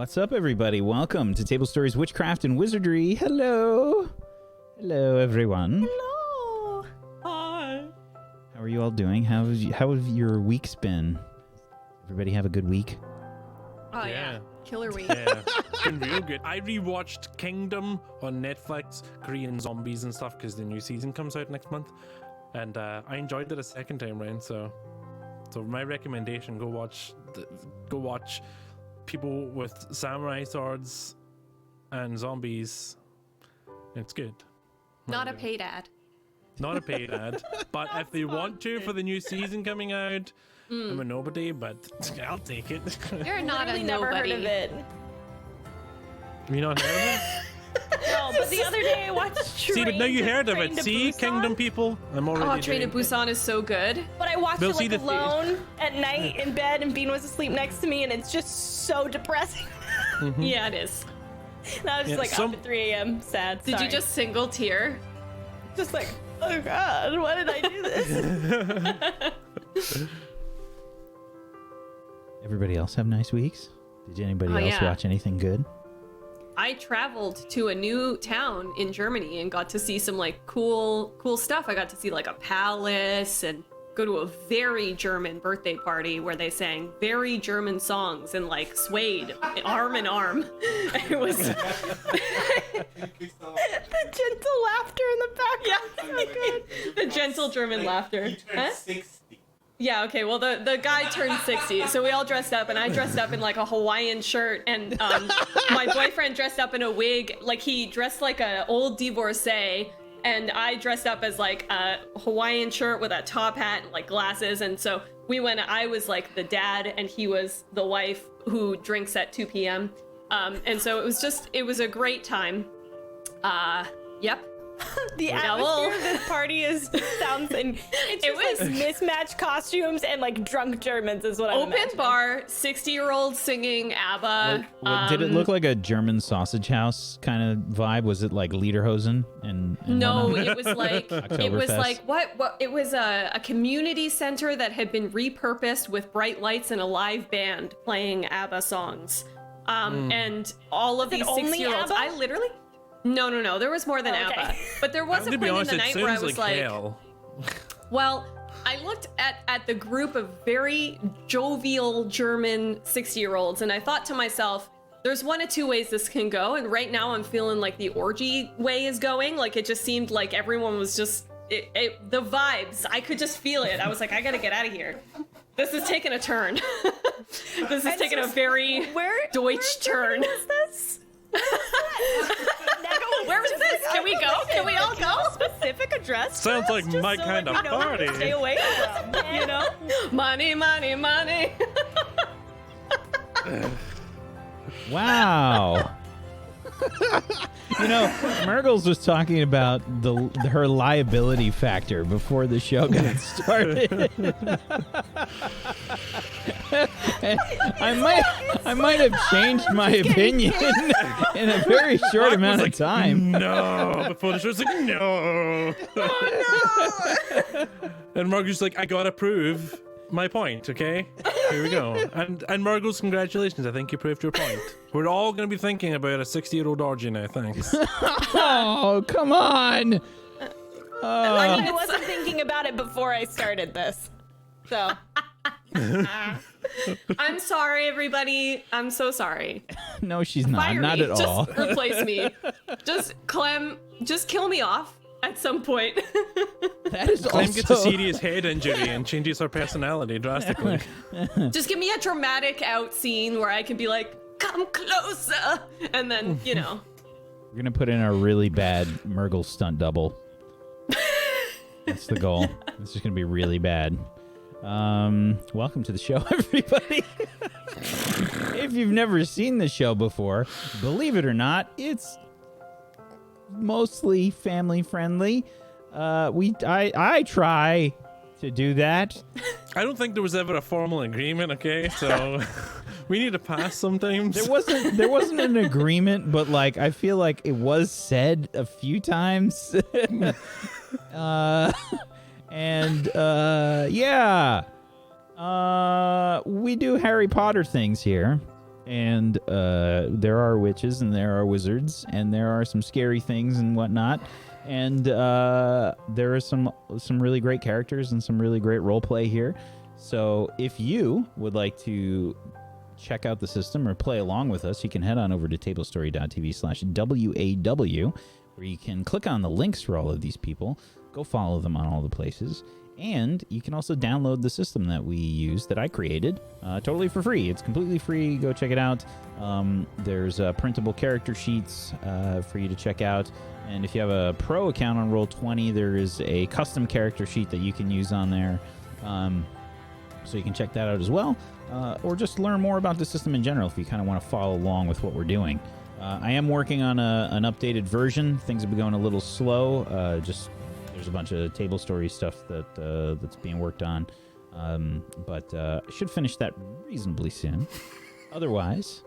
What's up, everybody? Welcome to Table Stories, Witchcraft, and Wizardry. Hello. Hello, everyone. Hello. Hi. How are you all doing? How have your weeks been? Everybody have a good week? Oh yeah. Killer week. Yeah, been real good. I rewatched Kingdom on Netflix, Korean zombies and stuff, because the new season comes out next month, and I enjoyed it a second time round. So my recommendation: go watch people with samurai swords and zombies. It's good. Not a paid ad. Not a paid ad, but if they want to for the new season coming out, I'm a nobody, but I'll take it. You're not a Literally never heard nobody. of it. Have you not heard of it? No, but the other day I watched See, but now you heard of it. Train to See, Busan, Kingdom people. I'm already Oh, Train to doing it. Busan is so good. But I watched They'll it see like the alone at night in bed, and Bean was asleep next to me, and it's just so depressing. Yeah, it is. And I was Yeah, just like up at 3 a.m. sad. Did Sorry. you just single tear? just like, oh god, why did I do this? Everybody else have nice weeks? Did anybody Oh, else yeah. watch anything good? I traveled to a new town in Germany and got to see some like cool stuff. I got to see like a palace and go to a very German birthday party where they sang very German songs and like swayed arm in arm. It was The gentle laughter in the background. Yeah. So good. the gentle German laughter. He turned Huh? 60. Yeah, okay, well, the guy turned 60, so we all dressed up, and I dressed up in, like, a Hawaiian shirt, and my boyfriend dressed up in a wig, like, he dressed like an old divorcee, and I dressed up as, like, a Hawaiian shirt with a top hat and, like, glasses, and so I was, like, the dad, and he was the wife who drinks at 2 p.m., and so it was a great time. Yep. The Yeah, atmosphere well- of this party sounds and it's just like mismatched costumes and like drunk Germans is what I'm Open imagining. bar, 60-year-old singing ABBA. Did it look like a German sausage house kind of vibe? Was it like Lederhosen and No, whatnot? it was like Oktoberfest? what? It was a community center that had been repurposed with bright lights and a live band playing ABBA songs, and all of Is it these only 60-year-olds. ABBA? I literally, no, there was more than Okay. ABBA, but there was I'm a gonna be point in honest, the it night where I sounds was like like, hell. well, I looked at the group of very jovial German 60-year-olds, and I thought to myself, there's one of two ways this can go, and right now I'm feeling like the orgy way is going. Like, it just seemed like everyone was just, the vibes, I could just feel it. I was like, I gotta get out of here. This is taking a turn. This is taking a very Deutsch turn. Is this? Where is this? Can we go? Can we all go? Specific address. Sounds for like us, just my so, kind like, of we know where to party. Stay away from, you know. Money, money, money. Wow. You know, Murgles was talking about her liability factor before the show got started. I might have changed my opinion in a very short amount of time. No, before the show's like, no. Oh, no. And Margaret's like, I gotta prove my point, okay? Here we go. And Margot's, congratulations. I think you proved your point. We're all gonna be thinking about a 60-year-old orgy now, thanks. Oh, come on. I mean, I wasn't thinking about it before I started this, so. I'm sorry, everybody. I'm so sorry. No, she's not. Fire Not me. at all. Just replace me. Clem, just kill me off at some point. That is Clem gets a also... serious head injury and changes her personality drastically. Just give me a dramatic out scene where I can be like, come closer. And then, you know. We're going to put in a really bad Murgle stunt double. That's the goal. It's just going to be really bad. Welcome to the show, everybody. If you've never seen the show before, believe it or not, it's mostly family friendly. I try to do that. I don't think there was ever a formal agreement, okay? So we need to pass sometimes. There wasn't an agreement, but like I feel like it was said a few times. Yeah. We do Harry Potter things here. And there are witches and there are wizards and there are some scary things and whatnot. And there are some really great characters and some really great role play here. So if you would like to check out the system or play along with us, you can head on over to tablestory.tv/WAW, where you can click on the links for all of these people, go follow them on all the places, and you can also download the system that we use, that I created, totally for free. It's completely free. Go check it out. There's printable character sheets for you to check out. And if you have a pro account on Roll20, there is a custom character sheet that you can use on there. So you can check that out as well. Or just learn more about the system in general if you kind of want to follow along with what we're doing. I am working on an updated version. Things have been going a little slow. There's a bunch of table story stuff that's being worked on. But I should finish that reasonably soon. Otherwise,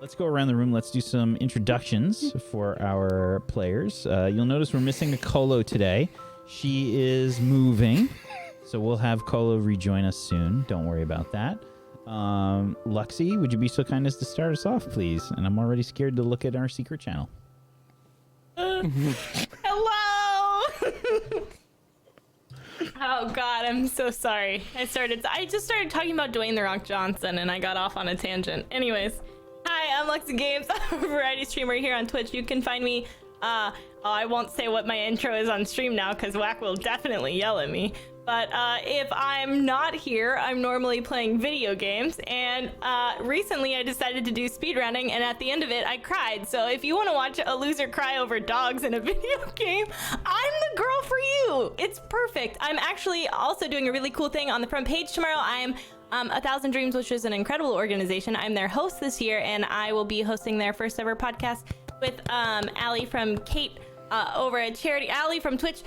let's go around the room. Let's do some introductions for our players. You'll notice we're missing a Colo today. She is moving, so we'll have Colo rejoin us soon. Don't worry about that. Luxie, would you be so kind as to start us off, please? And I'm already scared to look at our secret channel. Hello! Oh god, I'm so sorry. I just started talking about Dwayne The Rock Johnson and I got off on a tangent. Anyways, hi, I'm Luxie Games. I'm a variety streamer here on Twitch. You can find me, I won't say what my intro is on stream now because Whack will definitely yell at me. But if I'm not here, I'm normally playing video games, and recently I decided to do speedrunning, and at the end of it, I cried. So if you want to watch a loser cry over dogs in a video game, I'm the girl for you. It's perfect. I'm actually also doing a really cool thing on the front page tomorrow. I'm 1,000 Dreams, which is an incredible organization. I'm their host this year, and I will be hosting their first ever podcast with Allie from Kate over at Charity, Allie from Twitch,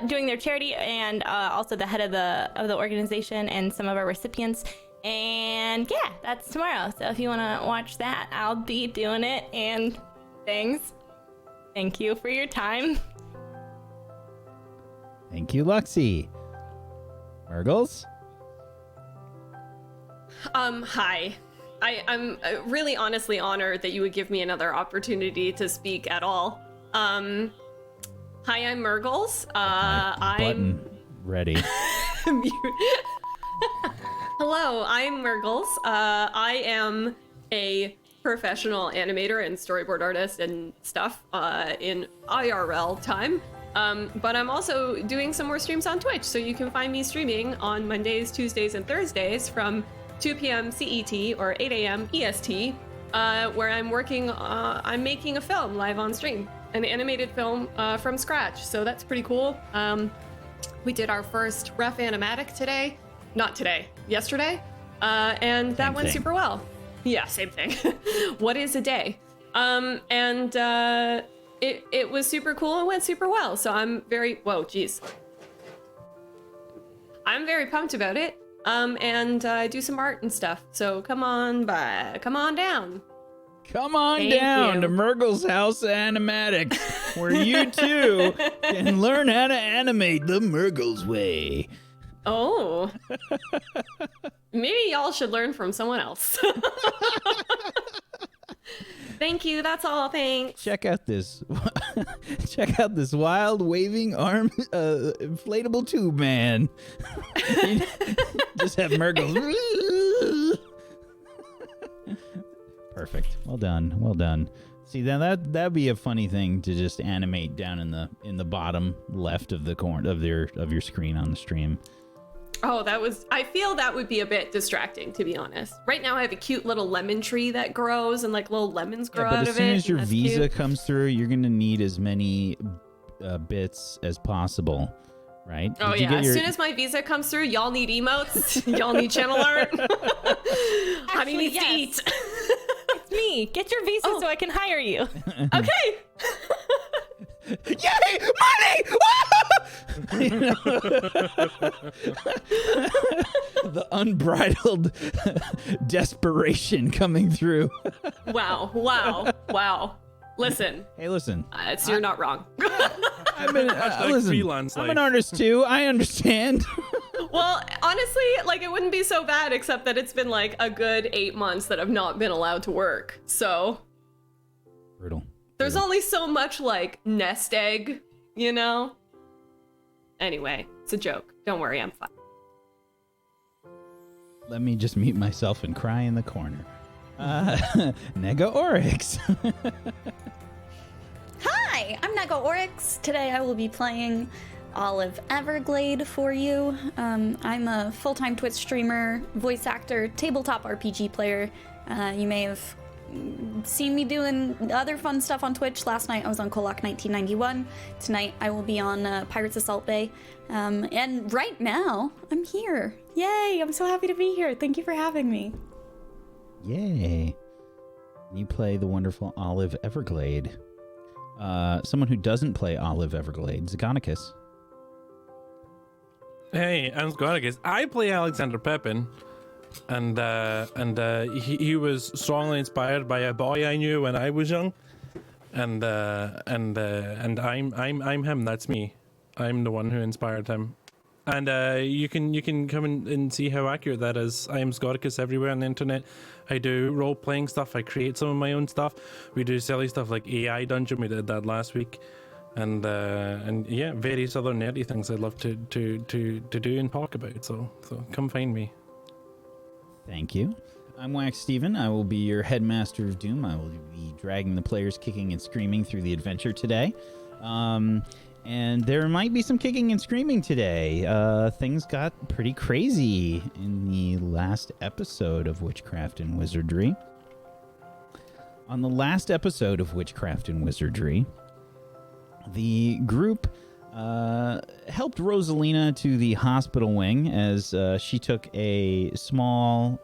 doing their charity, and also the head of the organization and some of our recipients. And yeah, that's tomorrow. So if you want to watch that, I'll be doing it and things. Thank you for your time. Thank you, Luxie. Murgles? Hi. I'm really honestly honored that you would give me another opportunity to speak at all. Hi, I'm Murgles. Button ready. Hello, I'm Murgles. I am a professional animator and storyboard artist and stuff in IRL time. But I'm also doing some more streams on Twitch, so you can find me streaming on Mondays, Tuesdays, and Thursdays from 2 p.m. CET or 8 a.m. EST, where I'm making a film live on stream. An animated film from scratch, so that's pretty cool. We did our first ref animatic yesterday, and that went super well. Yeah, same thing. What is a day? It was super cool and went super well, so I'm very, I'm very pumped about it. And I do some art and stuff, so come on down. Come on Thank down you. to Murgle's House Animatics, where you too can learn how to animate the Murgles way. Oh. Maybe y'all should learn from someone else. Thank you, that's all, thanks. Check out this wild waving arm inflatable tube man. Just have Murgles. Perfect. Well done. See, then that'd be a funny thing to just animate down in the bottom left of the corner of your screen on the stream. Oh, I feel that would be a bit distracting, to be honest. Right now I have a cute little lemon tree that grows and like little lemons grow out of it. But as soon as your That's visa cute. comes through, you're going to need as many bits as possible, right? Oh Did you yeah, get as your- soon as my visa comes through, y'all need emotes, y'all need channel art. Honey needs to eat. It's me. Get your visa so I can hire you. Okay. Yay! Money! The unbridled desperation coming through. Wow. Listen, Hey, listen. you're not wrong. Listen, freelance I'm life. an artist too. I understand. Well, honestly, like, it wouldn't be so bad, except that it's been like a good 8 months that I've not been allowed to work. So Brutal. there's only so much like nest egg, you know? Anyway, it's a joke. Don't worry, I'm fine. Let me just mute myself and cry in the corner. Nega Oryx. Hi, I'm Nega Oryx. Today I will be playing Olive Everglade for you. I'm a full-time Twitch streamer, voice actor, tabletop RPG player. You may have seen me doing other fun stuff on Twitch. Last night I was on Kolak 1991. Tonight I will be on Pirates Assault Bay. And right now I'm here. Yay, I'm so happy to be here. Thank you for having me. Yay. You play the wonderful Olive Everglade. Someone who doesn't play Olive Everglade, Zagonicus. Hey, I'm Squaticus. I play Alexander Pepin, and he was strongly inspired by a boy I knew when I was young, and I'm him. That's me. I'm the one who inspired him. And you can come and see how accurate that is. I am Scoticus everywhere on the internet. I do role-playing stuff. I create some of my own stuff. We do silly stuff like AI Dungeon. We did that last week. And yeah, various other nerdy things I'd love to do and talk about. So come find me. Thank you. I'm Wax Steven. I will be your Headmaster of Doom. I will be dragging the players kicking and screaming through the adventure today. And there might be some kicking and screaming today. Things got pretty crazy in the last episode of Witchcraft and Wizardry. On the last episode of Witchcraft and Wizardry, the group helped Rosalina to the hospital wing as she took a small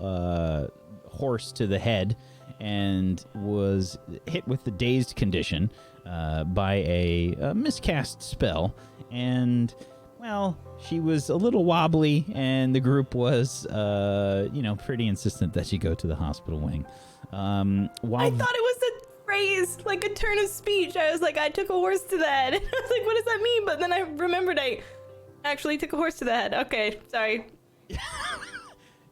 horse to the head and was hit with the dazed condition by a miscast spell. And, well, she was a little wobbly, and the group was, pretty insistent that she go to the hospital wing. I thought it was a phrase, like a turn of speech. I was like, I took a horse to the head. I was like, what does that mean? But then I remembered I actually took a horse to the head. Okay, sorry.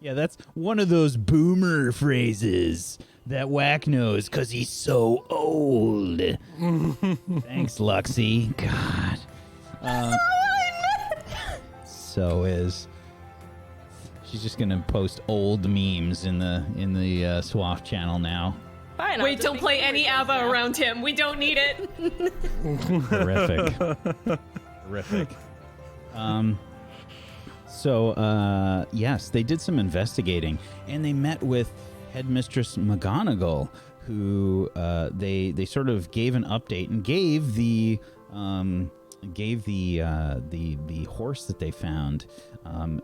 Yeah, that's one of those boomer phrases that Whack knows because he's so old. Thanks, Luxie. God. So is. She's just gonna post old memes in the Swaff channel now. Fine. Wait, don't play any ABBA around him. We don't need it. Horrific. Horrific. So, yes, they did some investigating, and they met with Headmistress McGonagall, who they sort of gave an update and gave the horse that they found,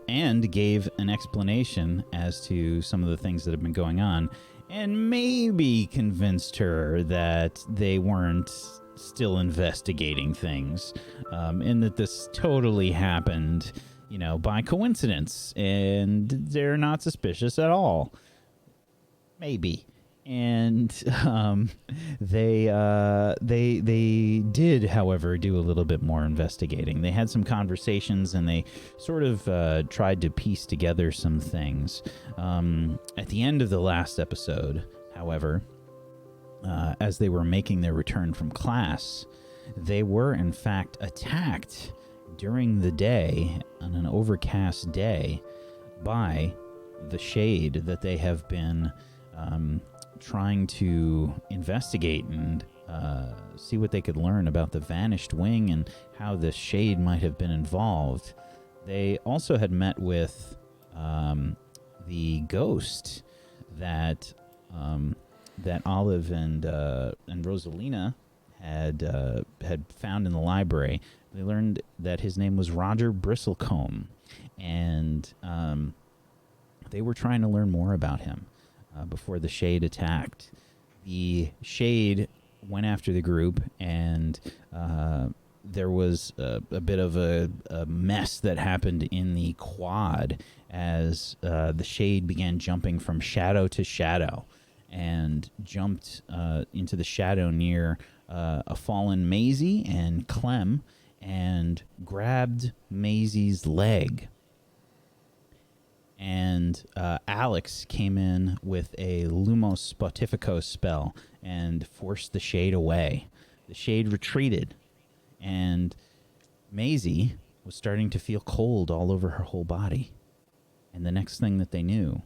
and gave an explanation as to some of the things that have been going on, and maybe convinced her that they weren't still investigating things, and that this totally happened, by coincidence, and they're not suspicious at all. Maybe. And they did, however, do a little bit more investigating. They had some conversations, and they sort of tried to piece together some things. At the end of the last episode, however, as they were making their return from class, they were in fact attacked during the day, on an overcast day, by the shade that they have been trying to investigate and see what they could learn about the vanished wing and how the shade might have been involved. They also had met with the ghost that Olive and Rosalina had found in the library. They learned that his name was Roger Bristlecombe, and they were trying to learn more about him before the Shade attacked. The Shade went after the group, and there was a bit of a mess that happened in the quad as the Shade began jumping from shadow to shadow and jumped into the shadow near a fallen Maisie and Clem, and grabbed Maisie's leg and Alex came in with a Lumos Spotificos spell and forced the shade away. The shade retreated, and Maisie was starting to feel cold all over her whole body. And the next thing that they knew,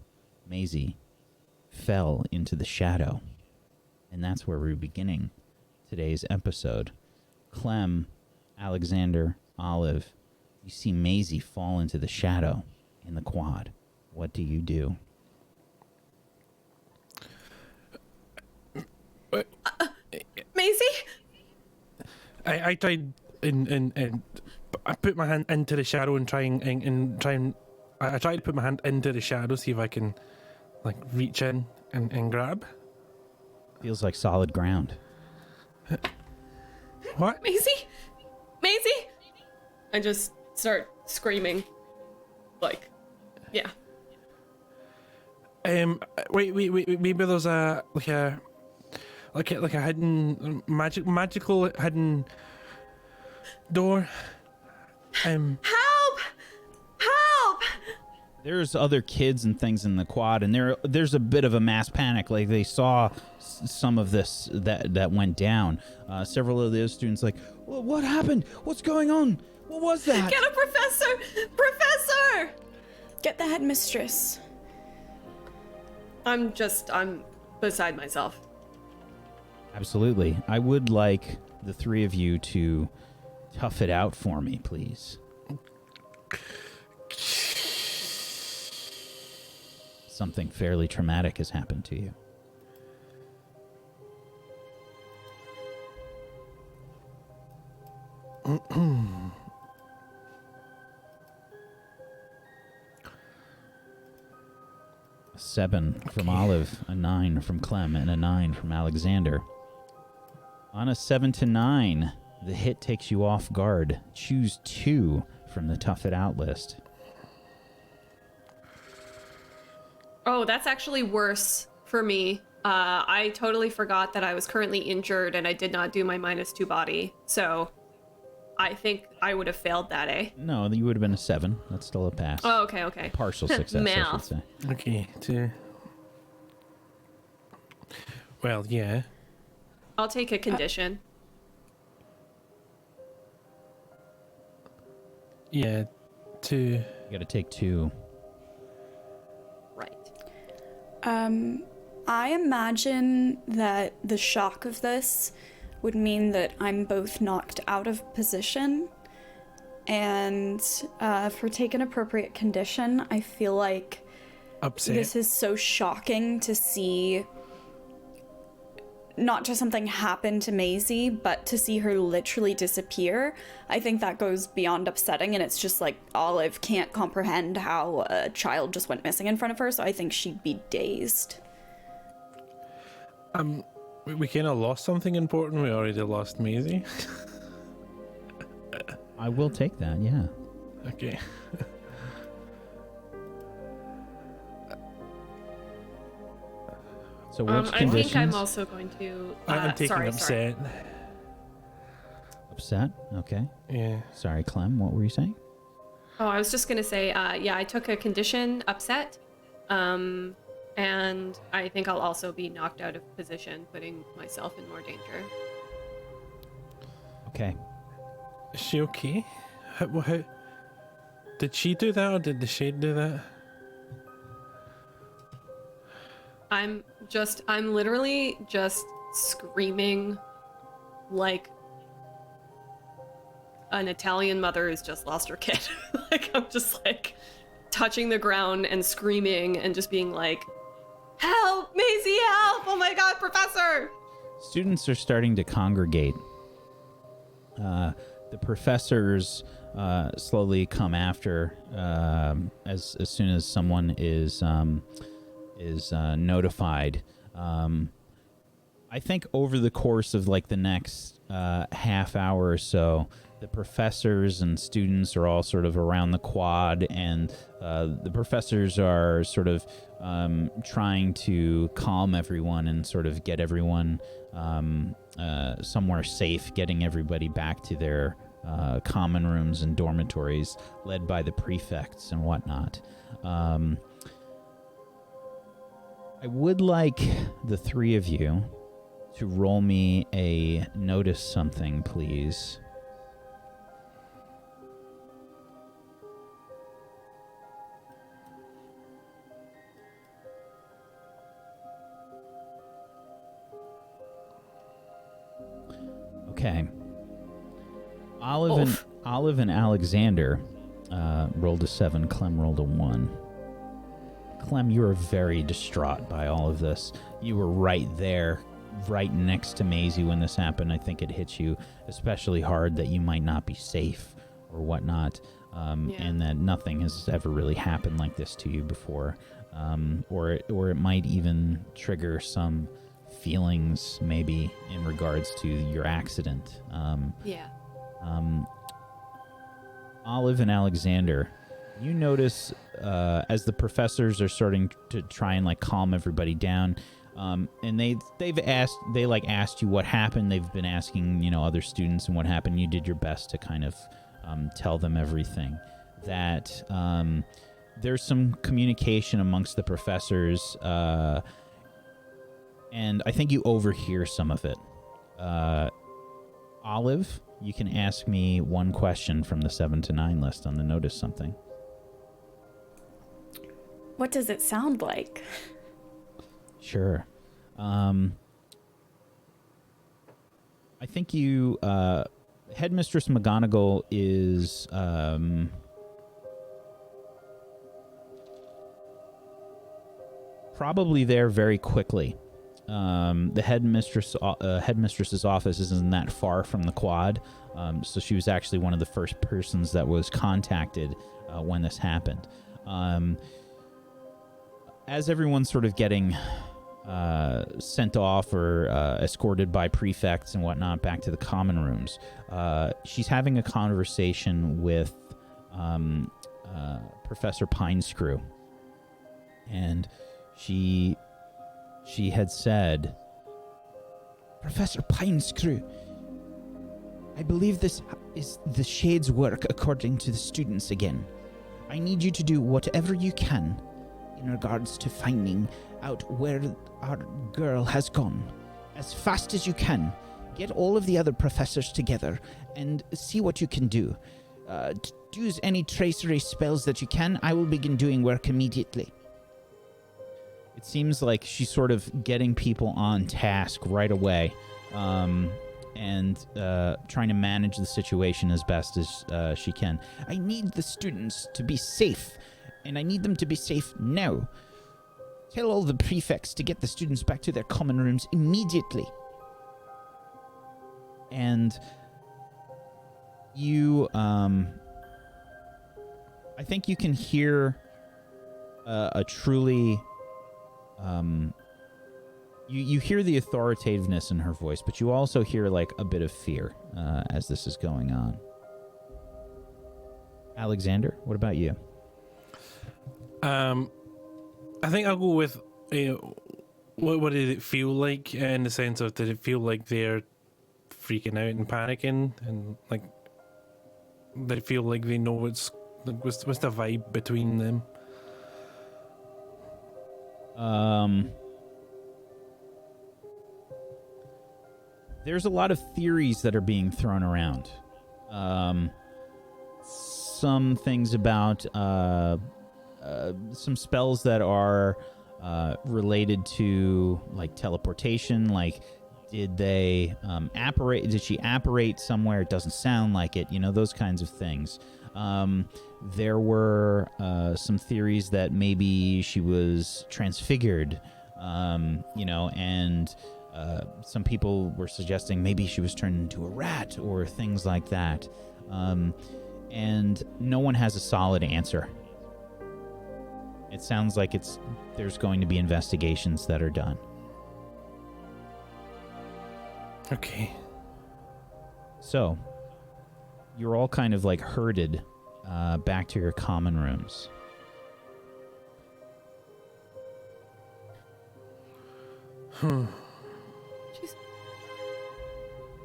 Maisie fell into the shadow. And that's where we're beginning today's episode. Clem, Alexander, Olive, you see Maisie fall into the shadow in the quad. What do you do? Maisie? I tried and I put my hand into the shadow and try and I tried to put my hand into the shadow, see if I can like reach in and grab. Feels like solid ground. What? Maisie? Maisie? I just start screaming. Like, yeah. Wait. Maybe there's a hidden magical hidden door. Help! Help! There's other kids and things in the quad, and there's a bit of a mass panic. Like they saw some of this that went down. Several of those students like, well, what happened? What's going on? What was that? Get a professor! Professor! Get the headmistress. I'm beside myself. Absolutely. I would like the three of you to tough it out for me, please. Something fairly traumatic has happened to you. A 7 from Olive, a 9 from Clem, and a 9 from Alexander. On a 7 to 9, the hit takes you off guard. Choose 2 from the Tough It Out list. Oh, that's actually worse for me. I totally forgot that I was currently injured and I did not do my -2 body. So I think I would have failed that, eh? No, you would have been a 7. That's still a pass. Oh, okay. Partial success, I should Math. say. Okay, 2. Well, yeah. I'll take a condition. Yeah, 2. You gotta take 2. Right. I imagine that the shock of this would mean that I'm both knocked out of position, and for take an appropriate condition, I feel like Upset. this is so shocking to see not just something happen to Maisie, but to see her literally disappear. I think that goes beyond upsetting, and it's just like Olive can't comprehend how a child just went missing in front of her, so I think she'd be dazed. We kind of lost something important. We already lost Maisie. I will take that, yeah. Okay. So which I conditions? think I'm also going to. I'm taking upset. Upset? Okay. Yeah. Sorry, Clem, what were you saying? Oh, I was just gonna say, yeah, I took a condition, upset, and I think I'll also be knocked out of position, putting myself in more danger. Okay. Is she okay? How did she do that, or did the shade do that? I'm literally just screaming like an Italian mother who's just lost her kid. Like, I'm just like touching the ground and screaming and just being like, help, Maisie, help! Oh my god, professor! Students are starting to congregate. The professors slowly come after as soon as someone is notified. I think over the course of like the next half hour or so, the professors and students are all sort of around the quad, and the professors are sort of trying to calm everyone and sort of get everyone somewhere safe, getting everybody back to their common rooms and dormitories, led by the prefects and whatnot. I would like the three of you to roll me a notice something, please. Okay. Olive and Alexander rolled a 7. Clem rolled a 1. Clem, you were very distraught by all of this. You were right there, right next to Maisie when this happened. I think it hit you especially hard that you might not be safe or whatnot, and that nothing has ever really happened like this to you before, or it might even trigger some feelings maybe in regards to your accident. Olive and Alexander, you notice as the professors are starting to try and like calm everybody down, and they've asked you what happened. They've been asking other students and what happened. You did your best to kind of tell them everything. That there's some communication amongst the professors, and I think you overhear some of it. Olive, you can ask me one question from the 7 to 9 list on the notice something. What does it sound like? Sure. I think you, Headmistress McGonagall is, probably there very quickly. The headmistress's office isn't that far from the quad, so she was actually one of the first persons that was contacted when this happened. As everyone's sort of getting sent off or escorted by prefects and whatnot back to the common rooms, she's having a conversation with Professor Pinescrew, and she had said, "Professor Pinescrew, I believe this is the Shade's work according to the students again. I need you to do whatever you can in regards to finding out where our girl has gone. As fast as you can, get all of the other professors together and see what you can do. Use any tracery spells that you can. I will begin doing work immediately." It seems like she's sort of getting people on task right away, and trying to manage the situation as best as she can. "I need the students to be safe, and I need them to be safe now. Tell all the prefects to get the students back to their common rooms immediately." And you, I think you can hear a truly... You hear the authoritativeness in her voice, but you also hear like a bit of fear as this is going on. Alexander, what about you? I think I'll go with what did it feel like, in the sense of, did it feel like they're freaking out and panicking, and like they feel like they know what's the vibe between them? There's a lot of theories that are being thrown around. Some things about some spells that are related to like teleportation, like did they apparate? Did she apparate somewhere? It doesn't sound like it. Those kinds of things. There were some theories that maybe she was transfigured, and some people were suggesting maybe she was turned into a rat or things like that. And no one has a solid answer. It sounds like there's going to be investigations that are done. Okay. So, you're all kind of like herded back to your common rooms.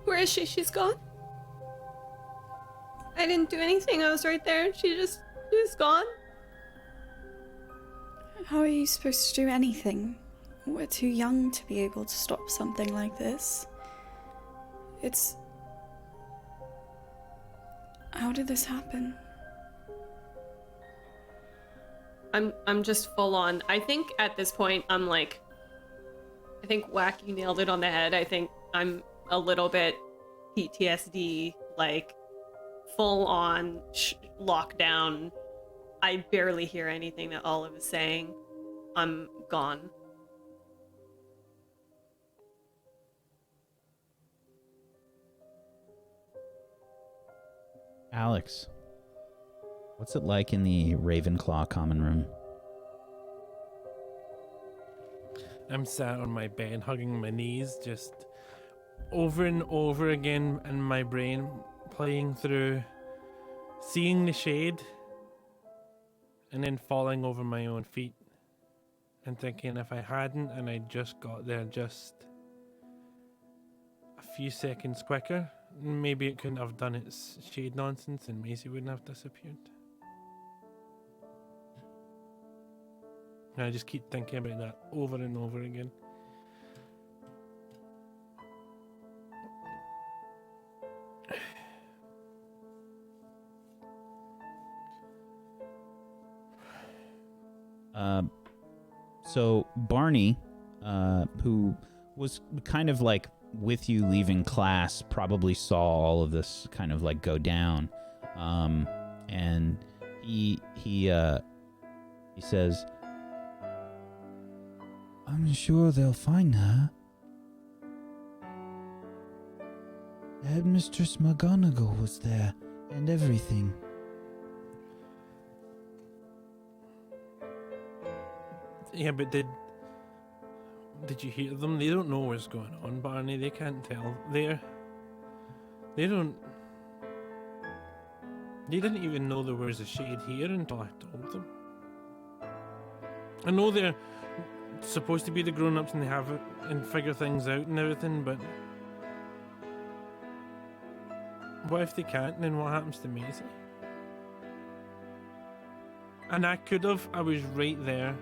Where is she? She's gone? I didn't do anything. I was right there. She's gone. How are you supposed to do anything? We're too young to be able to stop something like this. How did this happen? I'm just full on. I think at this point I think Wacky nailed it on the head. I think I'm a little bit PTSD, like full on lockdown. I barely hear anything that Olive is saying. I'm gone. Alex, what's it like in the Ravenclaw common room? I'm sat on my bed, hugging my knees, just over and over again in my brain, playing through, seeing the shade, and then falling over my own feet, and thinking if I hadn't and I just got there just a few seconds quicker, maybe it couldn't have done its shade nonsense and Maisie wouldn't have disappeared. And I just keep thinking about that over and over again. So Barney, who was kind of like with you leaving class, probably saw all of this kind of like go down, and he says, "I'm sure they'll find her. Headmistress McGonagall was there, and everything." Yeah, but did you hear them? They don't know what's going on, Barney. They can't tell. They didn't even know there was a shade here until I told them. I know they're supposed to be the grown-ups and they have it and figure things out and everything, but what if they can't, and then what happens to Maisie? And I was right there.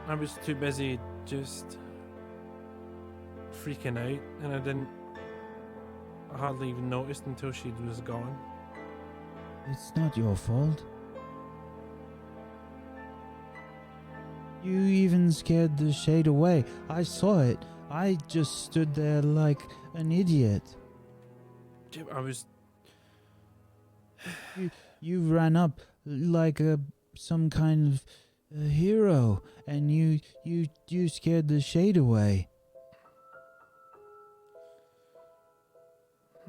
I was too busy just freaking out, and I hardly even noticed until she was gone. It's not your fault. You even scared the shade away. I saw it. I just stood there like an idiot. I was... You ran up like some kind of hero, and you scared the shade away.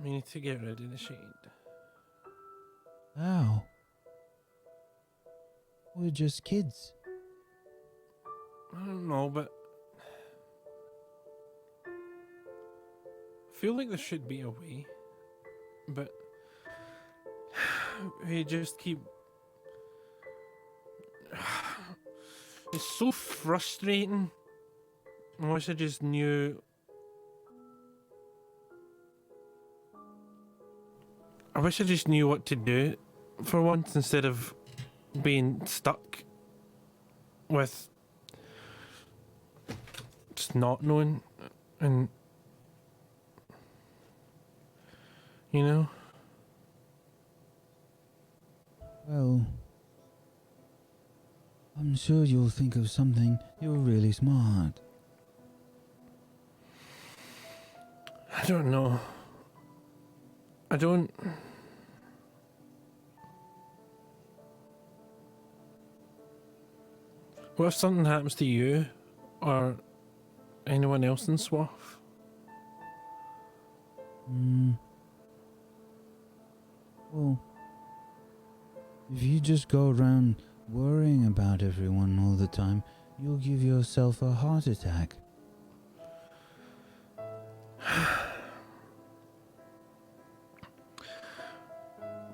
We need to get rid of the shade. How? We're just kids. I don't know, but I feel like there should be a way, but we just keep... It's so frustrating. I wish I just knew... I wish I just knew what to do for once, instead of being stuck with just not knowing, and you know. Well, I'm sure you'll think of something. You're really smart. I don't know. What if something happens to you or anyone else in Swaff? Well, if you just go around worrying about everyone all the time, you'll give yourself a heart attack.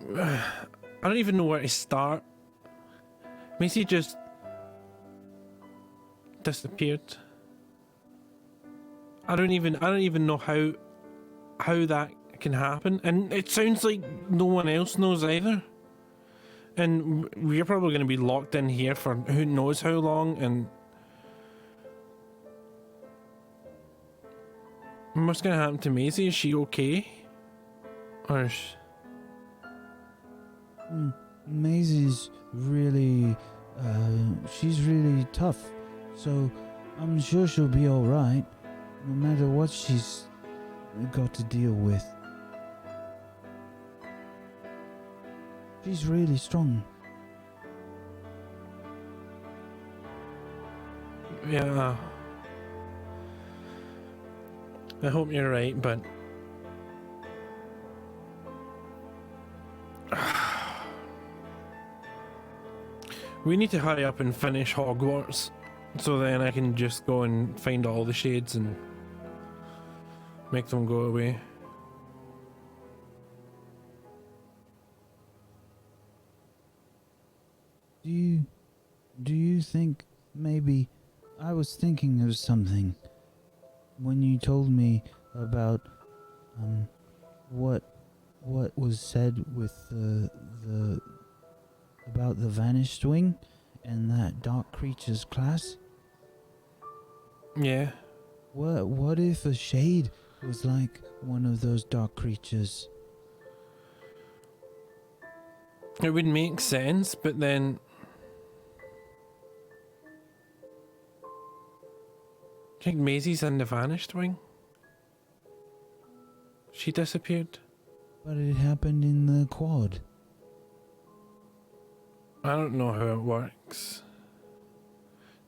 I don't even know where to start. Macy just disappeared. I don't even know how that can happen, and it sounds like no one else knows either. And we're probably going to be locked in here for who knows how long, and what's going to happen to Maisie? Is she okay? Or is Maisie's really, she's really tough, so I'm sure she'll be alright, no matter what she's got to deal with. She's really strong. Yeah. I hope you're right, but we need to hurry up and finish Hogwarts, so then I can just go and find all the shades and make them go away. Do you think maybe I was thinking of something when you told me about what was said with the about the vanished wing and that dark creature's class? Yeah. What if a shade was like one of those dark creatures? It would make sense, but then I think Maisie's in the vanished wing. She disappeared. But it happened in the quad. I don't know how it works.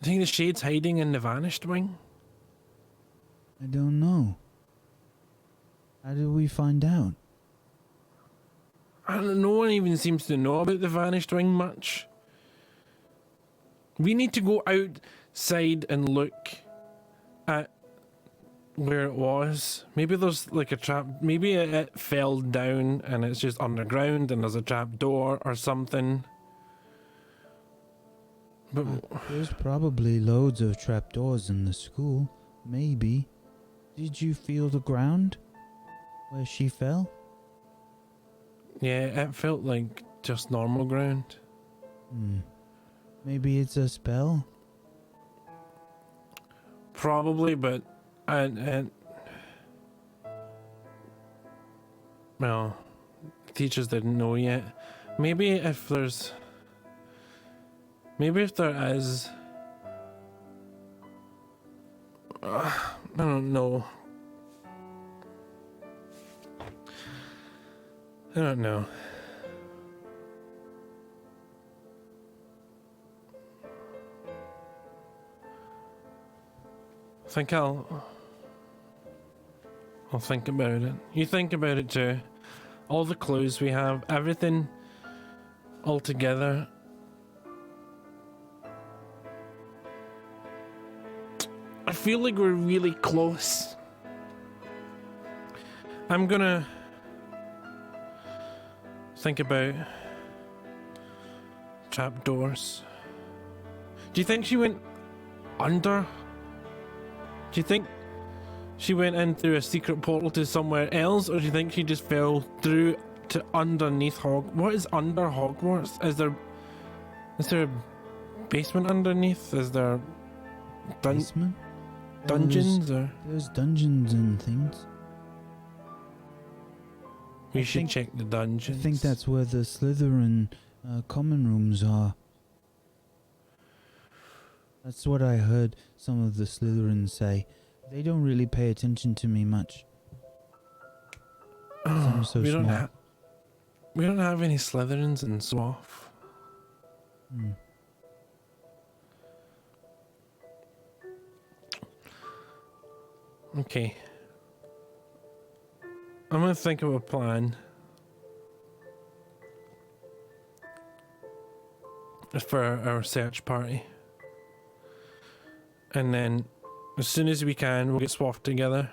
I think the shade's hiding in the vanished wing. I don't know. How did we find out? I don't know, no one even seems to know about the vanished wing much. We need to go outside and look at where it was. Maybe there's like a trap. Maybe it fell down and it's just underground and there's a trap door or something. But There's probably loads of trapdoors in the school. Maybe. Did you feel the ground where she fell? yeah, it felt like just normal ground. Maybe it's a spell? Probably, but well, the teachers didn't know yet. Maybe if there is, I don't know. I don't know. I think I'll think about it. You think about it too. All the clues we have, everything all together. I feel like we're really close. I'm gonna think about trapdoors. Do you think she went under? Do you think she went in through a secret portal to somewhere else, or do you think she just fell through to underneath What is under Hogwarts? Is there a basement underneath? Is there Basement? dungeons? Or There's dungeons and things. we I should think- check the dungeons. I think that's where the Slytherin common rooms are. That's what I heard some of the Slytherins say. They don't really pay attention to me much. 'Cause I'm so we don't smart. we don't have any Slytherins in Swaff. Hmm. Okay. I'm gonna think of a plan. For our search party. And then, as soon as we can, we'll get swapped together.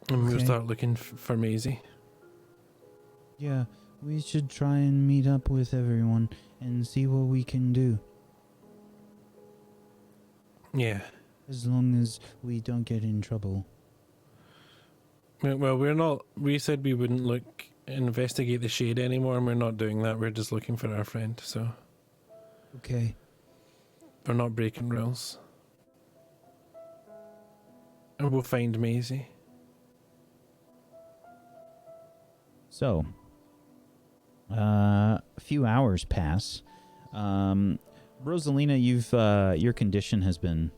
And we'll Okay. start looking for Maisie. Yeah, we should try and meet up with everyone and see what we can do. Yeah. As long as we don't get in trouble. Well, we're not. We said we wouldn't look investigate the shade anymore, and we're not doing that. We're just looking for our friend, so Okay. we're not breaking rules. And we'll find Maisie. So, a few hours pass. Rosalina, you've your condition has been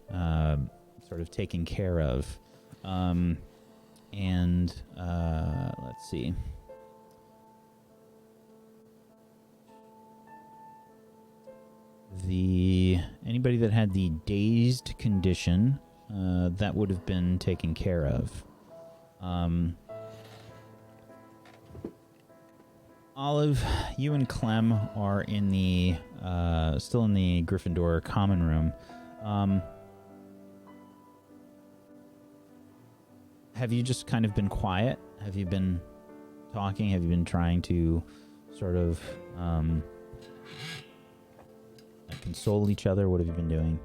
sort of taken care of, and let's see. Anybody that had the dazed condition, that would have been taken care of. Olive, you and Clem are in the still in the Gryffindor common room. Have you just kind of been quiet? Have you been talking? Have you been trying to sort of console each other? What have you been doing?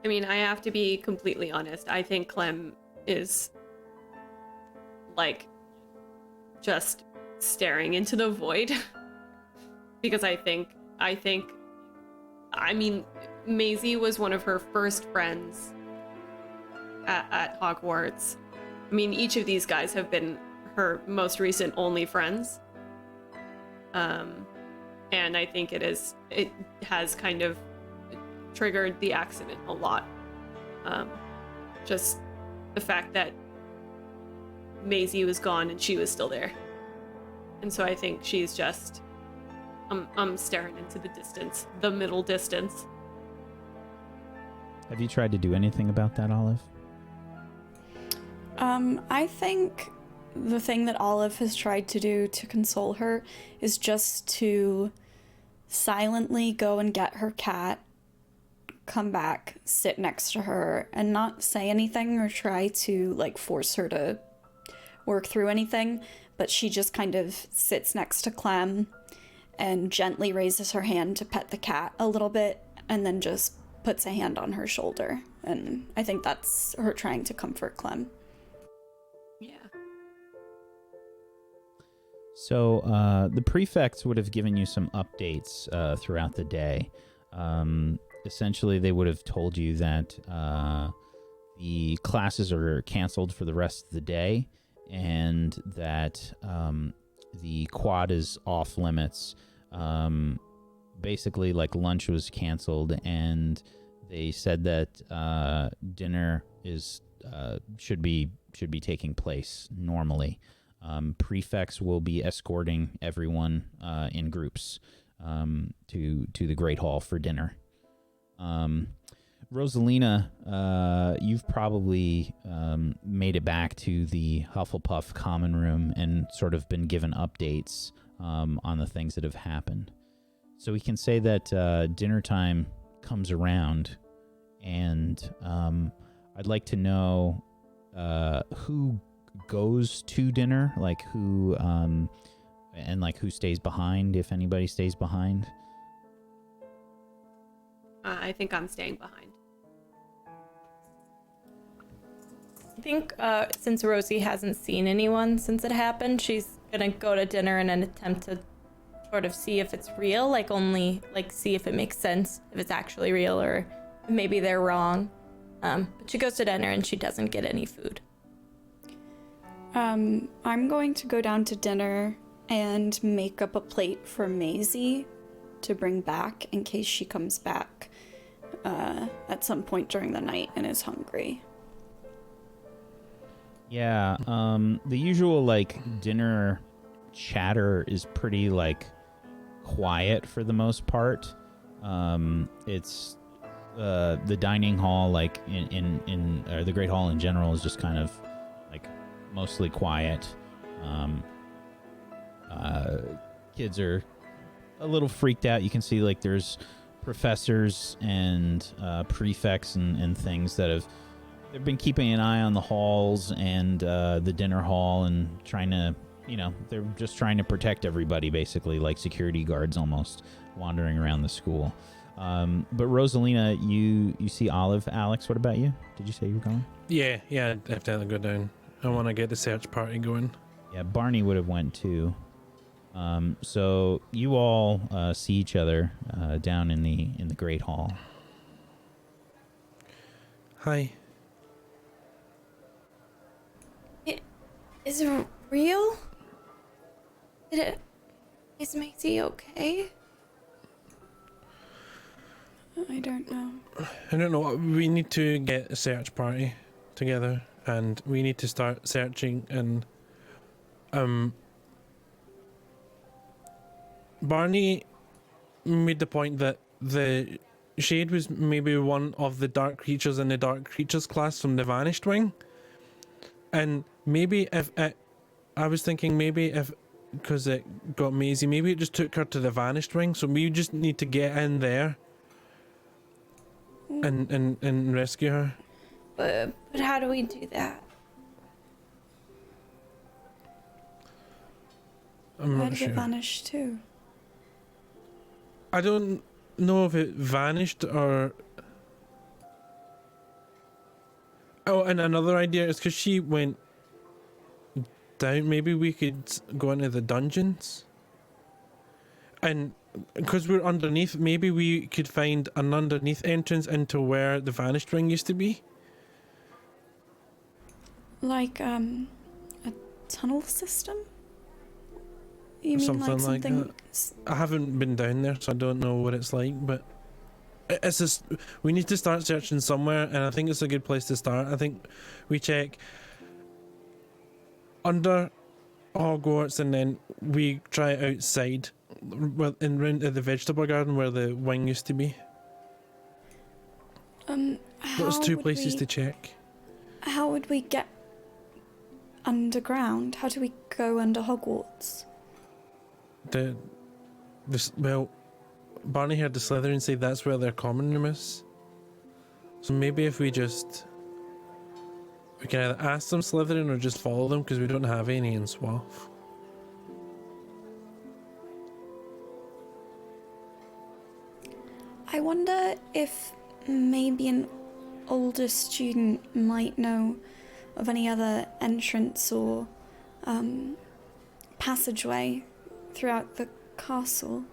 I mean, I have to be completely honest. I think Clem is like just staring into the void because I mean, Maisie was one of her first friends at Hogwarts. I mean, each of these guys have been her most recent only friends. And I think it has kind of triggered the accident a lot. Just the fact that Maisie was gone and she was still there. And so I think she's just, I'm staring into the distance, the middle distance. Have you tried to do anything about that, Olive? I think the thing that Olive has tried to do to console her is just to silently go and get her cat, come back, sit next to her, and not say anything or try to, like, force her to work through anything, but she just kind of sits next to Clem and gently raises her hand to pet the cat a little bit, and then just puts a hand on her shoulder. And I think that's her trying to comfort Clem. Yeah. So the prefects would have given you some updates throughout the day. Essentially, they would have told you that the classes are canceled for the rest of the day, and that the quad is off limits. Basically, like, lunch was canceled, and they said that dinner is should be taking place normally. Prefects will be escorting everyone in groups to the Great Hall for dinner. Rosalina, you've probably made it back to the Hufflepuff common room and sort of been given updates on the things that have happened. So we can say that dinner time comes around, and I'd like to know who goes to dinner, like who and like who stays behind, if anybody stays behind. I think I'm staying behind. I think since Rosie hasn't seen anyone since it happened, she's gonna go to dinner in an attempt to sort of see if it's real, like only like see if it makes sense, if it's actually real, or maybe they're wrong. But she goes to dinner and she doesn't get any food. I'm going to go down to dinner and make up a plate for Maisie to bring back in case she comes back at some point during the night and is hungry. Yeah, the usual, like, dinner chatter is pretty, like, quiet for the most part. It's the dining hall, like, in the Great Hall in general, is just kind of, like, mostly quiet. Kids are a little freaked out. You can see, like, there's professors and prefects and things that they've been keeping an eye on the halls and the dinner hall and trying to, they're just trying to protect everybody, basically, like security guards almost wandering around the school. But Rosalina, you see Olive. Alex, what about you? Did you say you were going? Yeah, I have to go down. I want to get the search party going. Yeah, Barney would have went too. So you all see each other down in the Great Hall. Hi. Is it real? Is Maisie okay? I don't know. I don't know. We need to get a search party together, and we need to start searching. And Barney made the point that the Shade was maybe one of the dark creatures in the dark creatures class from the Vanished Wing, and maybe if I was thinking maybe if because it got Maisie, maybe it just took her to the Vanished Wing. So we just need to get in there. And rescue her. But how do we do that? I'm Why not did sure. it vanish too? I don't know if it vanished or... Oh, and another idea is because she went down, maybe we could go into the dungeons. And because we're underneath, maybe we could find an underneath entrance into where the Vanished Ring used to be. Like a tunnel system? You mean Something like something that. I haven't been down there, so I don't know what it's like, but it's just, we need to start searching somewhere, and I think it's a good place to start. I think we check under Hogwarts, and then we try it outside, well, in round at the vegetable garden where the wing used to be. Those two places to check. How would we get underground? How do we go under Hogwarts? Well, Barney heard the Slytherin say that's where their common room is. So maybe if we can either ask them Slytherin or just follow them, because we don't have any in Swaff. I wonder if maybe an older student might know of any other entrance or passageway throughout the castle.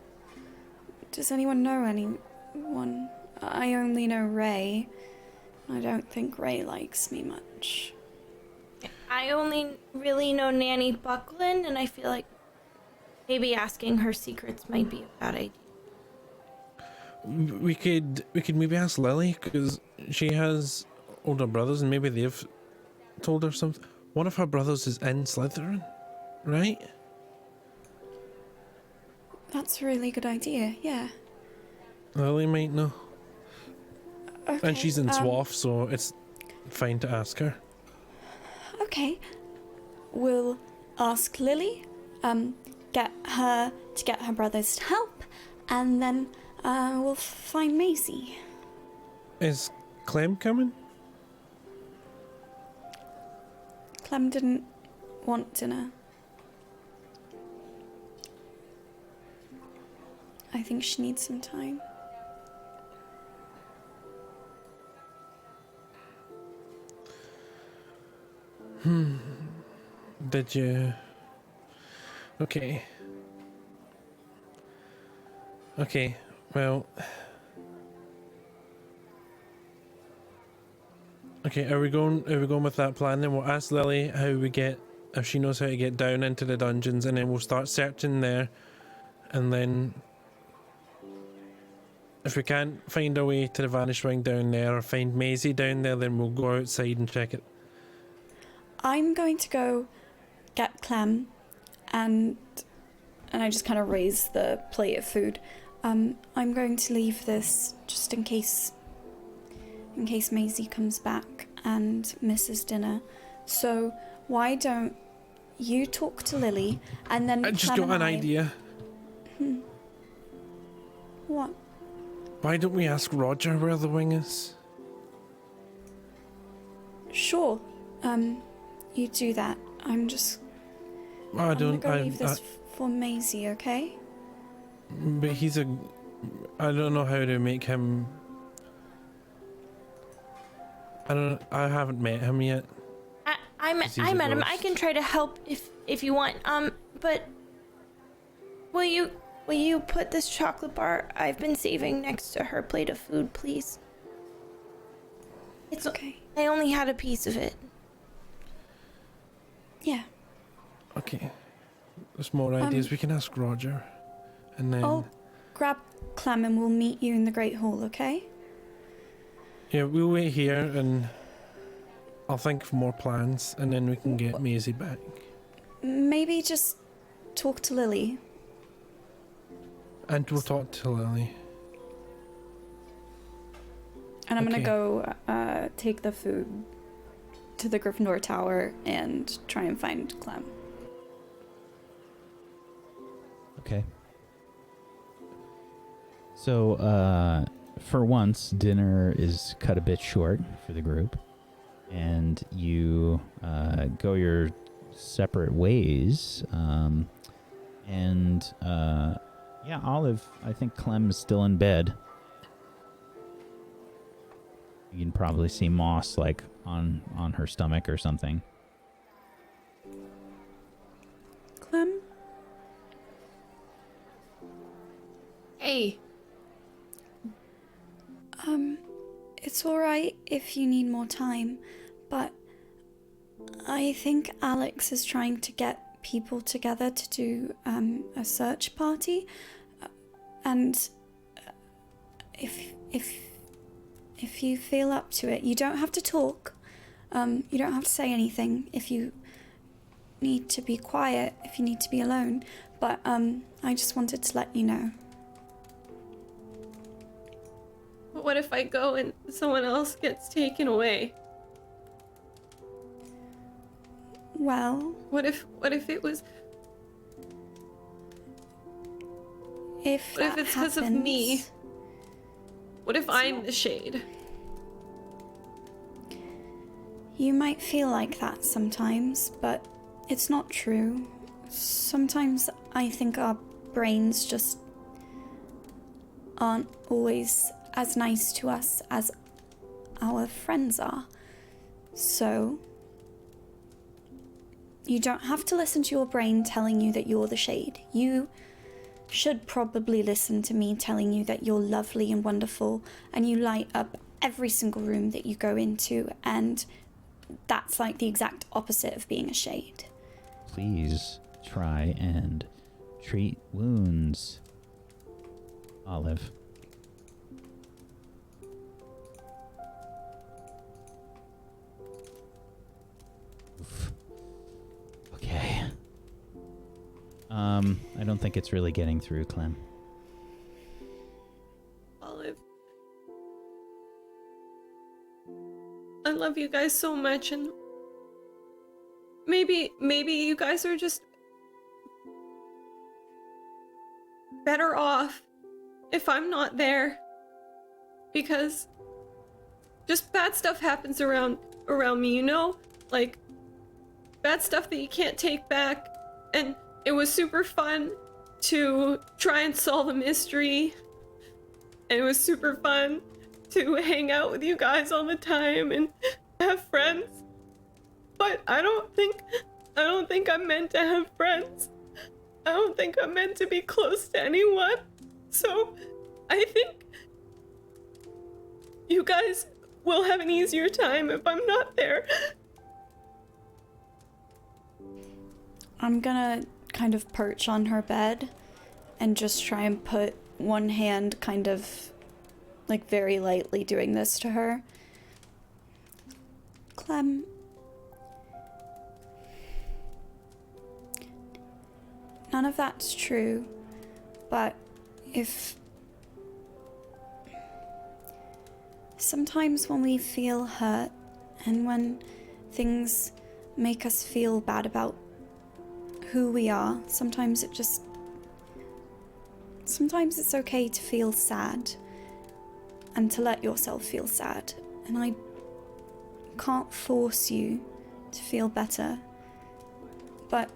Does anyone know anyone? I only know Ray. I don't think Ray likes me much. I only really know Nanny Buckland, and I feel like maybe asking her secrets might be a bad idea. We could maybe ask Lily, because she has older brothers, and maybe they've told her something. One of her brothers is in Slytherin, right? That's a really good idea, yeah. Lily might know. Okay, And she's in Swaff, so it's fine to ask her. Okay. We'll ask Lily, get her brothers to help, and then we'll find Maisie. Is Clem coming? Clem didn't want dinner. I think she needs some time. Did you... Okay. Okay, well... Okay, are we going with that plan? Then we'll ask Lily how we get, if she knows how to get down into the dungeons, and then we'll start searching there, and then if we can't find a way to the Vanished Ring down there, or find Maisie down there, then we'll go outside and check it. I'm going to go get Clem, and I just kind of raise the plate of food. I'm going to leave this just in case Maisie comes back and misses dinner. So why don't you talk to Lily, and then I just Clem got and an idea. What? Why don't we ask Roger where the wing is? Sure. You do that. I'm gonna go leave this for Maisie, okay? But I don't know how to make him... I haven't met him yet. I met he's a him. ghost. I can try to help if you want. But will you put this chocolate bar I've been saving next to her plate of food, please? It's Okay. I only had a piece of it. Yeah. Okay. There's more ideas. We can ask Roger. And then... I'll grab Clem and we'll meet you in the Great Hall, okay? Yeah, we'll wait here and I'll think of more plans and then we can get Maisie back. Maybe just talk to Lily. And we'll talk to Lily. And I'm Okay. gonna go take the food to the Gryffindor Tower and try and find Clem. Okay. So, for once, dinner is cut a bit short for the group, and you go your separate ways. Yeah, Olive, I think Clem is still in bed. You can probably see moss, like, on her stomach or something. Clem? Hey. It's alright if you need more time, but I think Alex is trying to get people together to do a search party, and if you feel up to it, you don't have to talk. You don't have to say anything if you need to be quiet, if you need to be alone. But I just wanted to let you know. But what if I go and someone else gets taken away? Well, What if it was if What if that it's 'cause of me? happens, what if I'm the shade? you might feel like that sometimes, but it's not true. Sometimes I think our brains just aren't always as nice to us as our friends are. So, you don't have to listen to your brain telling you that you're the shade. You should probably listen to me telling you that you're lovely and wonderful and you light up every single room that you go into, and that's like the exact opposite of being a shade. Please try and treat wounds, Olive. Oof. Okay. I don't think it's really getting through, Clem. Olive. I love you guys so much, and maybe you guys are just better off if I'm not there, because just bad stuff happens around me, you know? Like bad stuff that you can't take back, and it was super fun to try and solve a mystery, and it was super fun to hang out with you guys all the time and have friends. But I don't think I'm meant to have friends. I don't think I'm meant to be close to anyone. So I think you guys will have an easier time if I'm not there. I'm gonna kind of perch on her bed and just try and put one hand kind of like very lightly doing this to her. Clem, none of that's true, but if sometimes when we feel hurt and when things make us feel bad about who we are, sometimes it's okay to feel sad and to let yourself feel sad. And I can't force you to feel better, but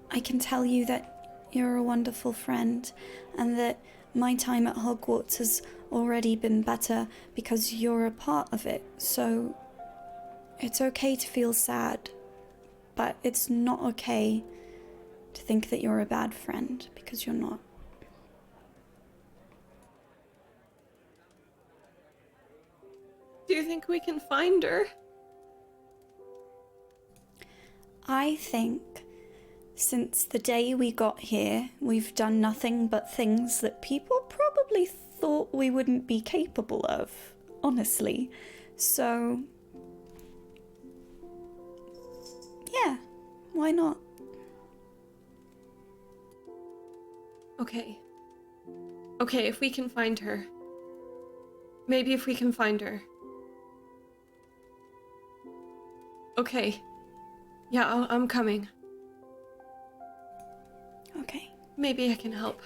I can tell you that you're a wonderful friend and that my time at Hogwarts has already been better because you're a part of it. So It's okay to feel sad, but it's not okay to think that you're a bad friend, because you're not. Do you think we can find her? I think since the day we got here, we've done nothing but things that people probably thought we wouldn't be capable of, honestly. So, yeah, why not? Okay. Okay, if we can find her. Maybe if we can find her. Okay. Yeah, I'm coming. Okay. Maybe I can help.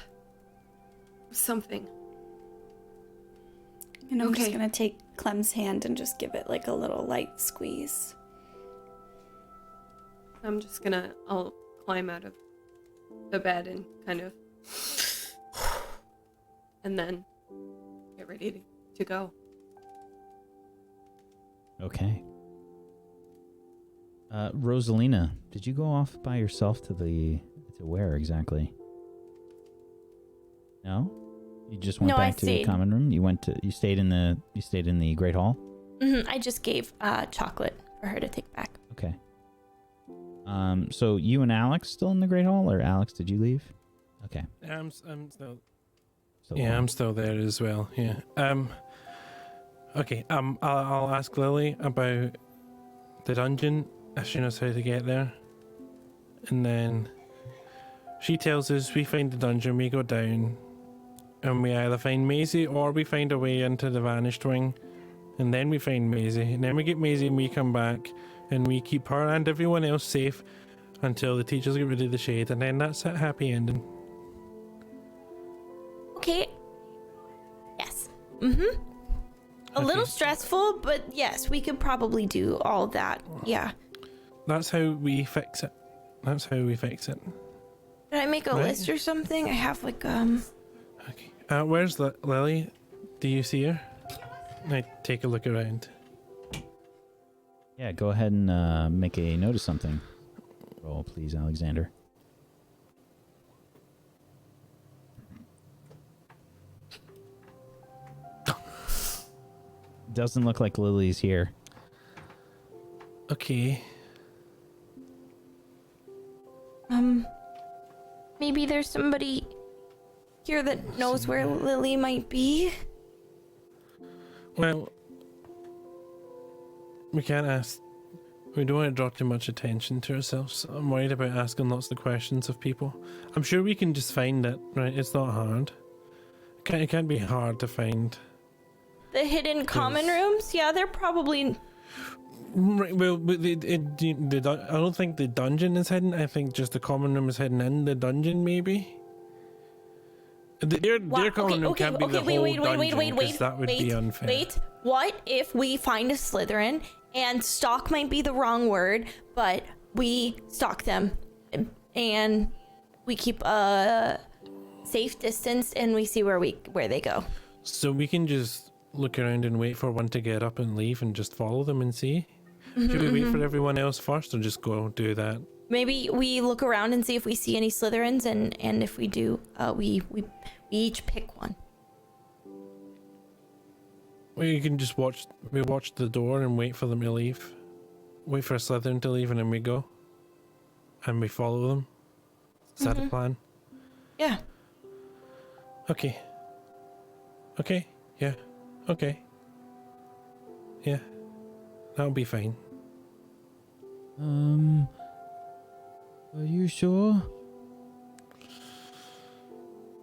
With something. And I'm just Okay. gonna take Clem's hand and just give it like a little light squeeze. I'll climb out of the bed and kind of... and then get ready to go. Okay. Rosalina, did you go off by yourself to where exactly? No? You just went No, back I to the stayed. common room? You stayed in the Great Hall? I just gave chocolate for her to take back. Okay. So you and Alex still in the Great Hall, or Alex, did you leave? Okay. I'm still. So Yeah, I'm still there as well. Yeah. Okay. I'll ask Lily about the dungeon if she knows how to get there, and then she tells us we find the dungeon, we go down, and we either find Maisie or we find a way into the Vanished Wing, and then we find Maisie, and then we get Maisie and we come back, and we keep her and everyone else safe until the teachers get rid of the shade, and then that's a happy ending. Okay. Yes. Mm-hmm. A little Okay. stressful, but yes, we could probably do all that. Yeah. That's how we fix it. That's how we fix it. Did I make a Right. list or something? I have like Okay. Where's Lily? Do you see her? I take a look around. Yeah, go ahead and make a note of something. Roll, please, Alexander. Doesn't look like Lily's here. Okay. maybe there's somebody here that knows where Lily might be. Well, we can't ask. We don't want to draw too much attention to ourselves. So I'm worried about asking lots of questions of people. I'm sure we can just find it, right? It's not hard. It can't be hard to find. The hidden common rooms? Yeah, they're probably... Right, well, but I don't think the dungeon is hidden. I think just the common room is hidden in the dungeon, maybe. Their common room can't be the whole dungeon, because that would be unfair. Wait, what if we find a Slytherin and stalk might be the wrong word, but we stalk them and we keep a safe distance and we see where they go? So we can just look around and wait for one to get up and leave and just follow them and see? Should we wait for everyone else first or just go do that? Maybe we look around and see if we see any Slytherins, and if we do, we each pick one. We can just watch the door and wait for them to leave. Wait for a Slytherin to leave and then we go. And we follow them. Is that the plan? Yeah. Okay. Okay. Yeah. Okay. Yeah. That'll be fine. Are you sure?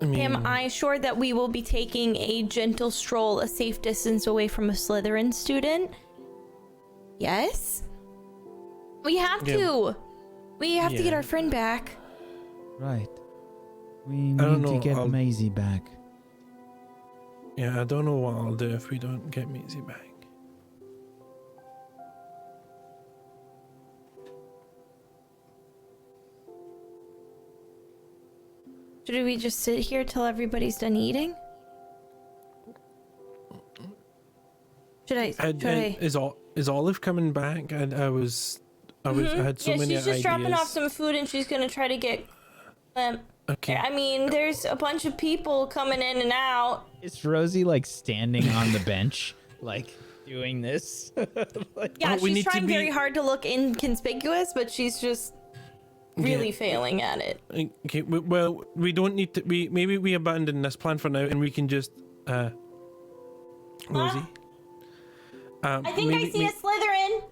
I mean, Am I sure that we will be taking a gentle stroll a safe distance away from a Slytherin student? Yes. We have Yeah. to. We have to get Yeah. our friend back. Right. We don't need to know, get I'll- Maisie back. yeah, I don't know what I'll do if we don't get Maisie back. Should we just sit here till everybody's done eating? Should I? is Olive coming back? I had so Yeah, many she's just ideas. dropping off some food and she's gonna try to get Okay. I mean, there's a bunch of people coming in and out. Is Rosie like standing on the bench, like doing this? Yeah, we need she's to trying be- very hard to look inconspicuous, but she's just really failing at it. Okay. Well, we don't need to. Maybe we abandon this plan for now, and we can just. Rosie. I think I see a Slytherin.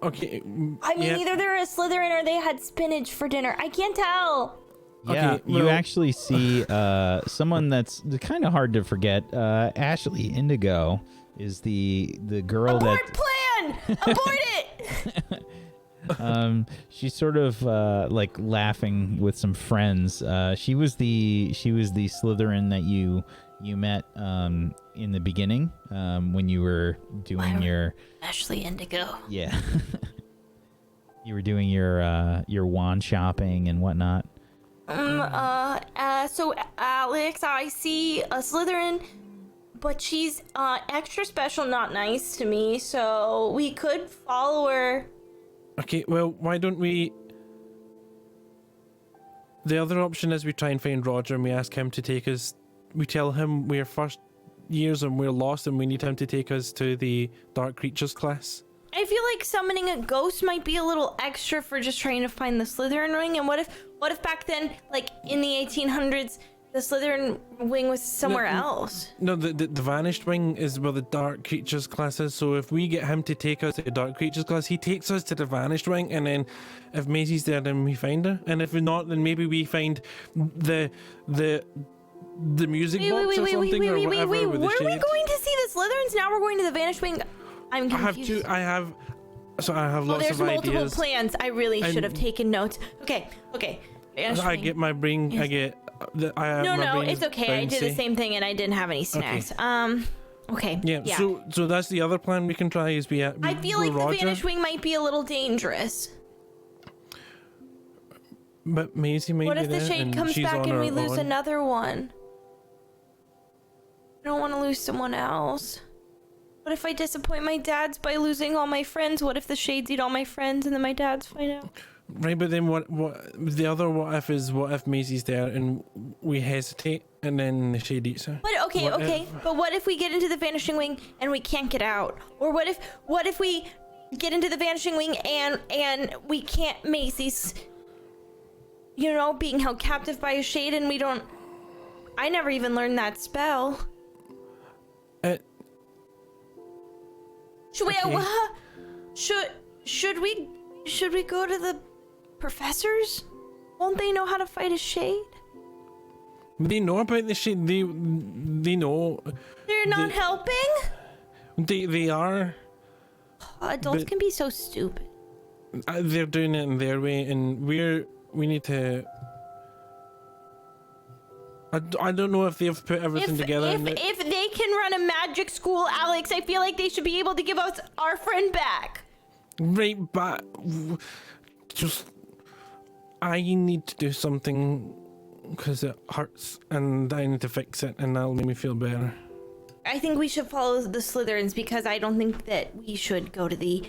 Okay. I mean, either they're a Slytherin or they had spinach for dinner. I can't tell. Yeah, Okay, you well- actually see someone that's kind of hard to forget. Ashley Indigo is the girl Abort that plan! Abort it! she's sort of like laughing with some friends. She was the Slytherin that you met in the beginning when you were doing your Ashley Indigo. yeah. You were doing your wand shopping and whatnot. So Alex, I see a Slytherin, but she's extra special, not nice to me, so we could follow her. Okay. Well, why don't we? The other option is we try and find Roger and we ask him to take us. We tell him we're first years and we're lost and we need him to take us to the Dark Creatures class. I feel like summoning a ghost might be a little extra for just trying to find the Slytherin ring. And what if back then, like in the 1800s, the Slytherin wing was somewhere else? No, the Vanished Wing is where the Dark Creatures class is. So if we get him to take us to the Dark Creatures class, he takes us to the Vanished Wing, and then if Maisie's there, then we find her. And if we're not, then maybe we find the music box or something or whatever Were with we the shades. going to see the Slytherins? Now we're going to the Vanished Wing. I'm confused. I have Well, lots there's of multiple ideas. plans. I really And- should have taken notes. Okay. Vanished I Wing. get my brain. I get. I have my No, brain's it's okay. I did the bouncy. same thing and I didn't have any snacks. Okay. Yeah. So that's the other plan we can try is we. I feel like Roger, the Vanished Wing might be a little dangerous. But Maisie might What be if the there shade and comes she's back on and her we lose own. another one? I don't want to lose someone else. What if I disappoint my dads by losing all my friends? What if the shades eat all my friends and then my dads find out? Right, but then what the other what if is what if Maisie's there and we hesitate and then the shade eats her? But okay, What okay. if- But what if we get into the Vanishing Wing and we can't get out? Or what if we get into the Vanishing Wing and we can't Macy's, being held captive by a shade and we don't. I never even learned that spell. Okay. Should we go to the professors? Won't they know how to fight a shade? They know about the shade. They know. They're not helping? They are. Adults But- can be so stupid. They're doing it in their way, and we need to. I don't know if they've put everything together. If they can run a magic school, Alex, I feel like they should be able to give us our friend back. Right, but just I need to do something because it hurts, and I need to fix it, and that'll make me feel better. I think we should follow the Slytherins because I don't think that we should go to the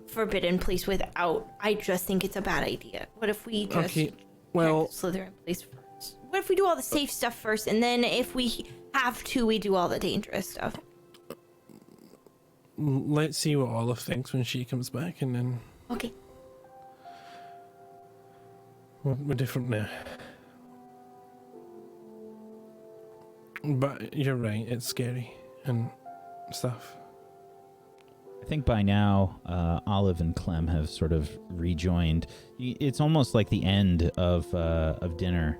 forbidden place without. I just think it's a bad idea. What if we just Okay, check well, the Slytherin place first? What if we do all the safe stuff first, and then if we have to, we do all the dangerous stuff? let's see what Olive thinks when she comes back, and then Okay. we're different now. But you're right, it's scary and stuff. I think by now, Olive and Clem have sort of rejoined. It's almost like the end of dinner.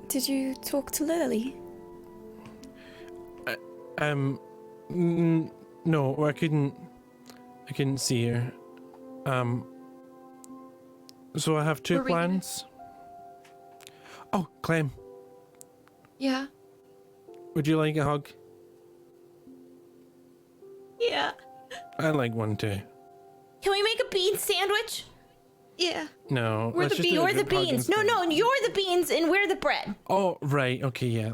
Did you talk to Lily? No, I couldn't see her. So I have two Were we gonna- plans. Oh, Clem, Yeah. would you like a hug? Yeah. I like one too. Can we make a bean sandwich? Yeah. No. We're let's the just do You're a the group hug beans. No, instead. no, you're the beans and we're the bread. Oh, right. Okay, yeah.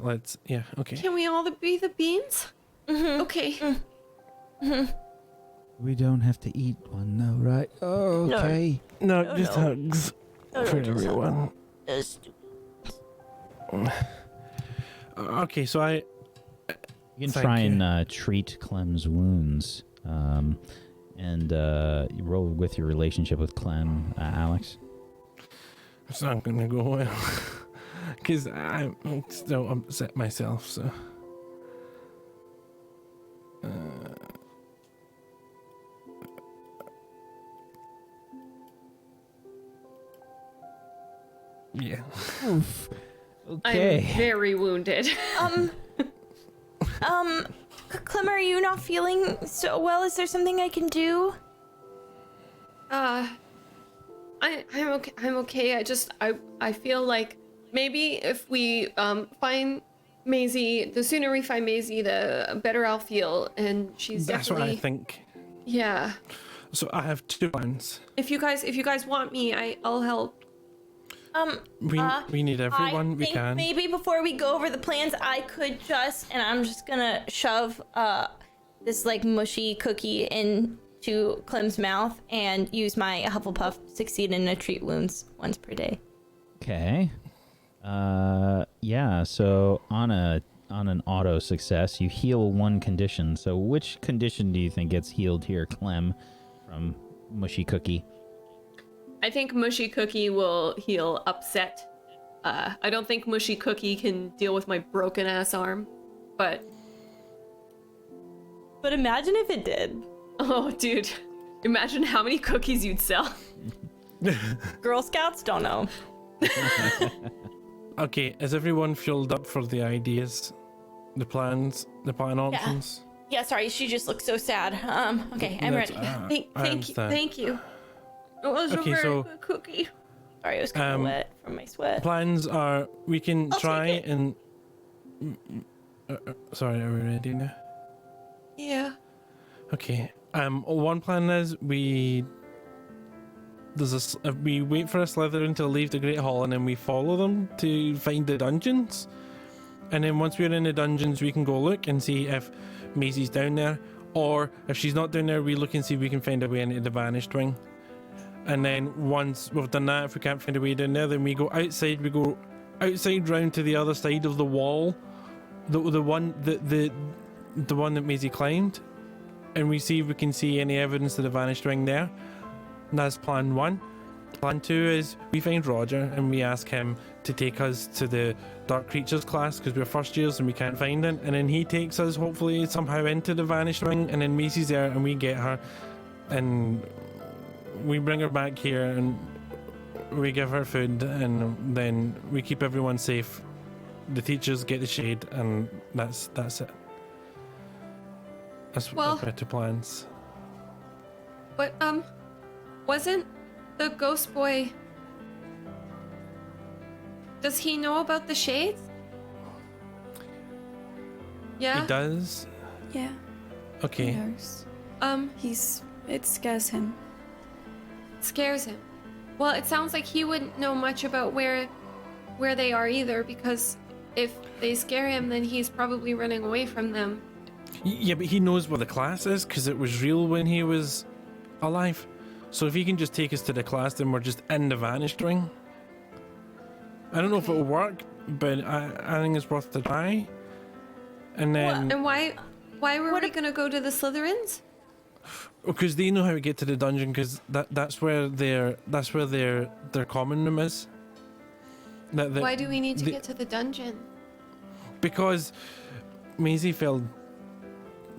Okay. Can we all be the beans? Mm-hmm. Okay. We don't have to eat one though, right? Oh, No. okay. No, No, just no. hugs No, for just everyone. Okay, so I... You can Thank try you. and treat Clem's wounds, and you roll with your relationship with Clem, Alex. It's not gonna go well. Because I'm still upset myself, so... Yeah. Oof. Okay. I'm very wounded. Clem, are you not feeling so well? Is there something I can do? I'm okay. I'm okay. I feel like maybe if we find Maisie, the sooner we find Maisie, the better I'll feel. And she's That's what definitely I think. yeah. So I have 2 plans. If you guys want me, I'll help. We need everyone I we think can. maybe before we go over the plans, I could and I'm just gonna shove this like mushy cookie into Clem's mouth and use my Hufflepuff to succeed in a treat wounds once per day. Okay. Yeah. So on an auto success, you heal 1 condition. So which condition do you think gets healed here, Clem, from Mushy Cookie? I think Mushy Cookie will heal upset. I don't think Mushy Cookie can deal with my broken ass arm, but imagine if it did. oh, dude, imagine how many cookies you'd sell. Girl Scouts don't know. Okay, is everyone filled up for the ideas? The plan options? Yeah, sorry, she just looks so sad. Okay, I'm That's- ready. I Thank you. understand. Thank you. It was Okay, a very so- good cookie. Sorry, it was kind of wet from my sweat. Plans are we can I'll try take it. and. Sorry, are we ready now? Yeah. Okay. One plan is we wait for a Slytherin to leave the Great Hall and then we follow them to find the dungeons. And then once we're in the dungeons, we can go look and see if Maisie's down there, or if she's not down there, we look and see if we can find a way into the Vanished Wing. And then once we've done that, if we can't find a way down there, then we go outside. We go outside round to the other side of the wall, the one that Maisie climbed, and we see if we can see any evidence of the Vanished Ring there. And that's plan 1. Plan 2 is we find Roger and we ask him to take us to the Dark Creatures class because we're first years and we can't find it. And then he takes us hopefully somehow into the Vanished Ring, and then Maisie's there and we get her and we bring her back here and we give her food and then we keep everyone safe. The teachers get the shade and that's it. That's Well- my 2 plans. But wasn't the ghost boy? Does he know about the shades? Yeah. He does? Yeah, he Okay. knows. It scares him. Scares him. Well, it sounds like he wouldn't know much about where they are either, because if they scare him, then he's probably running away from them. Yeah, but he knows where the class is because it was real when he was alive. So if he can just take us to the class, then we're just in the Vanished Ring. I don't know if it'll work, but I think it's worth the try. And then And why were we gonna go to the Slytherins? because they know how to get to the dungeon, because that's where their common room is. Why do we need to the- get to the dungeon? Because Maisie fell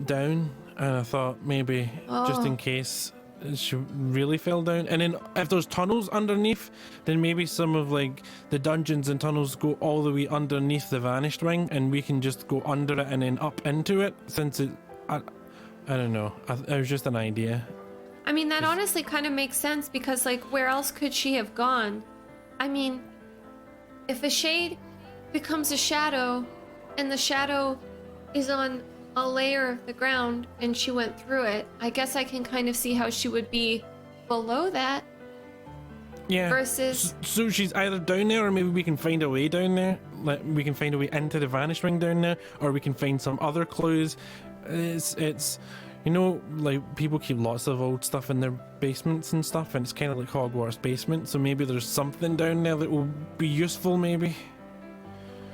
down, and I thought maybe just in case she really fell down. And then if there's tunnels underneath, then maybe some of like the dungeons and tunnels go all the way underneath the Vanished Ring, and we can just go under it and then up into it. Since I don't know. It was just an idea. I mean, that honestly kind of makes sense, because like, where else could she have gone? I mean, if a shade becomes a shadow, and the shadow is on a layer of the ground and she went through it, I guess I can kind of see how she would be below that. Yeah. versus So she's either down there, or maybe we can find a way down there. Like we can find a way into the Vanish Ring down there, or we can find some other clues. It's you know, like people keep lots of old stuff in their basements and stuff, and it's kind of like Hogwarts basement. So maybe there's something down there that will be useful. Maybe.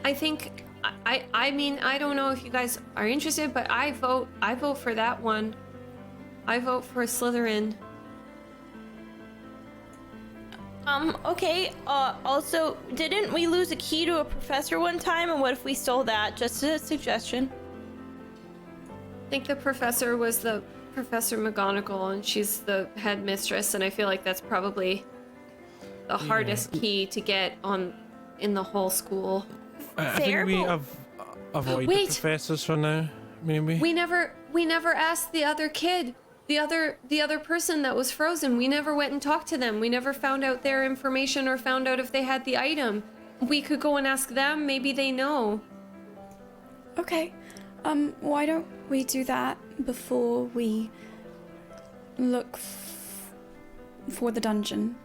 I think I mean I don't know if you guys are interested, but I vote for that one. I vote for Slytherin. Okay, also, didn't we lose a key to a professor one time, and what if we stole that? Just a suggestion. I think the professor was the Professor McGonagall, and she's the headmistress, and I feel like that's probably the hardest key to get in the whole school. I think we have avoid the professors for now. Maybe. We never asked the other kid. The other person that was frozen, we never went and talked to them. We never found out their information or found out if they had the item. We could go and ask them, maybe they know. Okay. Why don't we do that before we look for the dungeon?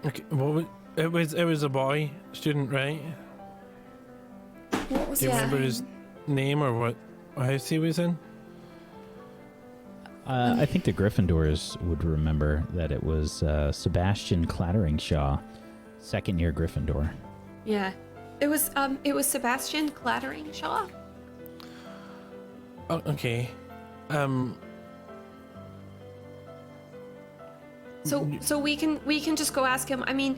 Okay, it was a boy student, right? What was Do you remember his name or what house he was in? I think the Gryffindors would remember that it was Sebastian Clatteringshaw, second year Gryffindor. Yeah. It was Sebastian Clatteringshaw. Oh, okay. So we can just go ask him. I mean,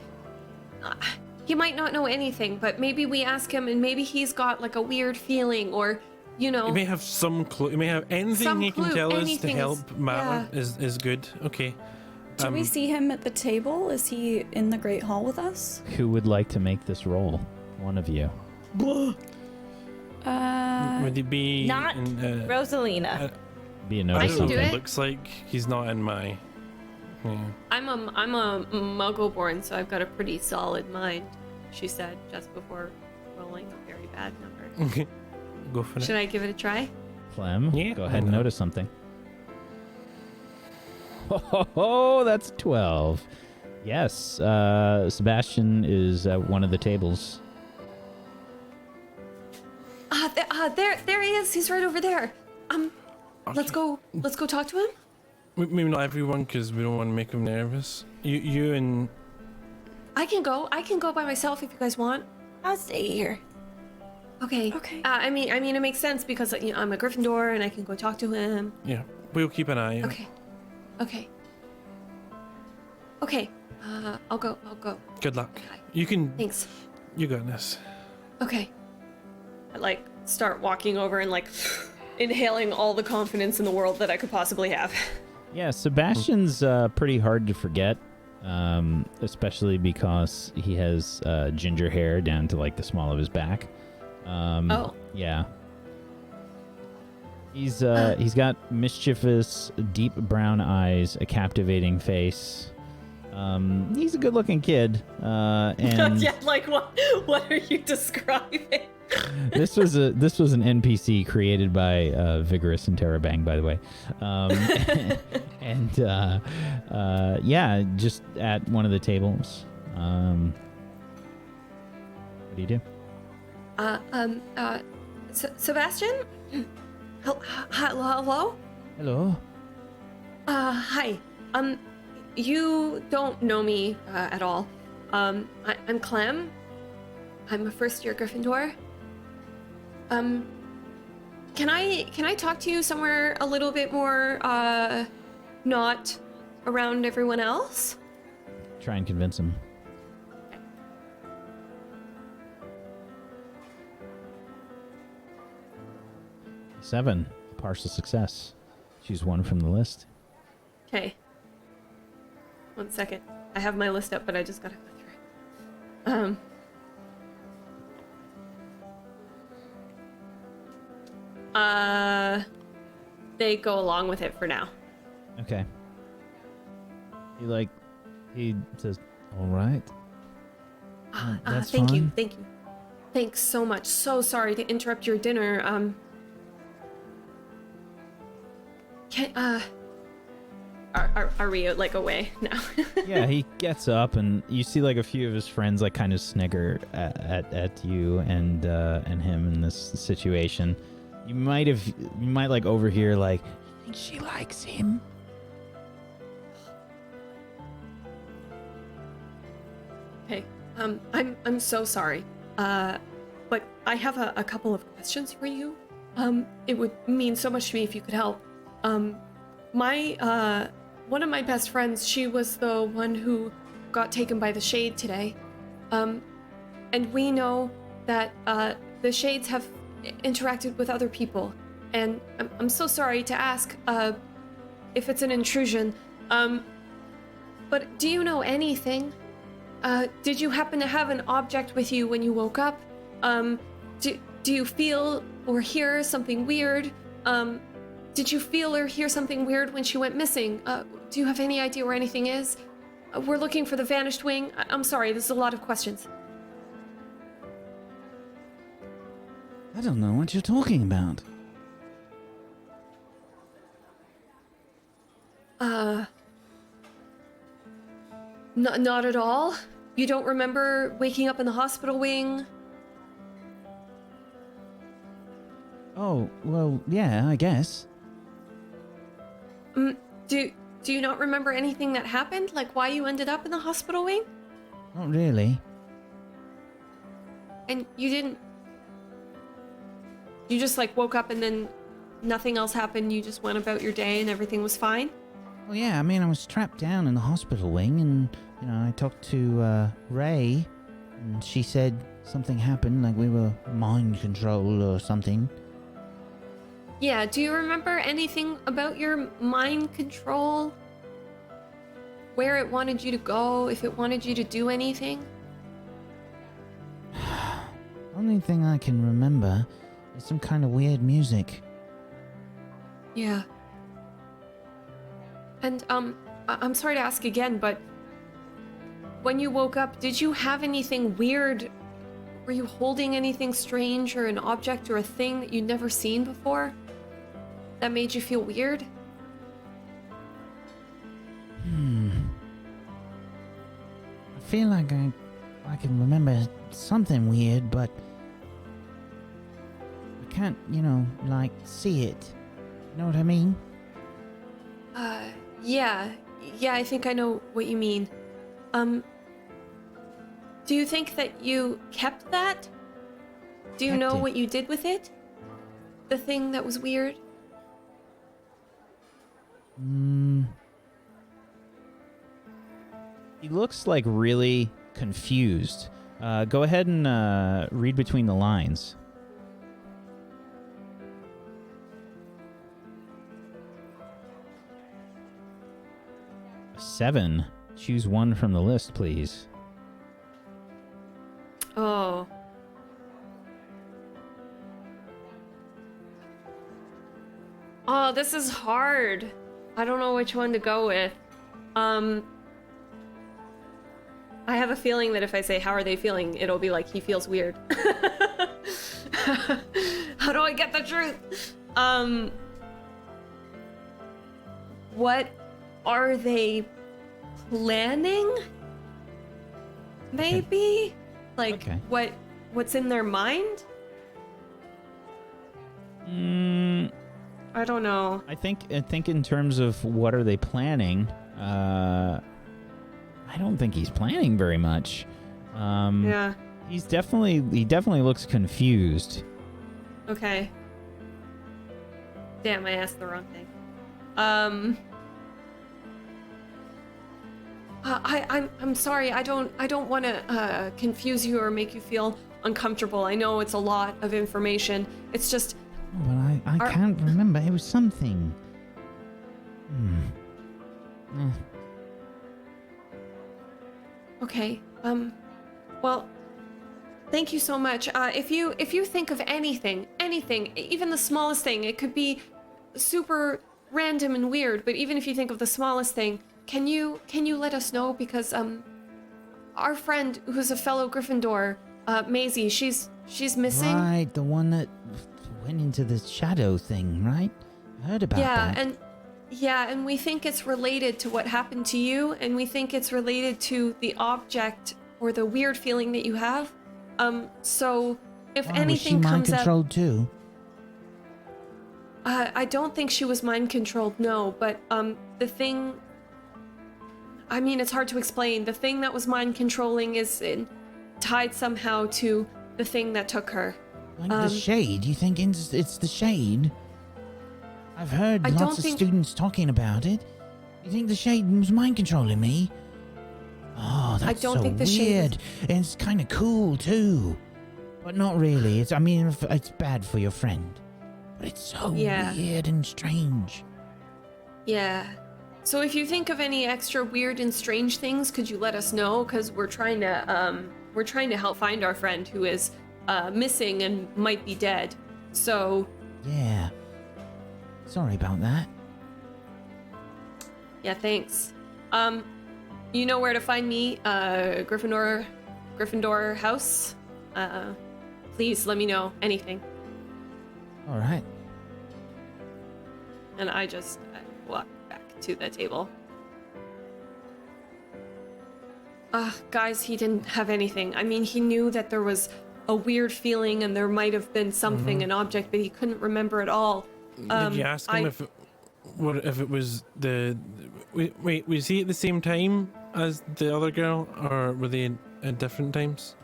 he might not know anything, but maybe we ask him, and maybe he's got like a weird feeling, or you know. He may have some clue. He may have anything he can tell us to help matter. Is good. Okay. Do we see him at the table? Is he in the Great Hall with us? Who would like to make this roll? One of you. Would he be Not in, Rosalina. Be a I notice can do something. it. Looks like he's not in my. Yeah. I'm a Muggle-born, so I've got a pretty solid mind. She said just before rolling a very bad number. Go for Should I give it a try? Clem, Yeah, go ahead and why not? notice something. Oh, that's 12. Yes, Sebastian is at one of the tables. There he is. He's right over there. Let's go talk to him. Maybe not everyone, because we don't want to make him nervous. You and I can go by myself if you guys want. I'll stay here. Okay. Okay. I mean, it makes sense because you know, I'm a Gryffindor and I can go talk to him. yeah, we'll keep an eye out. Okay. I'll go. Good luck. Okay. You can. Thanks. You got this. Okay. I start walking over and inhaling all the confidence in the world that I could possibly have. Yeah, Sebastian's pretty hard to forget, especially because he has ginger hair down to the small of his back. Oh. Yeah. He's got mischievous, deep brown eyes, a captivating face. He's a good-looking kid, and Yeah, what are you describing? this was an NPC created by Vigorous and Terabang, by the way, and yeah, just at one of the tables. What do you do? Sebastian? Hello? Hello? Hi. You don't know me at all. I'm Clem. I'm a first-year Gryffindor. Can I talk to you somewhere a little bit more, not around everyone else? Try and convince him. Seven, partial success. Choose one from the list. Okay. 1 second. I have my list up, but I just gotta go through it. They go along with it for now. Okay. He says, "All right." That's Thank you. fine. Thank you. Thanks so much. So sorry to interrupt your dinner. are we like away now? Yeah, he gets up, and you see like a few of his friends like kind of snigger at you and him in this situation. You might like overhear like, "I think she likes him." Okay. I'm so sorry. But I have a couple of questions for you. It would mean so much to me if you could help. My one of my best friends, she was the one who got taken by the Shade today. And we know that the Shades have interacted with other people. And I'm so sorry to ask if it's an intrusion. But do you know anything? Did you happen to have an object with you when you woke up? Do you feel or hear something weird? Did you feel or hear something weird when she went missing? Do you have any idea where anything is? We're looking for the vanished wing. I'm sorry, this is a lot of questions. I don't know what you're talking about. Not at all? You don't remember waking up in the hospital wing? Oh, well, yeah, I guess. Do you not remember anything that happened? Like why you ended up in the hospital wing? Not really. And you didn't... You just like woke up and then nothing else happened, you just went about your day and everything was fine? Well, yeah, I mean, I was trapped down in the hospital wing, and, you know, I talked to, Ray, and she said something happened, like we were mind controlled or something. Yeah, do you remember anything about your mind control? Where it wanted you to go, if it wanted you to do anything? Only thing I can remember is some kind of weird music. Yeah. And, I'm sorry to ask again, but when you woke up, did you have anything weird? Were you holding anything strange or an object or a thing that you'd never seen before? That made you feel weird? I feel like I can remember something weird, but I can't, you know, like, see it. You know what I mean? Yeah, I think I know what you mean. Do you think that you kept that? Do you Kept know it? what you did with it? The thing that was weird? He looks like really confused. Go ahead and read between the lines. A 7. Choose one from the list, please. Oh. Oh, this is hard. I don't know which one to go with. I have a feeling that if I say, how are they feeling, it'll be like, he feels weird. How do I get the truth? What are they planning? Maybe? Like, Okay. what's in their mind? I don't know. I think in terms of what are they planning, I don't think he's planning very much. Yeah. He definitely looks confused. Okay. Damn, I asked the wrong thing. I'm sorry. I don't want to confuse you or make you feel uncomfortable. I know it's a lot of information. It's just But I can't remember. It was something. okay. Well, thank you so much. If you think of anything, even the smallest thing, it could be super random and weird, but even if you think of the smallest thing, can you let us know? Because our friend who's a fellow Gryffindor, Maisie, she's missing. Right, the one that went into the shadow thing, right? I heard about that. Yeah, Yeah, and we think it's related to what happened to you, and we think it's related to the object or the weird feeling that you have. So if Was she anything mind comes up, controlled too? I don't think she was mind controlled, no, but the thing, I mean, it's hard to explain. The thing that was mind controlling is tied somehow to the thing that took her. Like the shade? You think it's the shade? I've heard lots of students talking about it. You think the shade was mind controlling me? Oh, that's so weird. And it's kind of cool too, but not really. It's bad for your friend, but it's so weird and strange. Yeah. So if you think of any extra weird and strange things, could you let us know? Because we're trying to help find our friend who is missing and might be dead. So. Yeah. Sorry about that. Yeah, thanks. You know where to find me, Gryffindor house. Please let me know anything. All right. And I just walk back to the table. Guys, he didn't have anything. I mean, he knew that there was a weird feeling and there might have been something, an object, but he couldn't remember it all. Did you ask him if it was the... Wait, was he at the same time as the other girl, or were they at different times?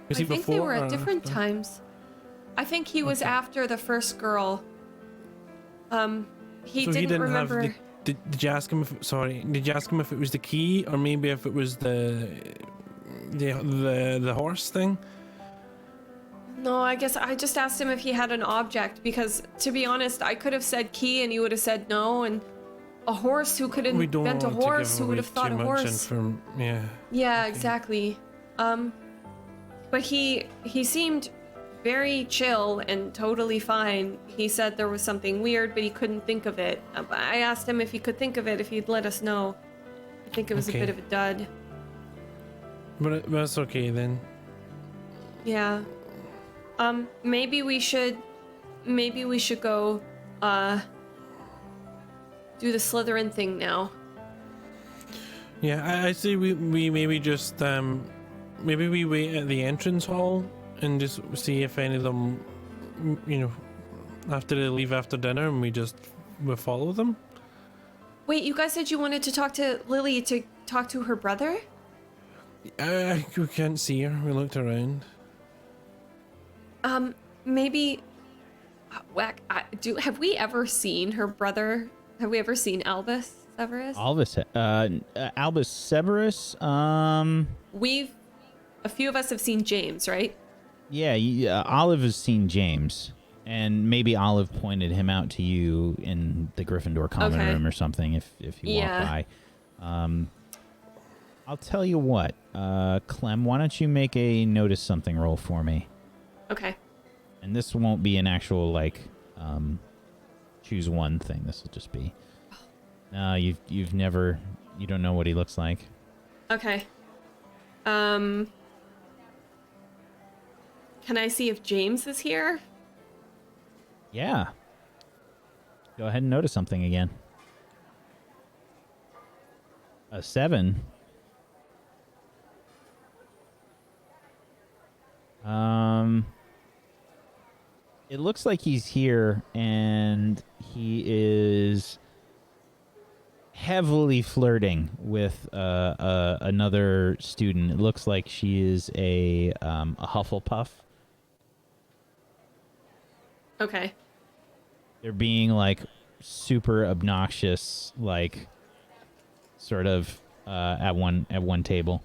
Was he before? I think they were at different times. I think he was after the first girl. He didn't remember... Did you ask him if... Sorry, did you ask him if it was the key, or maybe if it was the horse thing? No, I guess I just asked him if he had an object, because, to be honest, I could have said key and he would have said no, and a horse, who could invent a horse, who would have thought a horse? Yeah. Yeah, exactly. But he seemed very chill and totally fine. He said there was something weird, but he couldn't think of it. I asked him if he could think of it, if he'd let us know. I think it was a bit of a dud. But that's okay then. Yeah. Maybe we should go, do the Slytherin thing now. Yeah, I say we maybe just, maybe we wait at the entrance hall and just see if any of them, after they leave after dinner, and we'll follow them. Wait, you guys said you wanted to talk to Lily to talk to her brother? We can't see her. We looked around. Maybe... have we ever seen her brother? Have we ever seen Albus Severus? Albus Severus? A few of us have seen James, right? Yeah, Olive has seen James. And maybe Olive pointed him out to you in the Gryffindor common room or something if you walk by. I'll tell you what, Clem, why don't you make a notice something roll for me? Okay. And this won't be an actual, choose one thing. This will just be... No, you don't know what he looks like. Okay. Can I see if James is here? Yeah. Go ahead and notice something again. A 7. It looks like he's here, and he is heavily flirting with another student. It looks like she is a Hufflepuff. Okay. They're being super obnoxious, sort of at one table.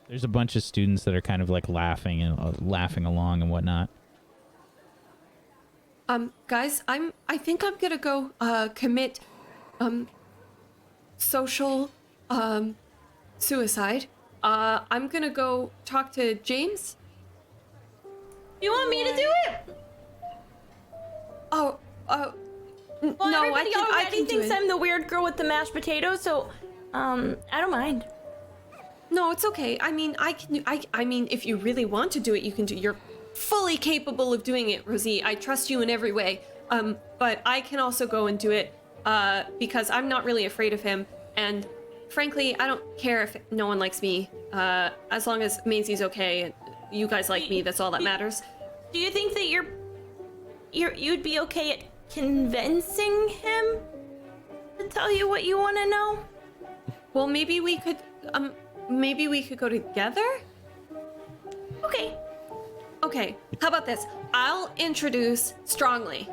There's a bunch of students that are kind of laughing along and whatnot. Guys, I think I'm gonna go commit social suicide. I'm gonna go talk to James. You want me to do it? Well, no, everybody I can do thinks it. I'm the weird girl with the mashed potatoes, so I don't mind. No, it's okay. I mean, I mean, if you really want to do it, you can do. You're fully capable of doing it, Rosie. I trust you in every way. But I can also go and do it. because I'm not really afraid of him, and frankly, I don't care if no one likes me, as long as Maisie's okay and you guys like me. That's all that matters. Do you think that you'd be okay at convincing him to tell you what you want to know? Well, maybe we could go together. Okay, how about this? I'll introduce strongly.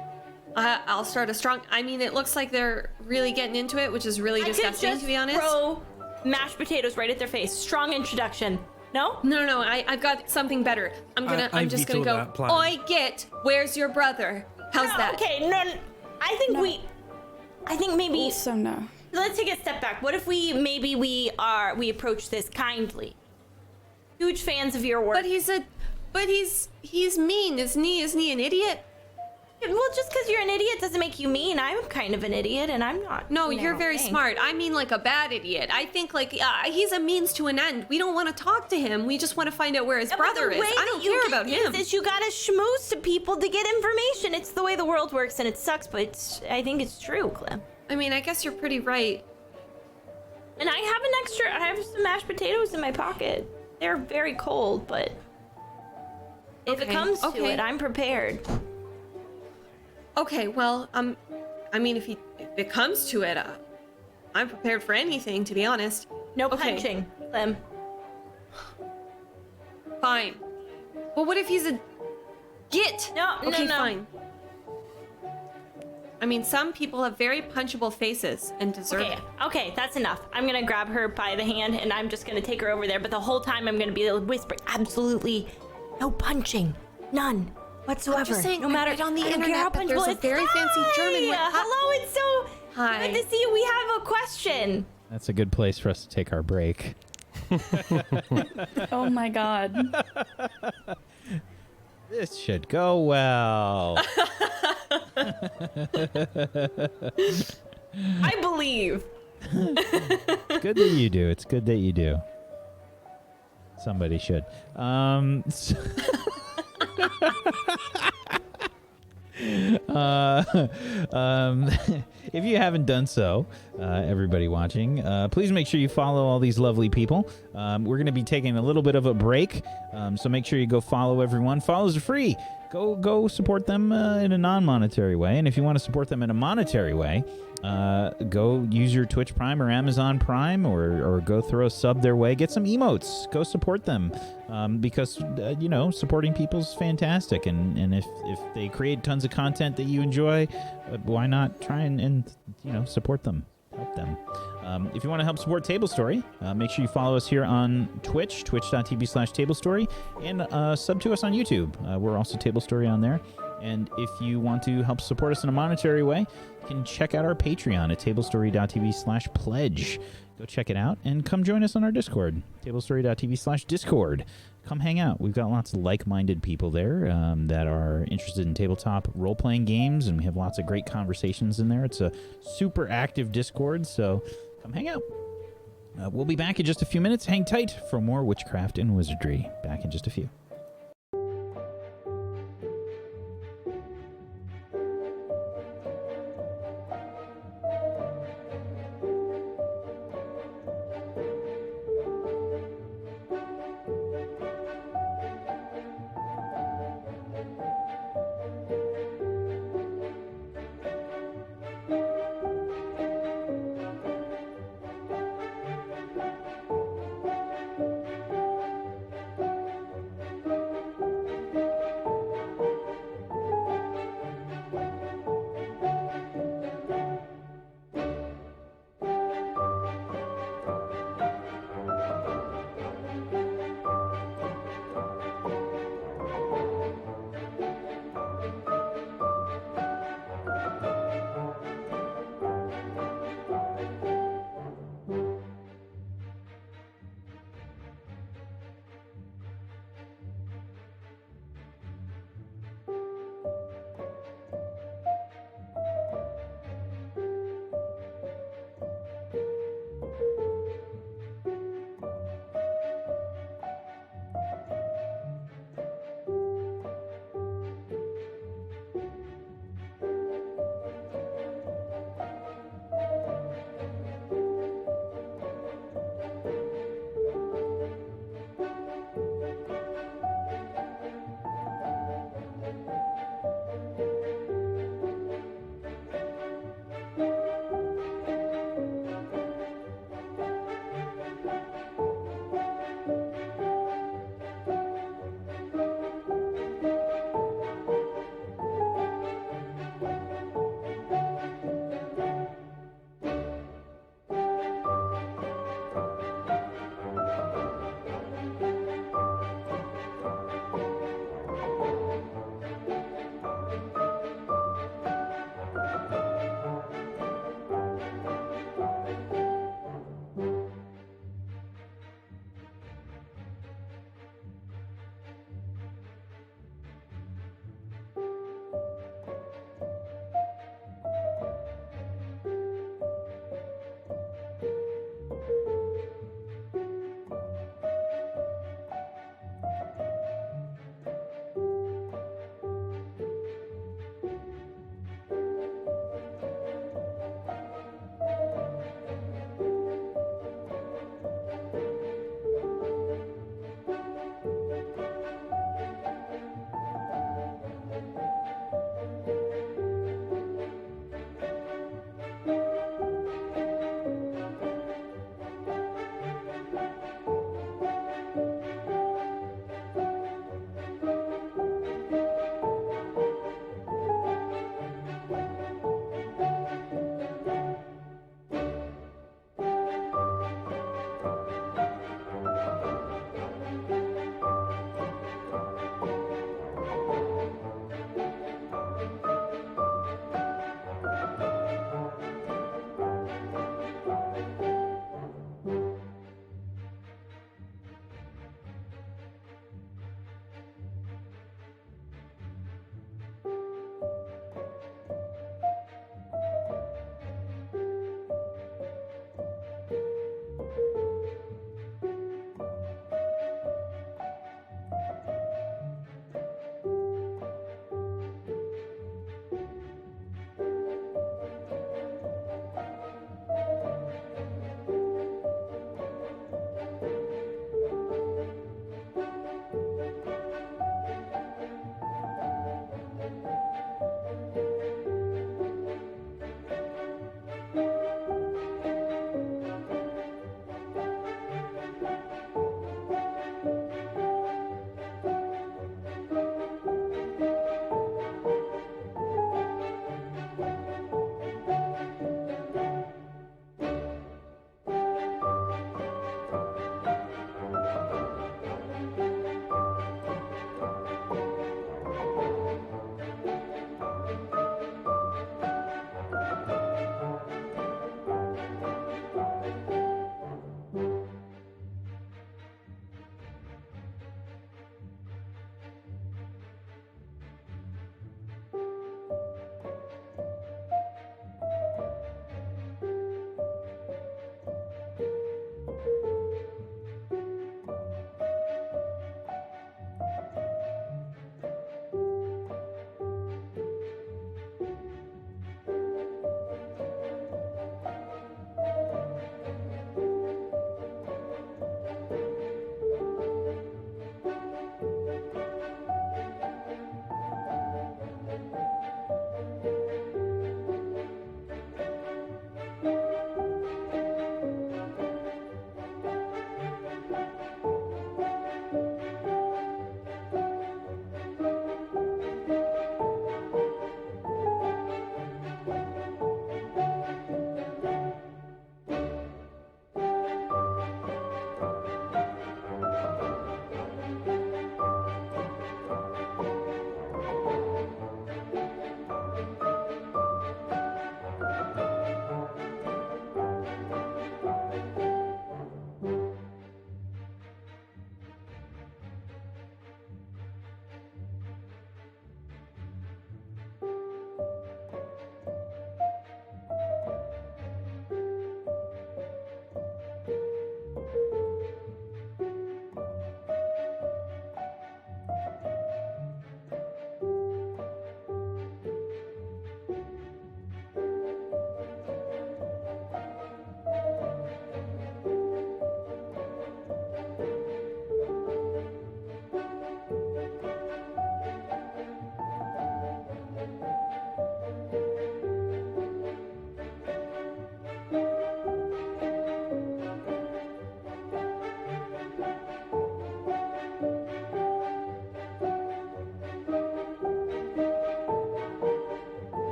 I'll start a strong. I mean, it looks like they're really getting into it, which is really disgusting, to be honest. Throw mashed potatoes right at their face. Strong introduction. No? No. I've got something better. I'm just gonna go. Oi, git. Where's your brother? How's that? Okay, no. I think maybe. Also no. Let's take a step back. What if we approach this kindly? Huge fans of your work. But he's mean, isn't he? Isn't he an idiot? Well, just because you're an idiot doesn't make you mean. I'm kind of an idiot, and I'm not. No, you're very smart. I mean, like a bad idiot. I think he's a means to an end. We don't want to talk to him. We just want to find out where his brother is. I don't care about him. You gotta schmooze to people to get information. It's the way the world works, and it sucks, but I think it's true, Clem. I mean, I guess you're pretty right. And I have some mashed potatoes in my pocket. They're very cold, but if it comes to it, I'm prepared. Okay, well, I mean, if it comes to it, I'm prepared for anything, to be honest. No punching, Clem. Fine. But what if he's a git? No. Fine. I mean, some people have very punchable faces and deserve it. Okay, that's enough. I'm gonna grab her by the hand and I'm just gonna take her over there, but the whole time I'm gonna be whispering, absolutely no punching. None. Whatsoever. I'm just saying, no matter on the internet that there's a very fancy German with... Hello, it's so good to see you. We have a question. That's a good place for us to take our break. Oh my god. This should go well. I believe. It's good that you do. It's good that you do. Somebody should. If you haven't done so, everybody watching, please make sure you follow all these lovely people. We're going to be taking a little bit of a break, so make sure you go follow everyone. Follows are free. Go support them in a non-monetary way, and if you want to support them in a monetary way, go use your Twitch Prime or Amazon Prime, or go throw a sub their way. Get some emotes. Go support them, because supporting people's fantastic, and if they create tons of content that you enjoy, why not try and support them, help them. If you want to help support Table Story, make sure you follow us here on Twitch, twitch.tv/tablestory, and sub to us on YouTube. We're also Table Story on there. And if you want to help support us in a monetary way, you can check out our Patreon at tablestory.tv/pledge. Go check it out and come join us on our Discord, tablestory.tv/discord. Come hang out. We've got lots of like-minded people there that are interested in tabletop role-playing games, and we have lots of great conversations in there. It's a super active Discord, so come hang out. We'll be back in just a few minutes. Hang tight for more Witchcraft and Wizardry. Back in just a few.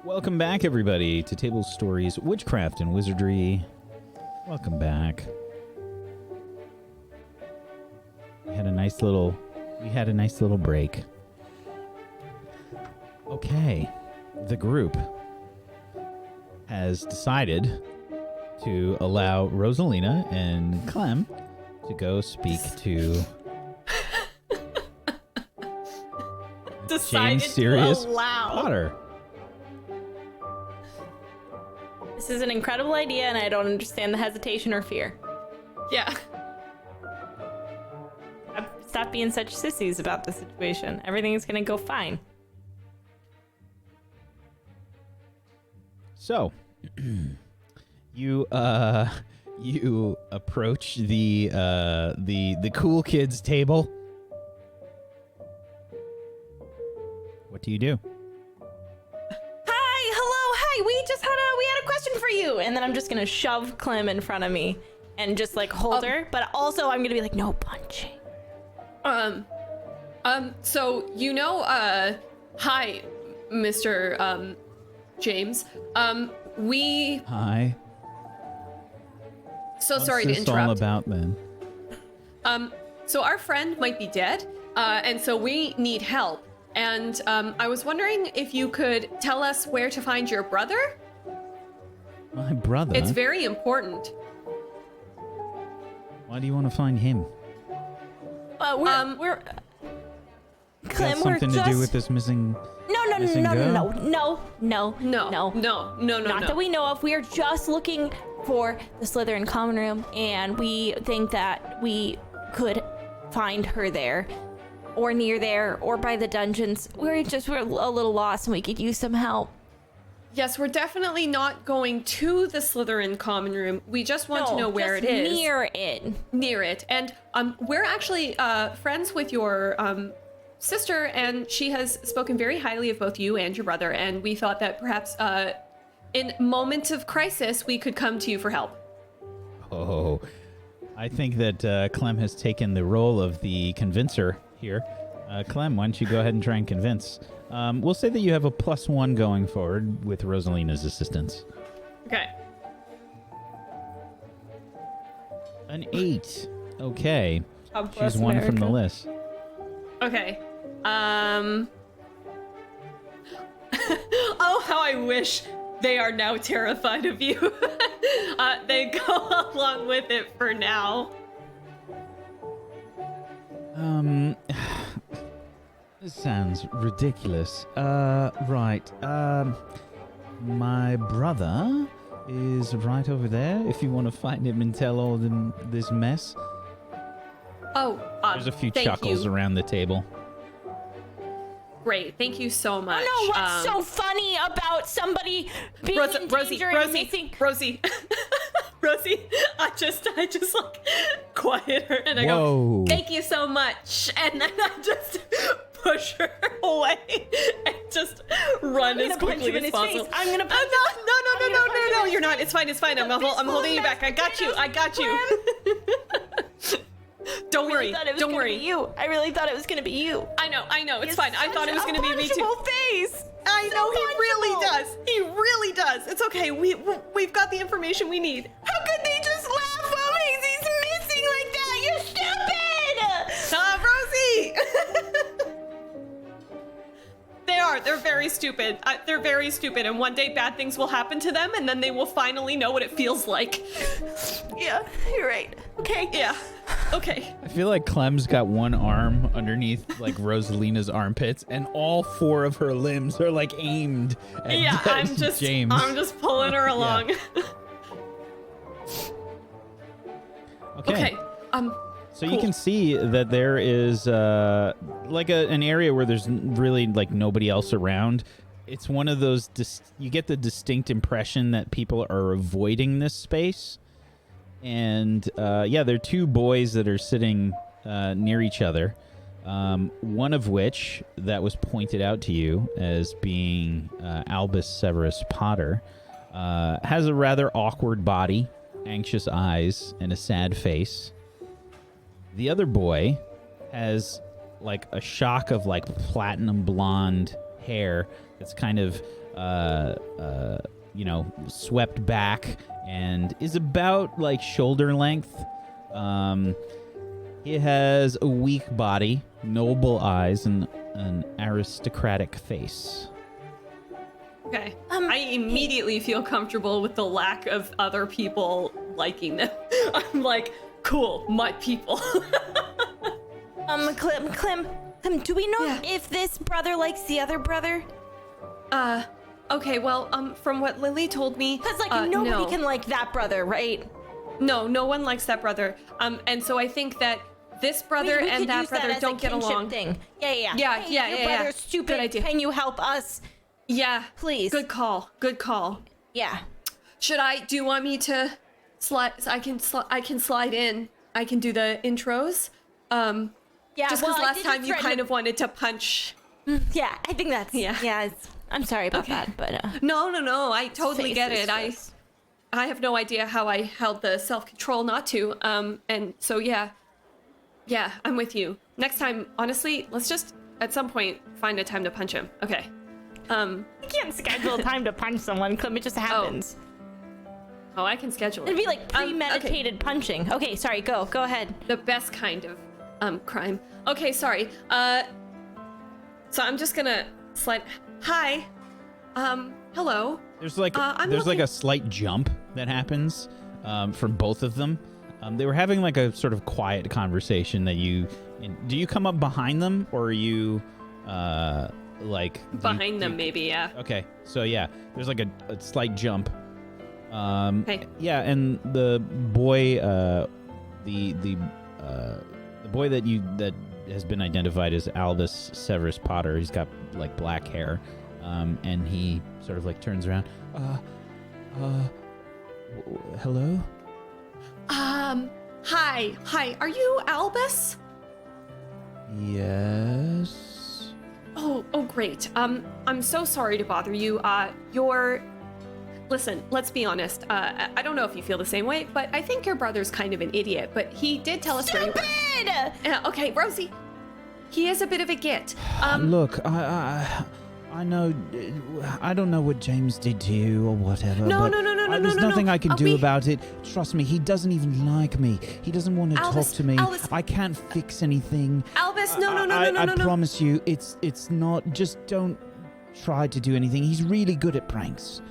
Welcome back, everybody, to Table Stories, Witchcraft, and Wizardry. Welcome back. We had a nice little break. Okay, the group has decided to allow Rosalina and Clem to go speak to Decided James Sirius to allow. Potter. This is an incredible idea, and I don't understand the hesitation or fear. Yeah. Stop being such sissies about the situation. Everything's gonna go fine. So, you approach the cool kids table. What do you do? Hi, hello, hi. We had a question for you, and then I'm just gonna shove Clem in front of me and just like hold her, but also I'm gonna be like, no punching. So hi, Mr. James. We. Hi. So What's sorry to this interrupt. all about then? So our friend might be dead, and so we need help. And I was wondering if you could tell us where to find your brother. My brother? It's very important. Why do you want to find him? We're Got Clem, we're something just to do with this missing no, missing girl? no. No. That we know of. We are just looking for the Slytherin common room, and we think that we could find her there, or near there, or by the dungeons. We're a little lost, and we could use some help. Yes, we're definitely not going to the Slytherin common room. We just want to know where it is. Near it. Near it. And we're actually friends with your sister, and she has spoken very highly of both you and your brother, and we thought that perhaps in moments of crisis, we could come to you for help. Oh, I think that Clem has taken the role of the convincer here. Clem, why don't you go ahead and try and convince? We'll say that you have a +1 going forward with Rosalina's assistance. Okay. An 8. Okay. God She's bless one from the America. list. Okay. Oh, how I wish they are now terrified of you. They go along with it for now. This sounds ridiculous. Right. My brother is right over there. If you want to find him and tell all them this mess. Oh, There's a few thank chuckles you. around the table. Great, thank you so much. Oh no, what's so funny about somebody being in danger and missing? Rosie, I just like quiet her and I Whoa. go, thank you so much, and then I just push her away and just run as quickly as possible. I'm gonna punch No, you're not. It's fine. I'm holding you back. I got you. Don't worry. Don't worry. I really thought it was gonna be you. I know. It's fine. I thought it was gonna be me too. Punchable face. I know he really punchable. does. He really does. It's okay. We've got the information we need. How could they just laugh at me? He's missing like that. You're stupid. Rosie. They're very stupid. They're very stupid, and one day bad things will happen to them, and then they will finally know what it feels like. Yeah, you're right. Okay. Yeah. Okay. I feel like Clem's got one arm underneath like Rosalina's armpits, and all 4 of her limbs are like aimed at, Yeah, at James. I'm just pulling her along. Okay. So Cool. you can see that there is like an area where there's really like nobody else around. It's one of those you get the distinct impression that people are avoiding this space. And there are 2 boys that are sitting near each other. One of which that was pointed out to you as being Albus Severus Potter has a rather awkward body, anxious eyes, and a sad face. The other boy has like a shock of like platinum blonde hair that's kind of swept back and is about like shoulder length. He has a weak body, noble eyes, and an aristocratic face. Okay. I immediately feel comfortable with the lack of other people liking them. I'm like, cool, my people. Clem, do we know Yeah. if this brother likes the other brother? Okay, well, from what Lily told me, Because, like, nobody no. can like that brother, right? No one likes that brother. And so I think that this brother We and could that use brother as a don't get kinship along. Thing. Yeah. Yeah, Hey, yeah, your yeah, brother's yeah. stupid. Good idea. Can you help us? Yeah. Please. Good call. Yeah. Do you want me to slide? I can slide in. I can do the intros. Yeah. Just because well, I last did time just you threaten kind of wanted to punch. Yeah, I think that's. Yeah. I'm sorry about that, but. No. I totally get it. faceless. I have no idea how I held the self-control not to. And so yeah, I'm with you. Next time, honestly, let's just at some point find a time to punch him. Okay. You can't schedule time to punch someone, Clem. It just happens. Oh, I can schedule it. It'd be like Okay. premeditated punching. Okay, sorry. Go ahead. The best kind of crime. Okay, sorry. So I'm just gonna slide. Hi. Hello. There's like I'm there's like looking- a slight jump that happens from both of them. They were having like a sort of quiet conversation that do you come up behind them, or are you Behind them, maybe. Yeah. Okay, so yeah, there's like a slight jump. Okay. Yeah, and the boy, the boy that has been identified as Albus Severus Potter. He's got like black hair, and he sort of like turns around. Hello? Hi. Are you Albus? Yes. Oh, great. I'm so sorry to bother you. Listen, let's be honest. I don't know if you feel the same way, but I think your brother's kind of an idiot. But he did tell us where you were. Stupid! Okay, Rosie. He is a bit of a git. Look, I know. I don't know what James did to you or whatever. No, but no. There's nothing I can do we- about it. Trust me, he doesn't even like me. He doesn't want to Albus, talk to me. Albus. I can't fix anything. Albus, no. I promise you, it's not. Just don't try to do anything. He's really good at pranks.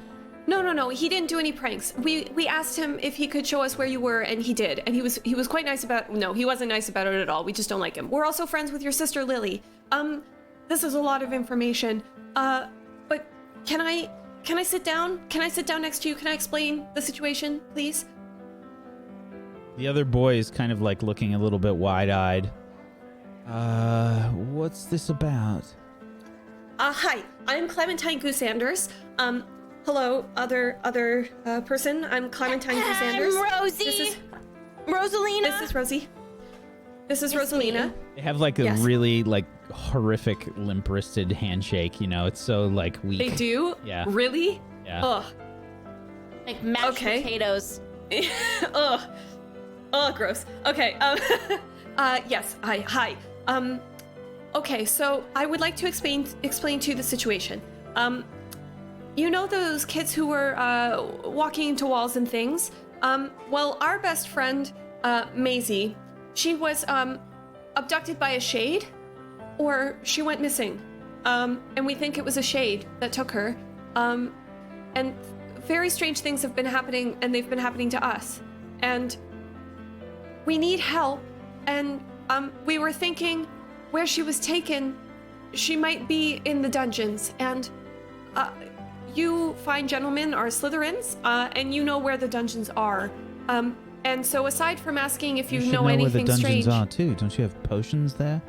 No. He didn't do any pranks. We asked him if he could show us where you were, and he did. And he was quite nice about. No, he wasn't nice about it at all. We just don't like him. We're also friends with your sister Lily. This is a lot of information. But can I sit down? Can I sit down next to you? Can I explain the situation, please? The other boy is kind of like looking a little bit wide-eyed. What's this about? Hi. I'm Clementine Goosanders. Hello, other person. I'm Clementine Goosanders. I'm Rosie. This is Rosalina. This is Rosie. This is It's me. Rosalina. They have like a Yes. really like horrific limp-wristed handshake. You know, it's so like weak. They do? Yeah. Really? Yeah. Ugh. Like mashed Okay. potatoes. Ugh. Oh, gross. Okay. Yes. Hi. Okay. So I would like to explain to you the situation. You know those kids who were walking into walls and things? Well, our best friend, Maisie, she was abducted by a shade, or she went missing. And we think it was a shade that took her. And very strange things have been happening, and they've been happening to us. And we need help. And we were thinking where she was taken, she might be in the dungeons. And you fine gentlemen are Slytherins, and you know where the dungeons are. And so aside from asking if you should know where the anything dungeons strange, are too. Don't you have potions there?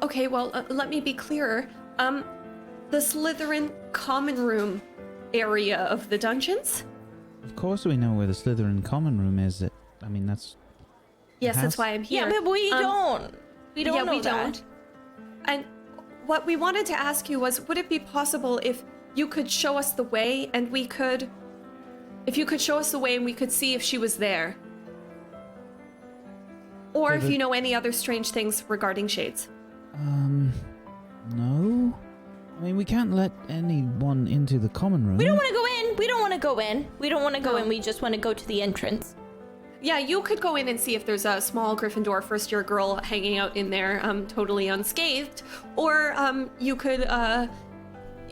okay, well, let me be clearer. The Slytherin common room area of the dungeons? Of course we know where the Slytherin common room is. I mean, that's... Yes, house? that's why I'm here. Yeah, but we don't. We don't yeah, know we that. don't. And what we wanted to ask you was, would it be possible if you could show us the way, and we could... If you could show us the way and we could see if she was there? Or So if the- you know any other strange things regarding shades. No? I mean, we can't let anyone into the common room. We don't want to go in. We don't want to go in. We don't want to go No. in. We just want to go to the entrance. Yeah, you could go in and see if there's a small Gryffindor first-year girl hanging out in there, totally unscathed, or you could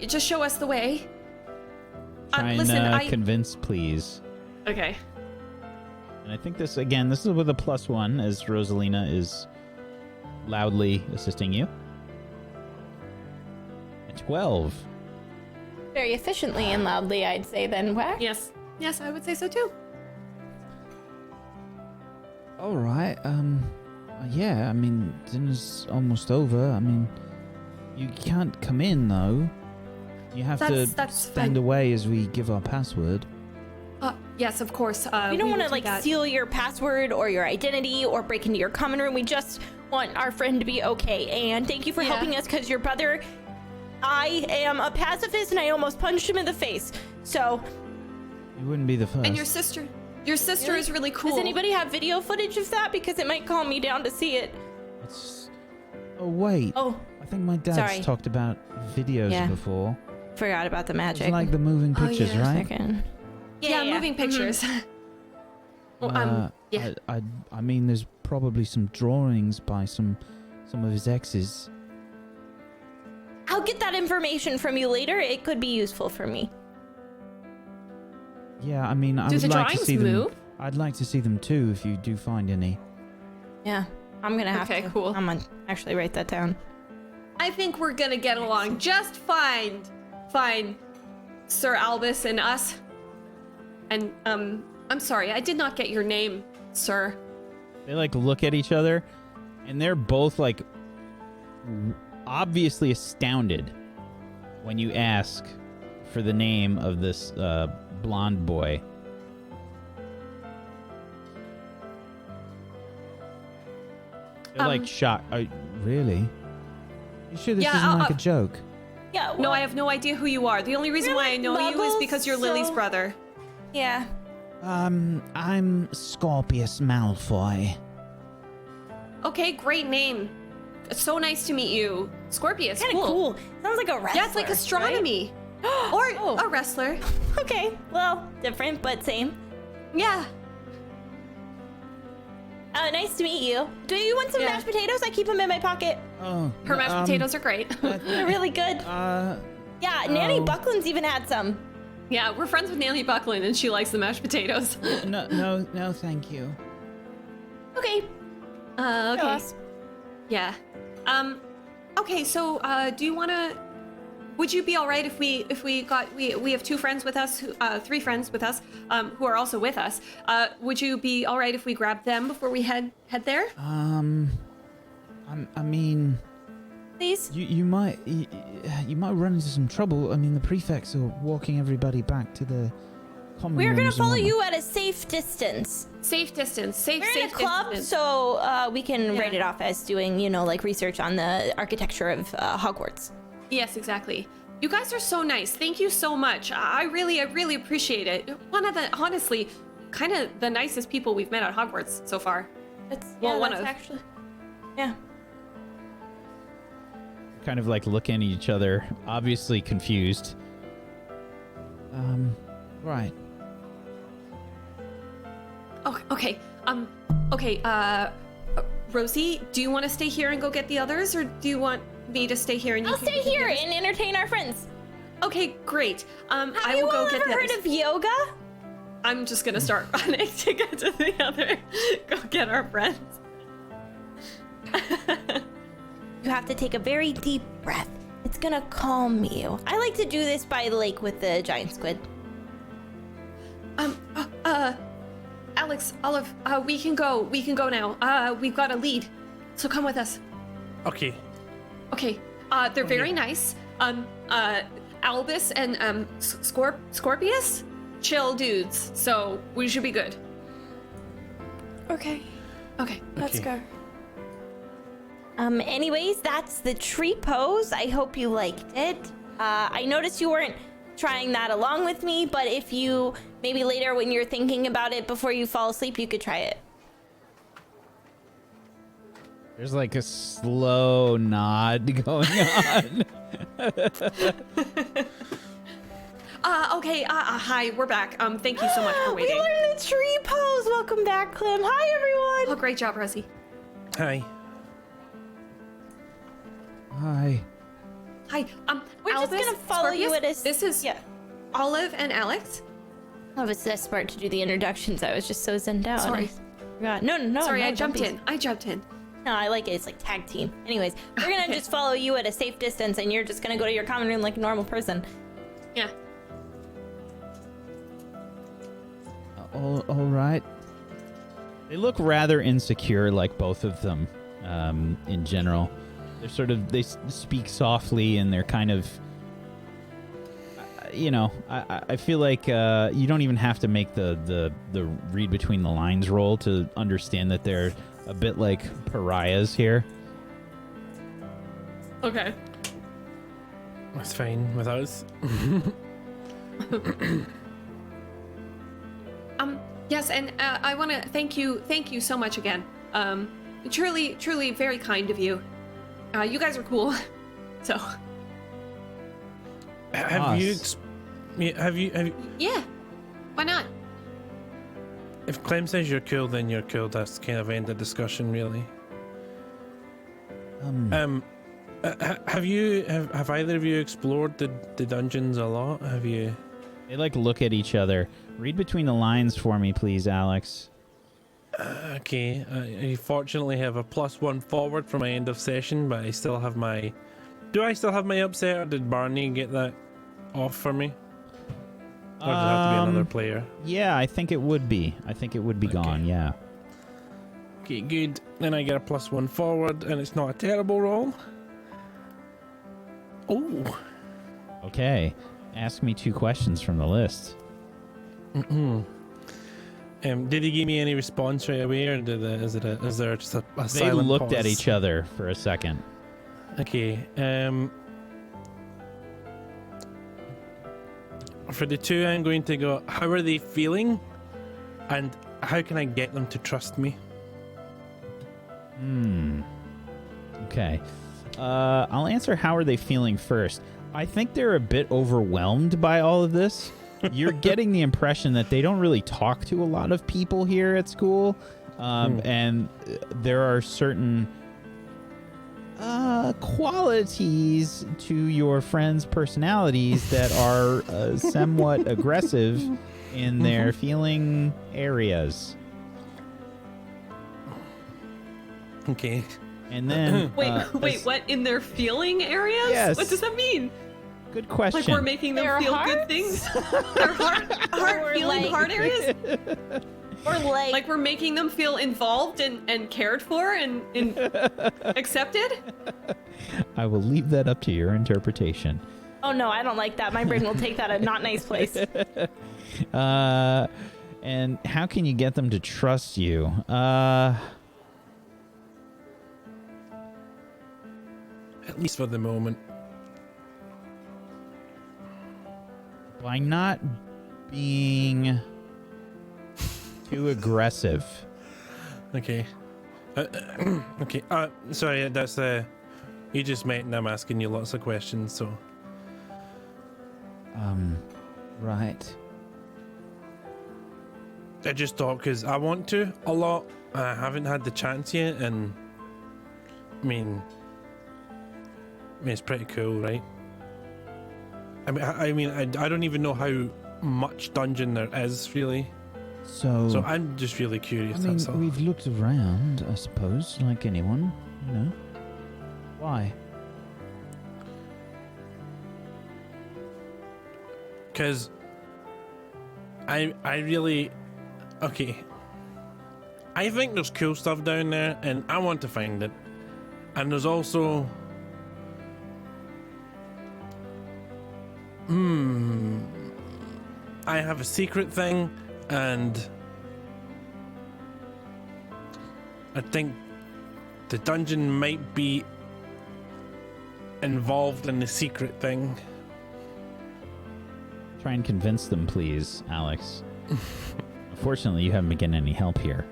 just show us the way. Try and listen, convince, please. Okay. And I think this is with a +1, as Rosalina is loudly assisting you. A 12. Very efficiently and loudly, I'd say, then, Wax. Yes, I would say so too. All right. Yeah. I mean, dinner's almost over. I mean, you can't come in though. You have to That's stand fine. away as we give our password. Yes, of course. We don't want to, will like, do that. steal your password or your identity or break into your common room. We just want our friend to be okay. And thank you for Yeah. helping us, because your brother, I am a pacifist and I almost punched him in the face. So, You wouldn't be the first. And your sister is really cool. does anybody have video footage of that? Because it might calm me down to see it. It's... Oh wait. Oh, I think my dad's sorry. talked about videos Yeah. before. forgot about the magic. It's like the moving Oh, pictures, yeah. right? Second. Yeah, moving pictures. Well, yeah. I mean, there's probably some drawings by some of his exes. I'll get that information from you later. It could be useful for me. Yeah, I mean, I Do would the like to drawings see them. move? I'd like to see them too, if you do find any. Yeah, I'm gonna have to. Okay, cool. I'm gonna actually write that down. I think we're gonna get along just fine. Fine, Sir Albus and us. And, I'm sorry, I did not get your name, sir. They like look at each other, and they're both like obviously astounded when you ask for the name of this blonde boy. They're like shocked. Really? You sure this Yeah, isn't like a joke? Yeah. No, I have no idea who you are. The only reason We're why I like know you is muggles, because you're Lily's so- brother. Yeah. I'm Scorpius Malfoy. Okay, great name. So nice to meet you. Scorpius, Kind of cool. Sounds like a wrestler. Yeah, it's like astronomy. Or Oh. a wrestler. Right? Okay. Well, different but same. Yeah. Nice to meet you. Do you want some Yeah. mashed potatoes? I keep them in my pocket. Oh, Her mashed potatoes are great. They're really good. Yeah, Nanny Oh. Buckland's even had some. Yeah, we're friends with Nanny Buckland and she likes the mashed potatoes. no, thank you. Okay. Okay. Yes. Yeah. Okay, so do you wanna would you be alright if we have two friends with us three friends with us, who are also with us. Would you be alright if we grab them before we head there? I mean, Please. you might run into some trouble. I mean, the prefects are walking everybody back to the common We're gonna rooms and follow whatnot. you at a safe distance. Safe distance. We're in a club, distance. so we can Yeah. write it off as doing, like research on the architecture of Hogwarts. Yes, exactly. You guys are so nice. Thank you so much. I really appreciate it. One of the, honestly, kind of the nicest people we've met at Hogwarts so far. One of. actually. Yeah. Kind of like looking at each other, obviously confused. Right. Okay. Rosie, do you want to stay here and go get the others, or do you want me to stay here and you I'll can stay get the here others? and entertain our friends. Okay, great. I Have you will all go get ever the heard others. of yoga? I'm just gonna start running to get to the other. Go get our friends. You have to take a very deep breath. It's gonna calm you. I like to do this by the lake with the giant squid. Alex, Olive, we can go now. We've got a lead, so come with us. Okay. Okay. They're very nice. Albus and Scorpius, chill dudes. So we should be good. Okay. Okay. Let's Okay. go. Anyways, that's the tree pose. I hope you liked it. I noticed you weren't trying that along with me, but if you, maybe later when you're thinking about it before you fall asleep, you could try it. There's like a slow nod going on. Okay, hi, we're back. Thank you so much for We waiting. learned the tree pose. Welcome back, Clem. Hi, everyone. Oh, great job, Rosie. Hi. Hi. Hi, We're just Albus, gonna follow you Scorpius, at a... This is Yeah. Olive and Alex. I was that smart to do the introductions. I was just so zenned out. Sorry. I forgot. No. Sorry, no, I don't jumped be- in. I jumped in. No, I like it. It's like tag team. Anyways, we're gonna just follow you at a safe distance, and you're just gonna go to your common room like a normal person. Yeah. All right. They look rather insecure, like both of them, in general. They speak softly, and they're kind of, I feel like you don't even have to make the read between the lines roll to understand that they're a bit like pariahs here. Okay. That's fine with us. Yes, and I want to thank you so much again. Truly very kind of you. You guys are cool. So. Have you? Have you? Yeah. Why not? If Clem says you're cool, then you're cool. That's kind of end the discussion, really. Have either of you explored the dungeons a lot? Have you? They look at each other. Read between the lines for me, please, Alex. Okay. I fortunately have a +1 forward for my end of session, but I still have my. Do I still have my upset, or did Barney get that off for me? Or does it have to be another player? Yeah, I think it would be. Gone. Yeah. Okay, good. Then I get a +1 forward, and it's not a terrible roll. Oh. Okay. Ask me 2 questions from the list. Did he give me any response right away, or is there just a They silent looked pause? at each other for a second. Okay. For the 2, I'm going to go. How are they feeling, and how can I get them to trust me? Okay. I'll answer how are they feeling first. I think they're a bit overwhelmed by all of this. You're getting the impression that they don't really talk to a lot of people here at school. And there are certain qualities to your friends' personalities that are somewhat aggressive in their feeling areas. Okay. And then Wait, what? In their feeling areas? Yes. What does that mean? Good question. Like we're making them Their feel good hearts? things? Their heart feeling like- heart areas? Or Like we're making them feel involved and cared for and accepted? I will leave that up to your interpretation. Oh no, I don't like that. My brain will take that a not nice place. And how can you get them to trust you? At least for the moment. By not being too aggressive. Okay. Okay. Sorry, that's you just met and I'm asking you lots of questions, so. Right. I just thought because I want to a lot. I haven't had the chance yet, and I mean it's pretty cool, right? I mean, I don't even know how much dungeon there is really. So I'm just really curious. I mean, That's all. we've looked around, I suppose, like anyone, you know. Why? Because I really okay. I think there's cool stuff down there, and I want to find it. And there's also I have a secret thing, and I think the dungeon might be involved in the secret thing. Try and convince them, please, Alex. Unfortunately, you haven't been getting any help here.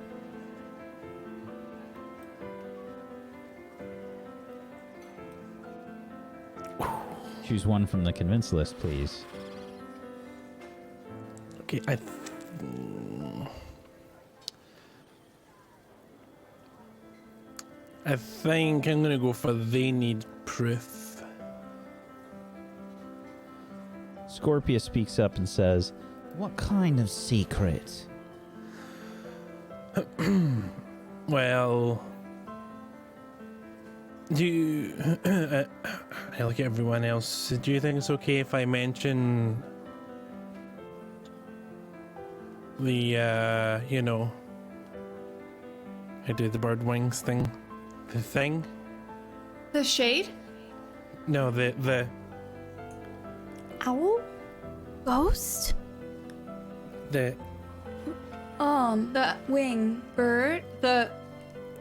Choose one from the convince list, please. Okay, I think I'm gonna go for they need proof. Scorpia speaks up and says, What kind of secret? Well, do you, I look at everyone else. Do you think it's okay if I mention the, you know, I do the bird wings thing? The thing? The shade? No, the Owl? Ghost? the The Wing. bird? The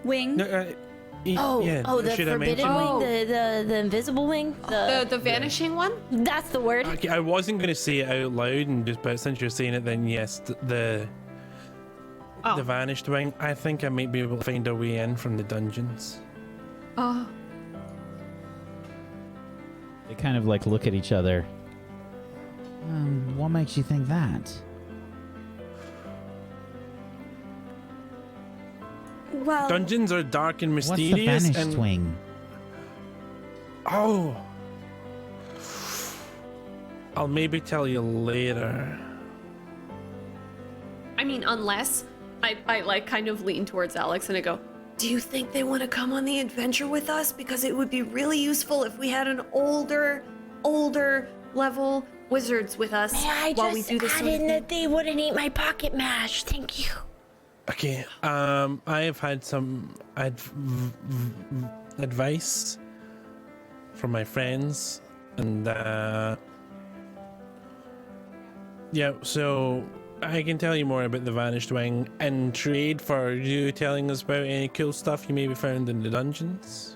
Wing. no, The should I forbidden mention? Oh. wing, the invisible wing. the vanishing one? That's the word. Okay, I wasn't going to say it out loud, and just but since you're saying it, then yes, the vanished wing. I think I might be able to find a way in from the dungeons. Oh. they kind of like look at each other. What makes you think that? Well, Dungeons are dark and What's the mysterious, vanished and wing? oh, I'll maybe tell you later. I mean, unless I like kind of lean towards Alex and I go, do you think they want to come on the adventure with us? Because it would be really useful if we had an older level wizards with us while we do this sort of thing. that they wouldn't eat my pocket mash. Thank you. Okay, I have had some advice from my friends, and yeah, so I can tell you more about the Vanished Wing and trade for you telling us about any cool stuff you maybe found in the dungeons.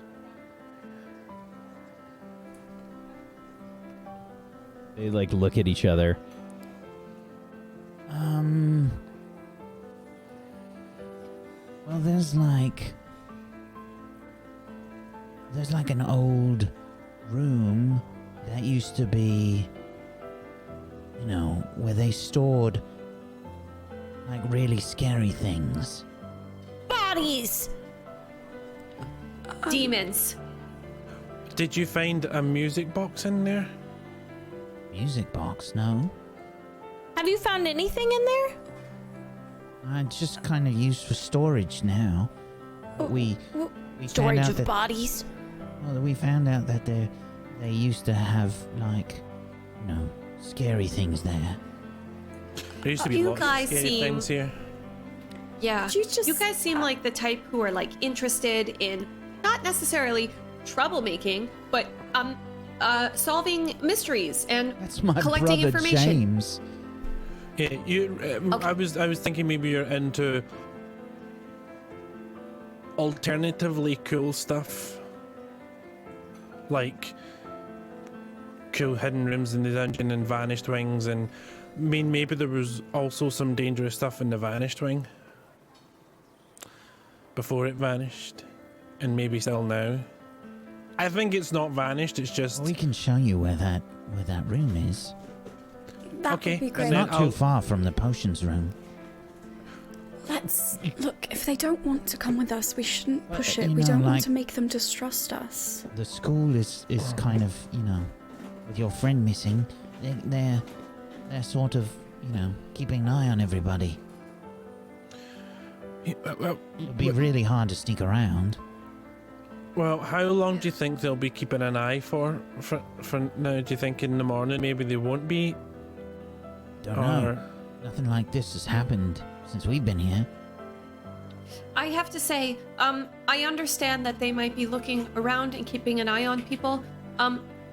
They like look at each other. Well, there's like an old room that used to be, you know, where they stored like really scary things. Bodies. Demons. Did you find a music box in there? Music box, no. Have you found anything in there? It's just kind of used for storage now. But we found Storage out of that, bodies. well, we found out that they used to have like, you know, scary things there. There used to be You lots of guys scary seem- things here. Yeah. You guys seem like the type who are like interested in not necessarily troublemaking, but solving mysteries and That's my collecting brother information. James. Yeah, you. Okay. I was thinking maybe you're into alternatively cool stuff, like cool hidden rooms in the dungeon and vanished wings, and I mean maybe there was also some dangerous stuff in the vanished wing before it vanished, and maybe still now. I think it's not vanished. It's just We can show you where that room is. that okay, would be and great. then Not too I'll- far from the potions room. Let's look. If they don't want to come with us, we shouldn't Well, push you it. We know, don't want like- to make them distrust us. The school is kind of, you know, with your friend missing, they're sort of, you know, keeping an eye on everybody. It'd be really hard to sneak around. Well, how long do you think they'll be keeping an eye for now? Do you think in the morning maybe they won't be? Don't know. Nothing like this has happened since we've been here. I have to say, I understand that they might be looking around and keeping an eye on people,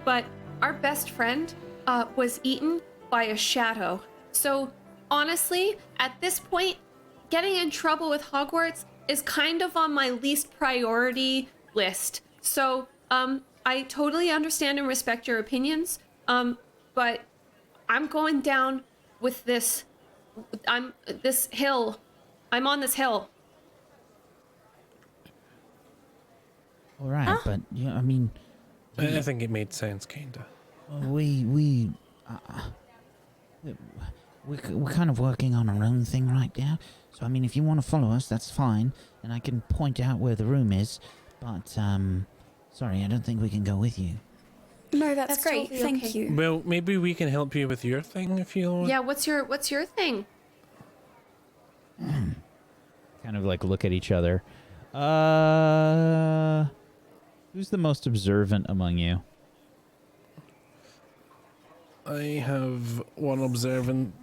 but our best friend was eaten by a shadow. So honestly, at this point, getting in trouble with Hogwarts is kind of on my least priority list. So I totally understand and respect your opinions, but I'm going down with this. This hill. I'm on this hill. All right, but yeah, I mean, I think it made sense, kinda. We're kind of working on our own thing right now. So, I mean, if you want to follow us, that's fine. And I can point out where the room is. But, sorry, I don't think we can go with you. No, that's great. totally Thank okay. you. Well, maybe we can help you with your thing if you want. Yeah, what's your thing? Kind of like look at each other. Who's the most observant among you? I have one observant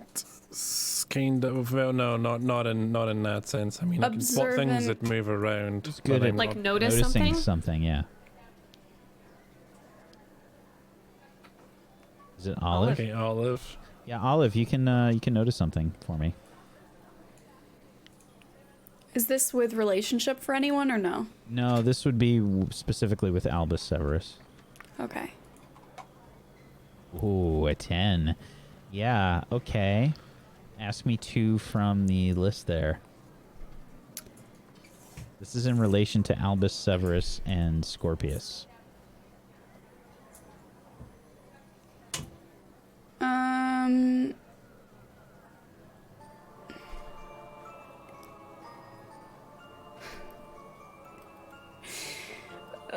kind of. Well, no, not in that sense. I mean, I can spot things that move around. It's good but at I'm Like not- notice noticing something? yeah. Is it Olive? Okay, Olive. Yeah, Olive, you can notice something for me. Is this with relationship for anyone or no? No, this would be specifically with Albus Severus. Okay. Ooh, a 10. Yeah, okay. Ask me 2 from the list there. This is in relation to Albus Severus and Scorpius.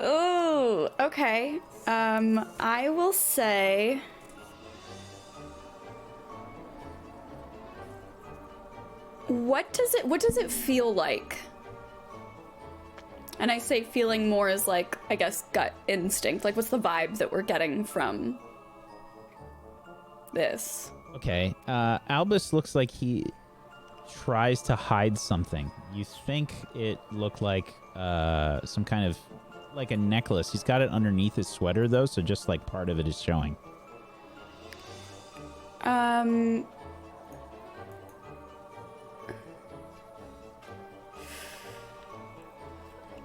Oh, okay. I will say. What does it feel like? And I say feeling more as like, I guess, gut instinct. Like, what's the vibe that we're getting from this? Okay, Albus looks like he tries to hide something. You think it looked like some kind of, like a necklace. He's got it underneath his sweater, though, so just like part of it is showing.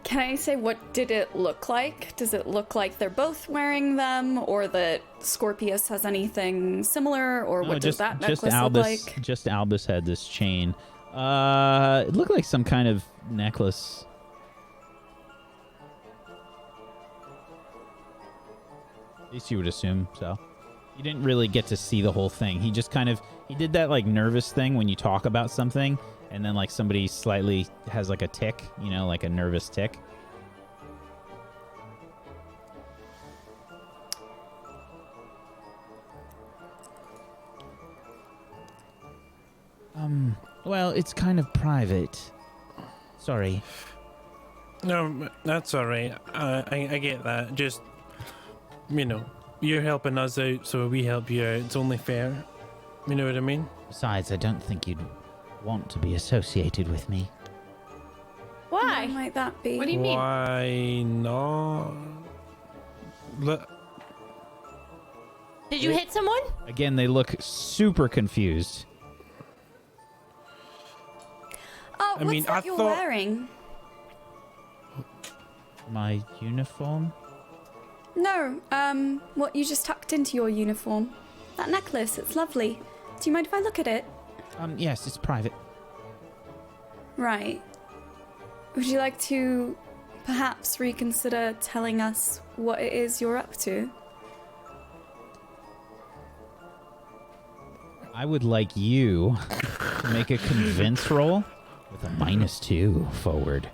Can I say what did it look like? Does it look like they're both wearing them, or that Scorpius has anything similar, or what does that necklace look like? Just Albus had this chain. It looked like some kind of necklace. At least you would assume so. You didn't really get to see the whole thing. He just kind of, he did that like nervous thing when you talk about something and then like somebody slightly has like a tick, you know, like a nervous tick. Well, it's kind of private. Sorry. No, that's all right. I get that. Just, you know, you're helping us out, so we help you out. It's only fair. You know what I mean? Besides, I don't think you'd want to be associated with me. Why might that be? What do you mean? Why not? Look, Did you hit someone? Again, they look super confused. Oh, I what's mean, that I you're thought- wearing? My uniform? No, what you just tucked into your uniform. That necklace, it's lovely. Do you mind if I look at it? Yes, it's private. Right. Would you like to perhaps reconsider telling us what it is you're up to? I would like you to make a convince roll with a -2 forward.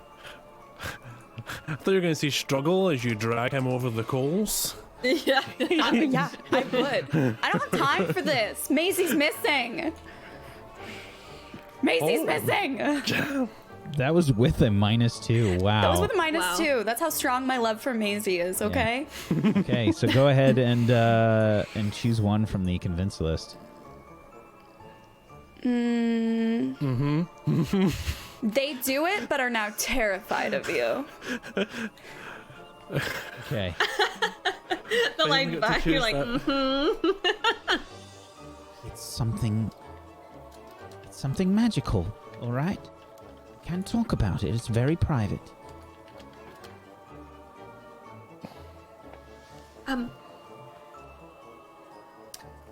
I thought you were going to see struggle as you drag him over the coals. Yeah. Yeah, I would. I don't have time for this. Maisie's missing. Maisie's missing. That was with a -2. Wow. That was with a -2. Wow. That's how strong my love for Maisie is, okay? Okay, so go ahead and choose one from the convince list. They do it, but are now terrified of you. Okay. The line get to back, you're choose like, that. It's something magical, all right? Can't talk about it. It's very private.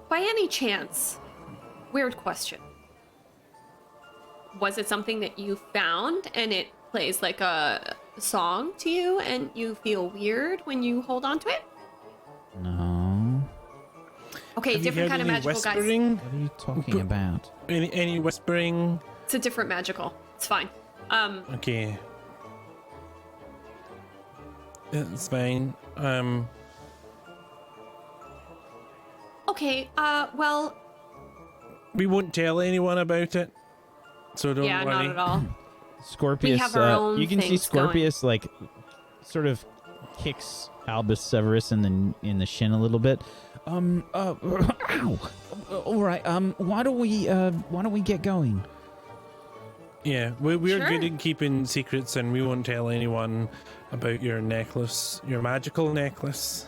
By any chance, weird question. Was it something that you found and it plays like a song to you and you feel weird when you hold on to it? No. Okay, Have you different heard kind of any magical guys. whispering? What are you talking about? Any whispering? It's a different magical. It's fine. Okay. It's fine. Okay, well, We won't tell anyone about it, so don't yeah, worry. not at all. Scorpius, have our own you can see things going. Scorpius like sort of kicks Albus Severus in the shin a little bit. Ow. All right. Why don't we get going? Yeah, we're Sure. good at keeping secrets, and we won't tell anyone about your necklace, your magical necklace.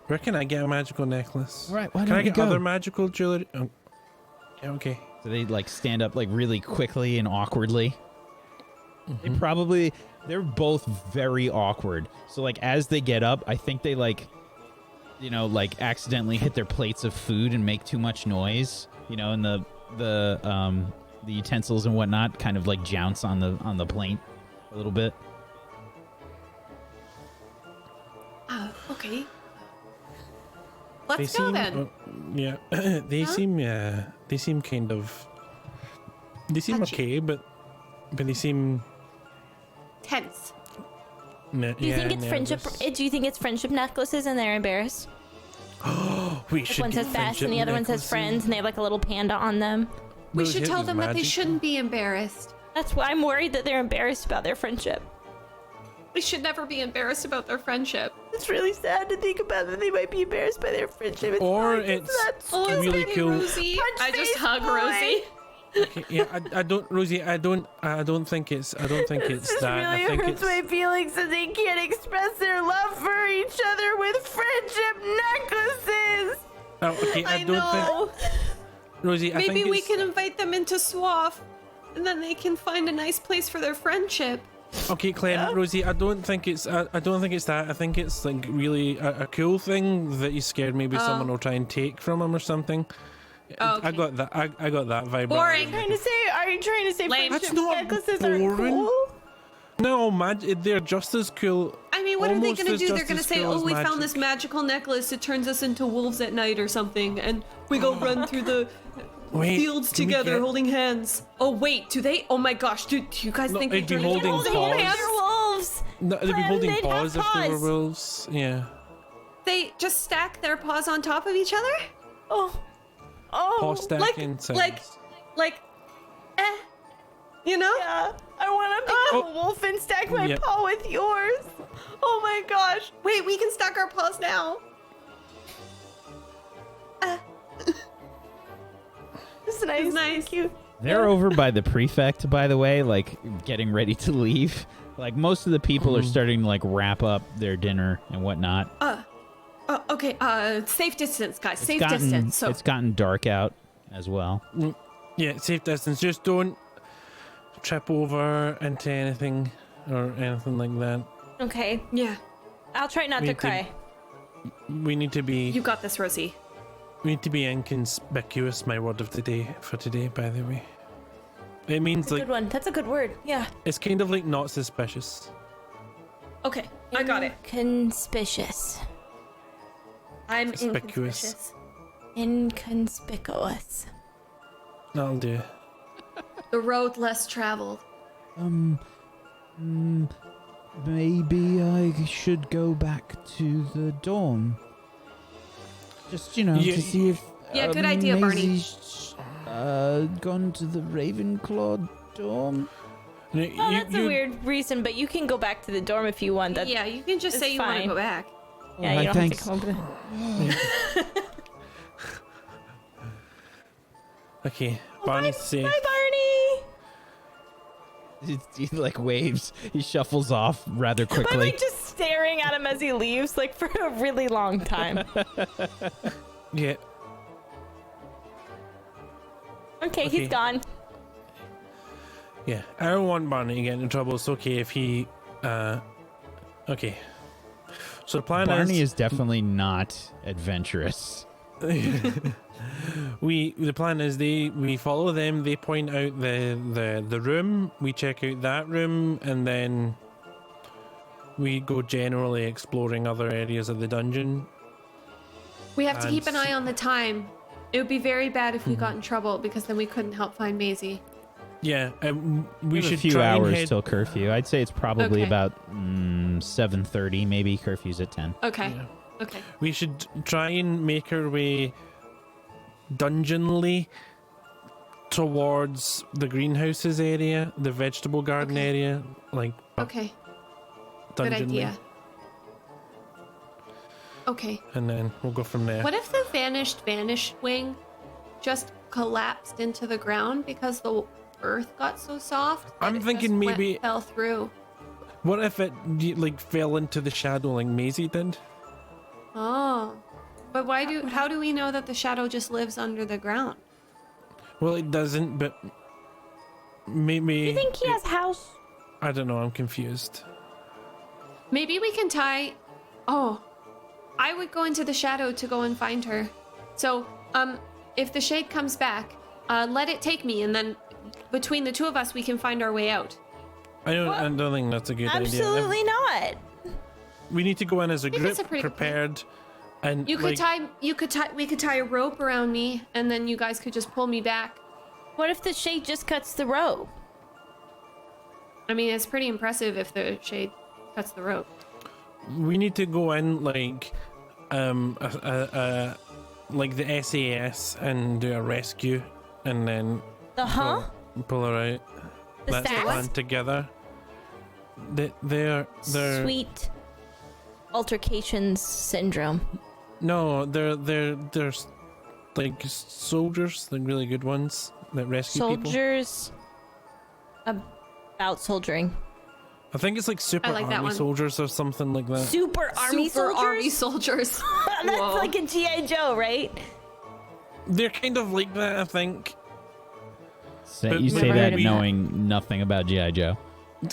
Where can I get a magical necklace? All right. Why Can don't I we get go? other magical jewelry? Oh, yeah, okay. So they like stand up like really quickly and awkwardly. They're both very awkward. So like as they get up, I think they like accidentally hit their plates of food and make too much noise, and the utensils and whatnot kind of like jounce on the plate a little bit. Okay. They Let's go seem, then. yeah, they seem kind of. They seem Touchy. okay, but they seem. Tense. Ne- Do you think it's friendship? nervous. Do you think it's friendship necklaces and they're embarrassed? We Like should one get says best friendship and the other one says necklaces. friends, and they have like a little panda on them. We Those should hit tell with them that they magic. shouldn't be embarrassed. That's why I'm worried that they're embarrassed about their friendship. We should never be embarrassed about their friendship. It's really sad to think about that they might be embarrassed by their friendship. It's Or like, it's that's really okay, cool. Rosie. Punch I just face hug boy. Rosie. Okay, yeah, I don't, Rosie. I don't think it's This that. really I think hurts it's. my feelings that they can't express their love for each other with friendship necklaces. Oh, okay, I don't know. think. Rosie, I Maybe think we it's, can invite them into Swaff, and then they can find a nice place for their friendship. Okay, Clem, Rosie, I don't think it's. I don't think it's that. I think it's like really a cool thing that he's scared maybe someone will try and take from him or something. Oh, I okay. got that. I got that vibe. Boring. Are you trying to say Lame. friendship That's not necklaces are boring. cool? No, they're just as cool. I mean, what are they Almost going to as do? They're just going to as say, cool oh, as we found magic." this magical necklace. It turns us into wolves at night or something. And we go run through the Wait, fields can we together get- holding hands. Oh, wait. Do they? Oh, my gosh. Do you guys No, think they it'd be turn holding into paws. hands? They're wolves. No, they'd be Clem, holding they'd have paws if they were paws. wolves. Yeah. They just stack their paws on top of each other? Oh. Paw Oh. stacking. Like, you know? Yeah. I want to become a wolf and stack my Yep. paw with yours. Oh my gosh. Wait, we can stack our paws now. It's nice. nice. Thank you. They're over by the prefect, by the way, like getting ready to leave. Like most of the people are starting to like wrap up their dinner and whatnot. Okay, safe distance, guys. It's Safe gotten- distance. So it's gotten dark out as well. Yeah, safe distance. Just don't trip over into anything or anything like that. Okay. yeah, I'll try not We to need to- cry. We need to be. you got this, Rosie. We need to be inconspicuous. My word of the day for today, by the way. It means That's a like good one. That's a good word. Yeah. it's kind of like not suspicious. Okay, I got it. Conspicuous. I'm Conspicuous. Inconspicuous. That'll do. the road less traveled. Maybe I should go back to the dorm. Just, Yeah, to see if. Yeah, good idea, Barney. Maisie's, gone to the Ravenclaw dorm. No, Oh, that's a weird reason, but you can go back to the dorm if you want. That. Yeah, you can just it's say you want to fine. go back. Yeah, Alright, you don't thanks. have to come over. Okay, Barney's safe. Bye, Barney. He like waves. He shuffles off rather I'm quickly. like just staring at him as he leaves, like for a really long time. Yeah. Okay, Okay. he's gone. Yeah, I don't want Barney to get into trouble. It's okay if he. Okay. So the plan Barney is definitely not adventurous. the plan is we follow them. They point out the room. We check out that room, and then we go generally exploring other areas of the dungeon. We have to keep an And- eye on the time. It would be very bad if we got in trouble because then we couldn't help find Maisie. Yeah, we We have should a few try and hours head. till curfew. I'd say it's probably Okay. about 7:30, maybe. Curfew's at 10. Okay. Yeah. Okay. We should try and make our way dungeonly towards the greenhouses area, the vegetable garden Okay. area, like Okay. Good dungeonly, idea. Okay. and then we'll go from there. What if the vanished wing just collapsed into the ground because the earth got so soft? that I'm it thinking just maybe- fell through. What if it like fell into the shadow like Maisie did? Oh. But how do we know that the shadow just lives under the ground? Well, it doesn't, but maybe. You think he has house? I don't know. I'm confused. Maybe we can tie. Oh, I would go into the shadow to go and find her. So, if the shade comes back, let it take me, and then between the two of us, we can find our way out. I don't think that's a good idea. Absolutely not. We need to go in as a think group, it's a pretty good plan. prepared, and We like, could tie a rope around me, and then you guys could just pull me back. What if the shade just cuts the rope? I mean, it's pretty impressive if the shade cuts the rope. we need to go in like like the SAS and do a rescue, and then pull her out. The That's the SAS? plan together. They're Sweet altercations syndrome. no, they're like soldiers, the really good ones that rescue people. Soldiers about soldiering. I think it's like super like that army one. soldiers or something like that. Super army Super soldiers? army soldiers. That's Whoa. like a G.I. Joe, right? They're kind of like that, I think. But You say maybe that we- knowing nothing about G.I. Joe.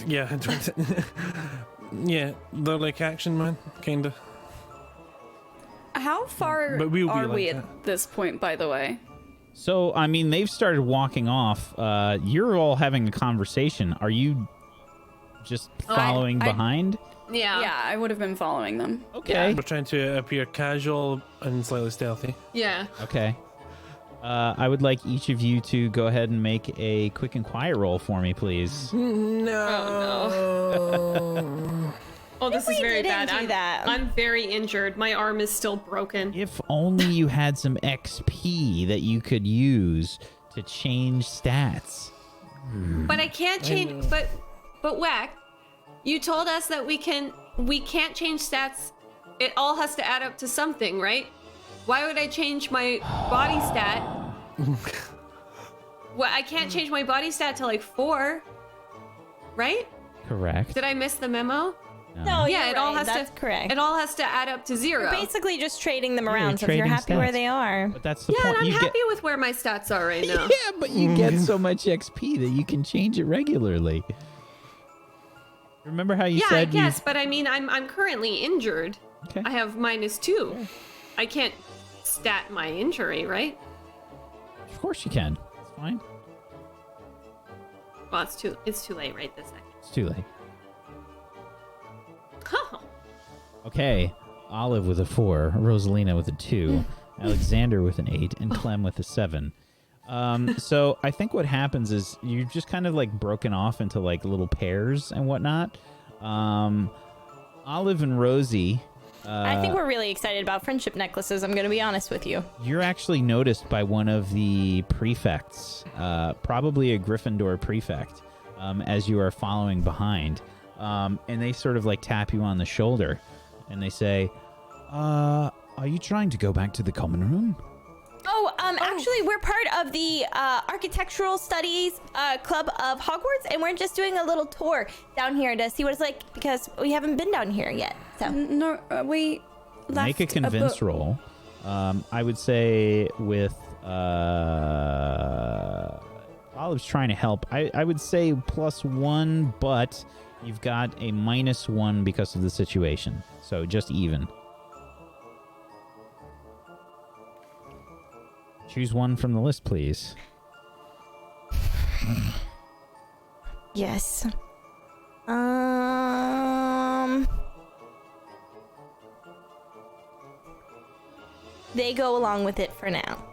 Yeah, yeah, they're like Action Man, kind of. How far But we'll be are like we that. at this point, by the way? So, I mean, they've started walking off. You're all having a conversation. Are you just following I- behind? Yeah. Yeah, I would have been following them. Okay. We're trying to appear casual and slightly stealthy. Yeah. Okay. I would like each of you to go ahead and make a quick and quiet roll for me, please. Oh, this is very didn't bad. do that. I'm very injured. My arm is still broken. If only you had some XP that you could use to change stats. But I can't change. But Whack, you told us that we can't change stats. It all has to add up to something, right? Why would I change my body stat? Well, I can't change my body stat to like 4, right? Correct. Did I miss the memo? No, Yeah, you're it all right. has That's to. correct. It all has to add up to 0. Basically just trading them you're around, so if you're trading happy where stats. they are. But that's the Yeah, point. and I'm You happy with where my stats are right now. Yeah, but you get so much XP that you can change it regularly. Remember how you Yeah, I said guess, but I mean, I'm currently injured. Okay. I have -2. I can't stat my injury, right? Of course you can. It's fine. Well, it's too late right this second. It's too late. Oh, Okay. Olive with a 4, Rosalina with a 2, Alexander with an 8, and Clem with a 7. So I think what happens is you've just kind of like broken off into like little pairs and whatnot. Olive and Rosie, I think we're really excited about friendship necklaces, I'm going to be honest with you. you're actually noticed by one of the prefects, probably a Gryffindor prefect, as you are following behind. And they sort of like tap you on the shoulder and they say, are you trying to go back to the common room? Oh, actually, we're part of the Architectural Studies Club of Hogwarts, and we're just doing a little tour down here to see what it's like, because we haven't been down here yet. So No, we left Make a convince book. roll. I would say with Olive's trying to help. I would say +1, but you've got a -1 because of the situation. So just even. Choose one from the list, please. yes. they go along with it for now.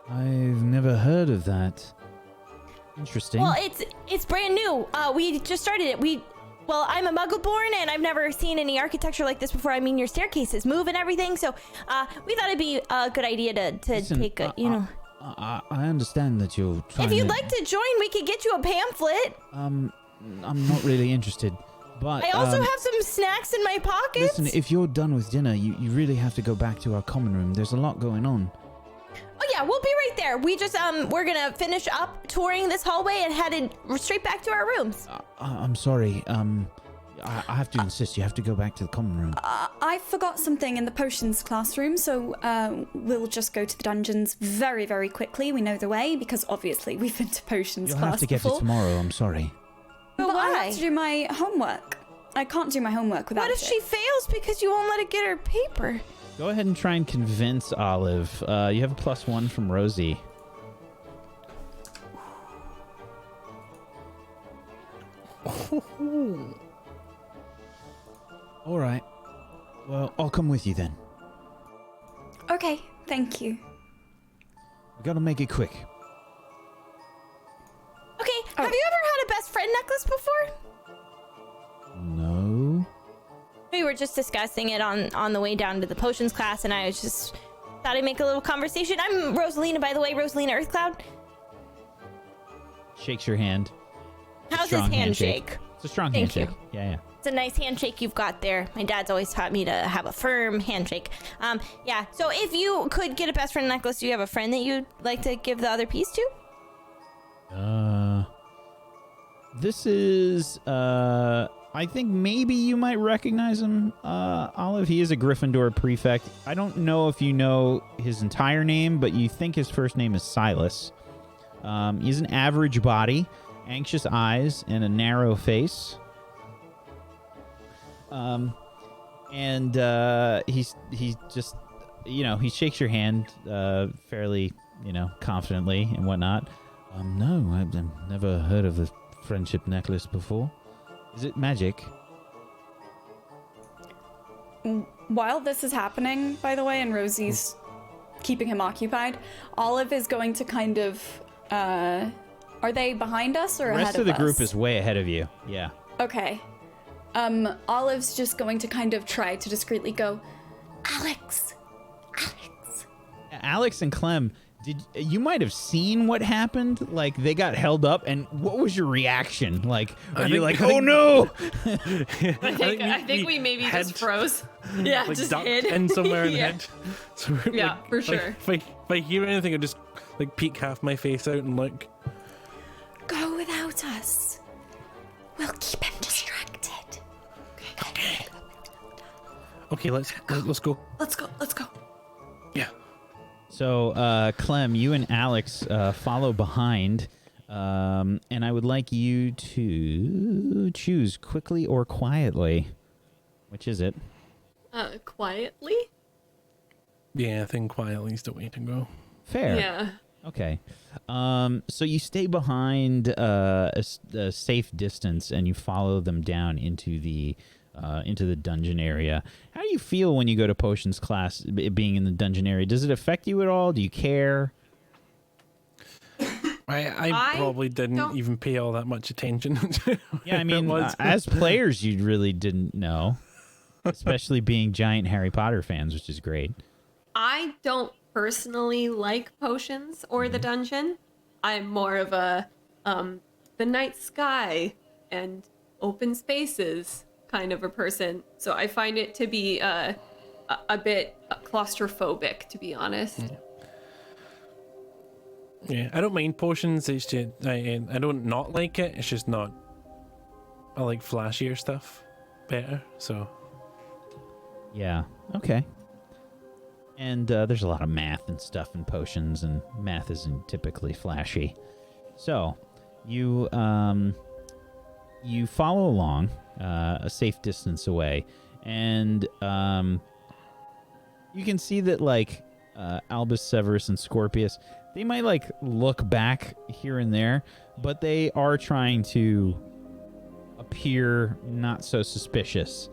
I've never heard of that. Interesting. Well, it's brand new. We just started it. Well, I'm a Muggle-born, and I've never seen any architecture like this before. I mean, your staircases move and everything, so we thought it'd be a good idea to Listen, take a, you know. I understand that you're trying If you'd to... like to join, we could get you a pamphlet. I'm not really interested, but... I also have some snacks in my pockets. Listen, if you're done with dinner, you really have to go back to our common room. There's a lot going on. Oh yeah, we'll be right there. We just we're gonna finish up touring this hallway and headed straight back to our rooms. I'm sorry. I have to insist. You have to go back to the common room. I forgot something in the potions classroom, so we'll just go to the dungeons very, very quickly. We know the way because obviously we've been to potions You'll class have to get before. it tomorrow. I'm sorry. But I why? have to do my homework. I can't do my homework without What if it. she fails because you won't let her get her paper? Go ahead and try and convince Olive. You have a +1 from Rosie. All right. Well, I'll come with you then. Okay, thank you. We gotta make it quick. Okay, have you ever had a best friend necklace before? No. We were just discussing it on the way down to the potions class, and I was just thought I'd make a little conversation. I'm Rosalina, by the way, Rosalina Earthcloud. Shakes your hand. How's Strong his handshake? It's a strong Thank handshake. you. Yeah. It's a nice handshake you've got there. My dad's always taught me to have a firm handshake. Yeah. So if you could get a best friend necklace, do you have a friend that you'd like to give the other piece to? This is, I think maybe you might recognize him, Olive. He is a Gryffindor prefect. I don't know if you know his entire name, but you think his first name is Silas. He's an average body, anxious eyes, and a narrow face. He's just, he shakes your hand fairly, confidently and whatnot. No, I've never heard of a friendship necklace before. Is it magic? While this is happening, by the way, and Rosie's keeping him occupied, Olive is going to kind of, are they behind us or The ahead rest of the us? group is way ahead of you. Yeah. Okay. Olive's just going to kind of try to discreetly go, Alex. Alex and Clem, you might have seen what happened? Like, they got held up, and what was your reaction? Like, are you like, oh no? I think we maybe just froze. Yeah, Like just ducked hid. in somewhere in the Yeah. head. So, Yeah, for sure. If I hear anything, I just peek half my face out and look. Go without us. We'll keep him distracted. Okay, let's go. Let's go. Yeah. So, Clem, you and Alex follow behind, and I would like you to choose quickly or quietly. Which is it? Quietly? Yeah, I think quietly is the way to go. Fair. Yeah. Okay. So you stay behind a safe distance, and you follow them down into the dungeon area. How do you feel when you go to potions class, being in the dungeon area? Does it affect you at all? Do you care? I probably didn't don't- even pay all that much attention. Yeah, I mean, It was. as players, you really didn't know, especially being giant Harry Potter fans, which is great. I don't personally like potions or the dungeon. I'm more of a the night sky and open spaces kind of a person. So I find it to be a bit claustrophobic, to be honest. Yeah, I don't mind potions. It's just I don't not like it. It's just not. I like flashier stuff better. So Yeah. Okay. And there's a lot of math and stuff in potions, and math isn't typically flashy. So you follow along a safe distance away, and you can see that Albus Severus and Scorpius, they might look back here and there, but they are trying to appear not so suspicious.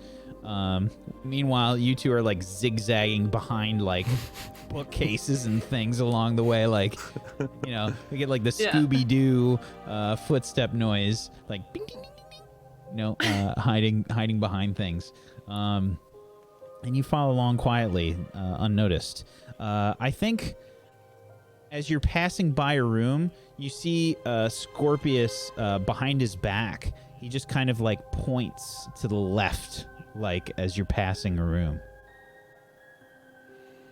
Meanwhile, you two are like zigzagging behind like bookcases and things along the way. Like, you know, we get like the Scooby-Doo footstep noise, like ding, ding, ding, ding, ding. You know, hiding behind things. And you follow along quietly, unnoticed. I think as you're passing by a room, you see Scorpius behind his back. He just kind of like points to the left, like as you're passing a room.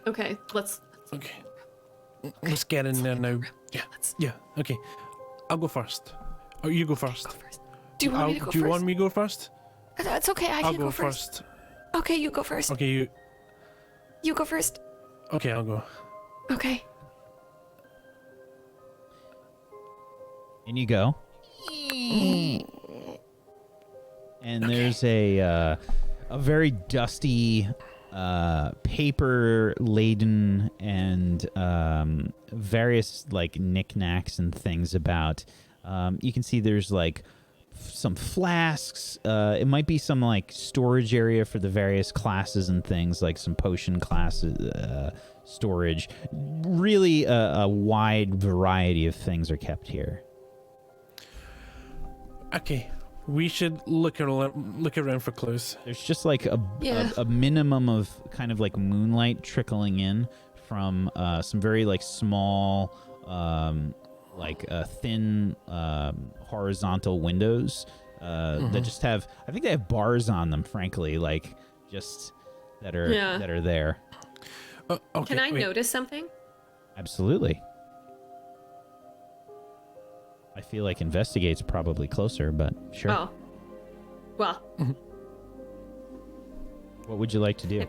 Okay, let's Let's get in there now. Yeah. Okay. I'll go first. Or you go first. Do you want me to go Do you first? want me to go first? It's okay. I I'll can go first. first. Okay, you go first. Okay, You go first. Okay, I'll go. Okay. And you go. And there's a very dusty, paper-laden and various like knickknacks and things about. You can see there's like some flasks. It might be some like storage area for the various classes and things, like some potion classes storage. Really, a wide variety of things are kept here. Okay, we should look around for clues. There's just like a minimum of kind of like moonlight trickling in from some very like small, thin horizontal windows that just have, I think they have bars on them, frankly, like just that are there. Okay, Can I notice something? Absolutely. I feel like investigate's probably closer, but sure. Oh. Well. What would you like to do?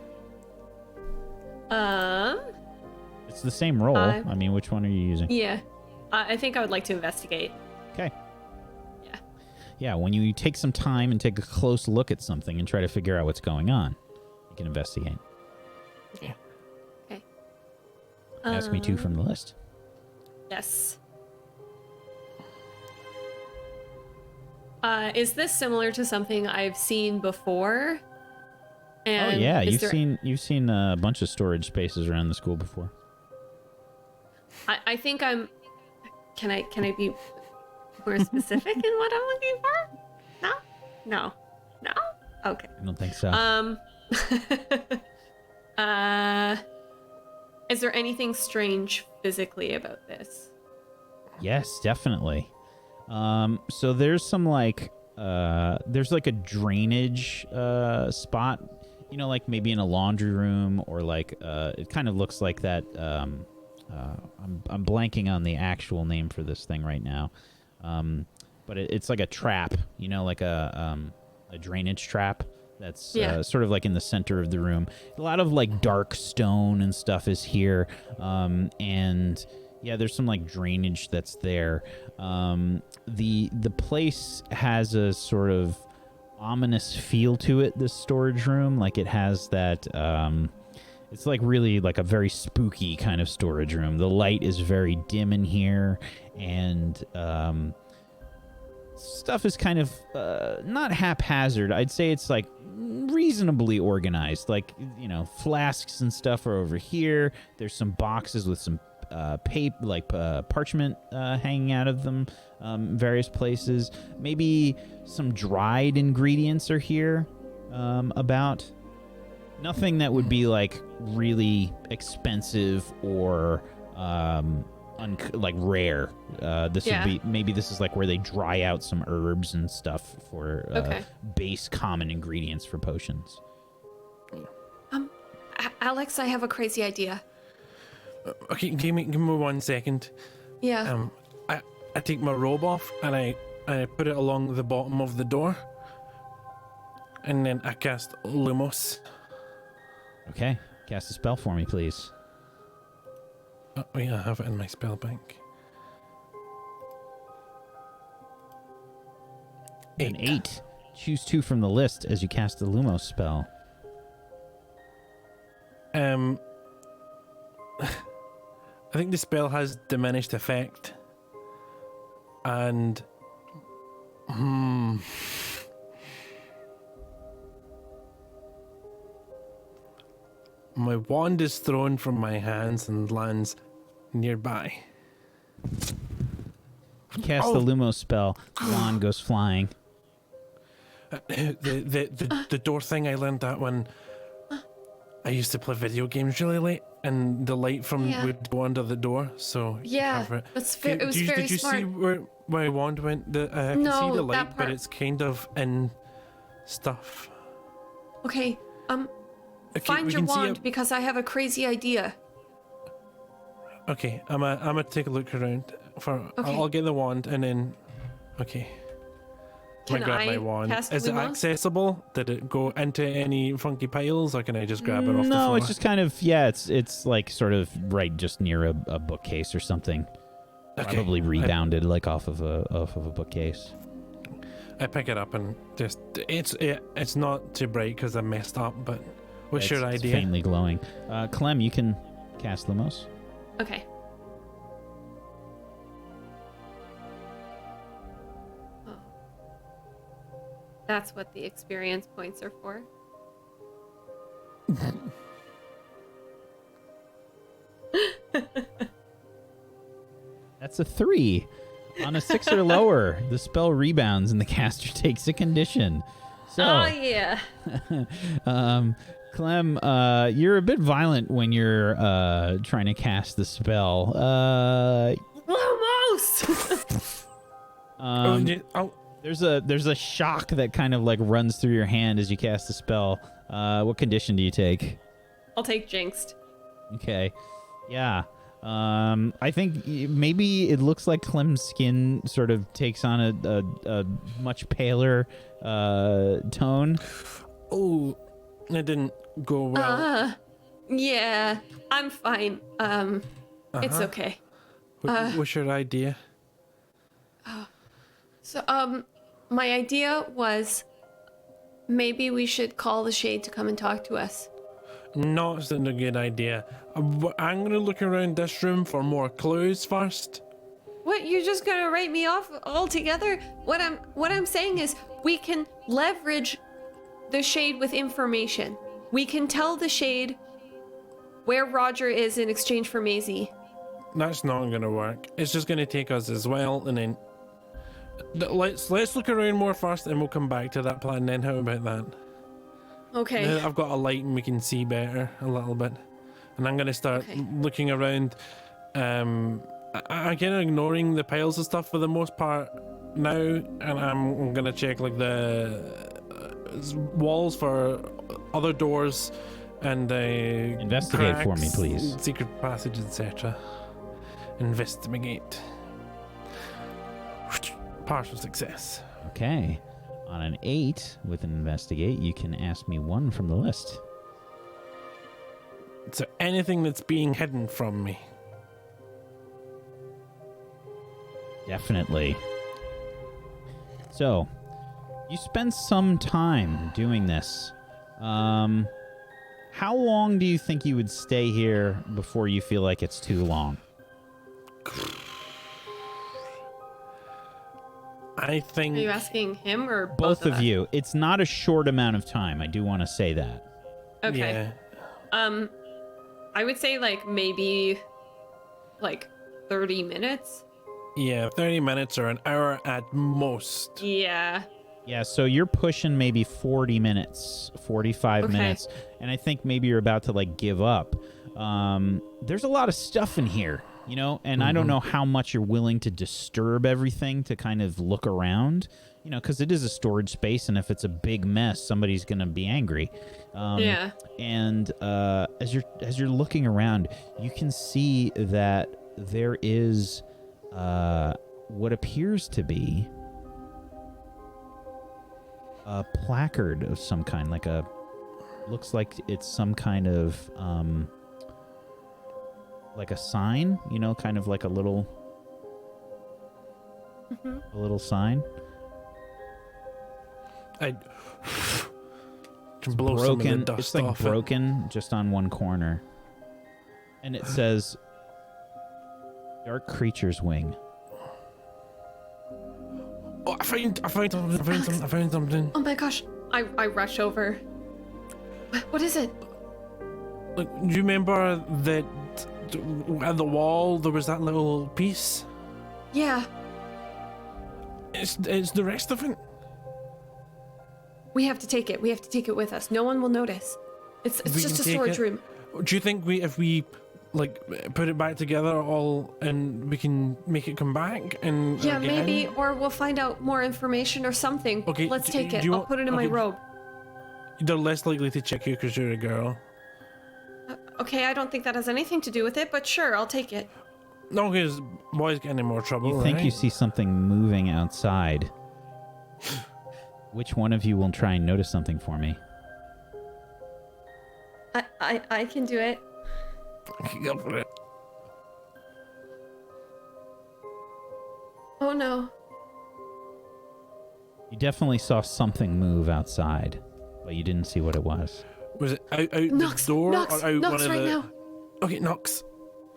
It's the same roll. I mean, which one are you using? Yeah. I think I would like to investigate. Okay. Yeah. Yeah, when you take some time and take a close look at something and try to figure out what's going on, you can investigate. Yeah. Okay. Ask me 2 from the list. Yes. Is this similar to something I've seen before? And yeah, you've seen a bunch of storage spaces around the school before. I think I'm. Can I be more specific in what I'm looking for? No. Okay. I don't think so. Is there anything strange physically about this? Yes, definitely. So there's some there's like a drainage spot, you know, like maybe in a laundry room, or like it kind of looks like that. I'm blanking on the actual name for this thing right now, but it's like a trap, you know, like a drainage trap that's sort of like in the center of the room. A lot of like dark stone and stuff is here, and yeah, there's some like drainage that's there. The place has a sort of ominous feel to it, this storage room. Like it has that, it's like really like a very spooky kind of storage room. The light is very dim in here, and stuff is kind of not haphazard. I'd say it's like reasonably organized. Like, you know, flasks and stuff are over here. There's some boxes with some parchment hanging out of them, various places. Maybe some dried ingredients are here about. Nothing that would be like really expensive or like rare. This would be, maybe this is like where they dry out some herbs and stuff for base common ingredients for potions. Alex, I have a crazy idea. Okay, give me 1 second. Yeah. I take my robe off and I put it along the bottom of the door, and then I cast Lumos. Okay, cast a spell for me, please. Oh yeah, I have it in my spell bank. 8. An 8. Choose 2 from the list as you cast the Lumos spell. I think the spell has diminished effect, and my wand is thrown from my hands and lands nearby. Cast the Lumos spell. Wand goes flying. The door thing, I learned that when I used to play video games really late, and the light from would go under the door. So Yeah, cover it. it was very Did you smart. see where my wand went? I can No, see the that light, but part- it's kind of in stuff. Okay, Okay, find we your can see wand it. because I have a crazy idea. Okay, I'm gonna take a look around. Okay. I'll get the wand and then. Okay. I'm Can gonna grab I my wand. cast Is it Lumos? accessible? Did it go into any funky piles, or can I just grab it off the No, floor? it's just kind of it's like sort of right just near a bookcase or something. Okay. Probably rebounded like off of a bookcase. I pick it up and just it's not too bright because I messed up. But what's your It's idea? faintly glowing. Clem, you can cast Lumos. Okay. Oh. That's what the experience points are for. That's a 3. On a 6 or lower, the spell rebounds and the caster takes a condition. So, Oh yeah. Clem, you're a bit violent when you're trying to cast the spell. Almost. There's a shock that kind of like runs through your hand as you cast the spell. What condition do you take? I'll take jinxed. Okay. Yeah. I think maybe it looks like Clem's skin sort of takes on a much paler tone. Oh, it didn't go well. Yeah, I'm fine. It's okay. What's your idea? So, my idea was maybe we should call the Shade to come and talk to us. Not a good idea. I'm gonna look around this room for more clues first. What, you're just gonna write me off altogether? What I'm saying is we can leverage the Shade with information. We can tell the Shade where Roger is in exchange for Maisie. That's not gonna work. It's just gonna take us as well, and then let's look around more first, and we'll come back to that plan. Then how about that? Okay. Now that I've got a light and we can see better a little bit, and I'm gonna start looking around. I'm kind of ignoring the piles of stuff for the most part now, and I'm gonna check like the walls for other doors and Investigate for me, cracks, please. secret passage, etc. Investigate. Partial success. Okay. On an 8 with an investigate, you can ask me one from the list. So anything that's being hidden from me. Definitely. So, you spend some time doing this. How long do you think you would stay here before you feel like it's too long? I think. Are you asking him or Both of us? you. It's not a short amount of time. I do want to say that. Okay. Yeah. I would say like maybe like 30 minutes. Yeah, 30 minutes or an hour at most. Yeah. Yeah, so you're pushing maybe 40 minutes, 45 Okay. minutes, and I think maybe you're about to like give up. There's a lot of stuff in here, you know, and I don't know how much you're willing to disturb everything to kind of look around, you know, because it is a storage space, and if it's a big mess, somebody's gonna be angry. Yeah. And as you're looking around, you can see that there is what appears to be a placard of some kind, looks like it's some kind of like a sign, you know, kind of like a little sign. I can blow some of the Broken. dust It's like off broken just on one corner, and it says "Dark Creature's Wing." Oh, I found something. Oh my gosh. I rush over. What is it? Like, do you remember that at the wall there was that little piece? Yeah, It's the rest of it. we have to take it. We have to take it with us. No one will notice. It's We just a can take storage it. room. Do you think if we like put it back together all and we can make it come back and Yeah, again? maybe, or we'll find out more information or something. Okay, Let's do- take do it. you I'll want- put it in my okay. robe. They're less likely to check you because you're a girl. Okay, I don't think that has anything to do with it, but sure, I'll take it. No, because boys get in more trouble. You think right? you see something moving outside. Which one of you will try and notice something for me? I can do it. Go for it. Oh no. Oh, You definitely saw something move outside, but you didn't see what it was. Was it out Nox, the door Nox, or out Nox one of right the? now. Okay, Nox.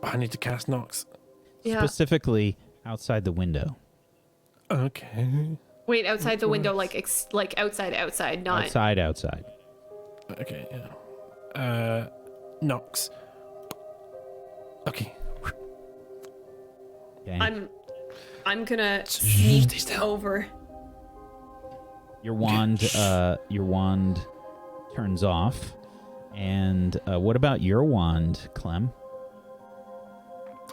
Oh, I need to cast Nox. Yeah. Specifically outside the window. Okay. Wait, outside the window, like outside, not. Outside. Okay. Yeah. Nox. Okay. Okay. I'm gonna sneak Stay still. over. Your wand turns off. And what about your wand, Clem?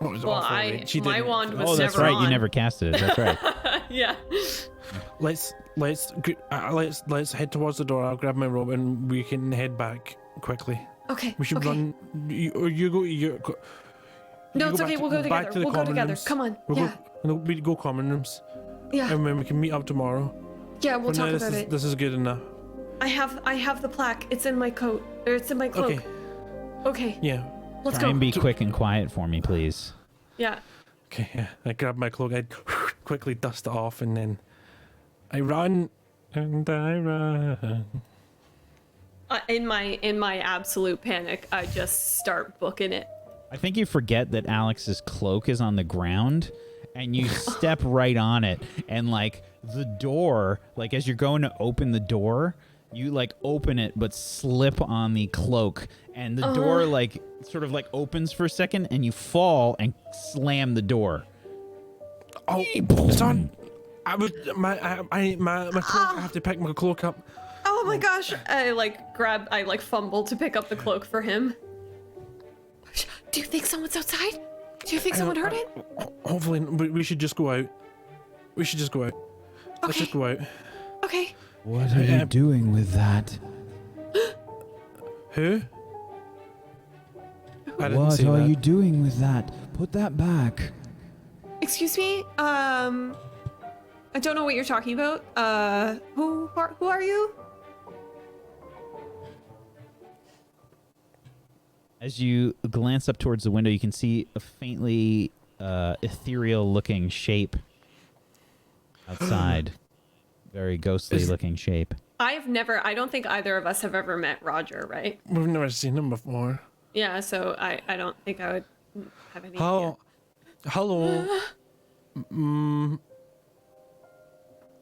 Oh, it was Well, awful, right? She my didn't- wand was Oh, that's never right. on. You never casted it. That's right. Yeah. Let's head towards the door. I'll grab my robe and we can head back quickly. Okay. We should okay. run. You go. No, you it's go okay. back We'll go back together. to the We'll go common together. rooms. Come on. We'll Yeah. we go common rooms, Yeah. and then we can meet up tomorrow. Yeah. We'll For talk now, about it. this is good enough. I have the plaque. It's in my coat. Or it's in my cloak. Okay. Okay. Yeah. Let's Try go. and be quick and quiet for me, please. Yeah. Okay. Yeah. I grab my cloak. I quickly dust it off, and then I run. And I run. In my absolute panic, I just start booking it. I think you forget that Alex's cloak is on the ground, and you step right on it, and like the door, like as you're going to open the door, you like open it but slip on the cloak, and the door like sort of like opens for a second, and you fall and slam the door. Oh, son! I would my cloak. I have to pick my cloak up. Oh my gosh! I fumble to pick up the cloak for him. Do you think someone's outside? Do you think someone heard it? Hopefully, we should just go out. We should just go out. Let's just go out. Okay. What are you doing with that? Who? I didn't What see are that. you doing with that? Put that back. Excuse me. I don't know what you're talking about. Who are you? As you glance up towards the window, you can see a faintly ethereal-looking shape outside. Very ghostly-looking shape. I don't think either of us have ever met Roger, right? We've never seen him before. Yeah, so I don't think I would have any idea. Hello.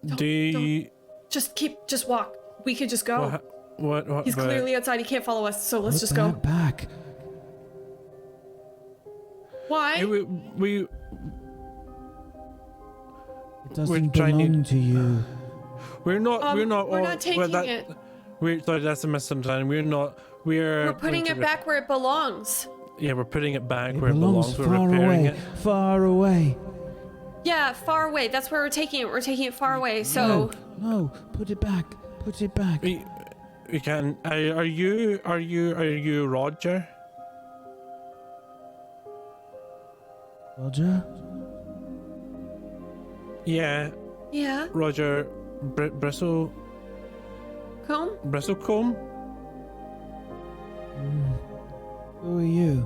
Do you... Just walk. We could just go. What? He's but- clearly outside. He can't follow us, so let's Put just that go. back. Why? Hey, we It doesn't trying to- belong to you. we're not We're not taking that, it. We're sorry, that's a misunderstanding. We're Putting it back where it belongs. Yeah, we're putting it back It where it belongs belongs. We're far repairing away. it. Far away. Yeah, far away. That's where we're taking it. We're taking it far away. So No, put it back. Put it back. We can. Are you Roger? Roger? Yeah, yeah, Roger Bristlecombe. comb. Who are you?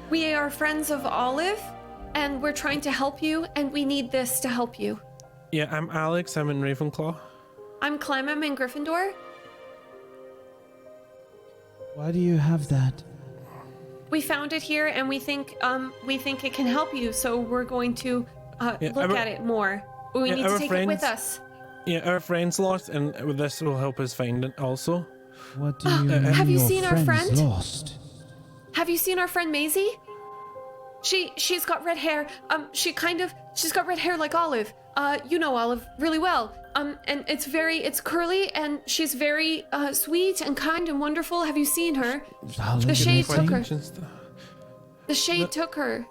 We are friends of Olive, and we're trying to help you, and we need this to help you. Yeah, I'm Alex. I'm in Ravenclaw. I'm Clem. I'm in Gryffindor. Why do you have that? We found it here, and we think it can help you. So we're going to look at it more. We need to our take it with friends- us. Yeah, our friend's lost, and this will help us find it also. What do you mean Have you your seen our friend's friend? lost? Have you seen our friend Maisie? She's got red hair. She's got red hair like Olive. You know Olive really well. And it's curly, and she's very sweet and kind and wonderful. Have you seen her? The shade took her. The shade took her.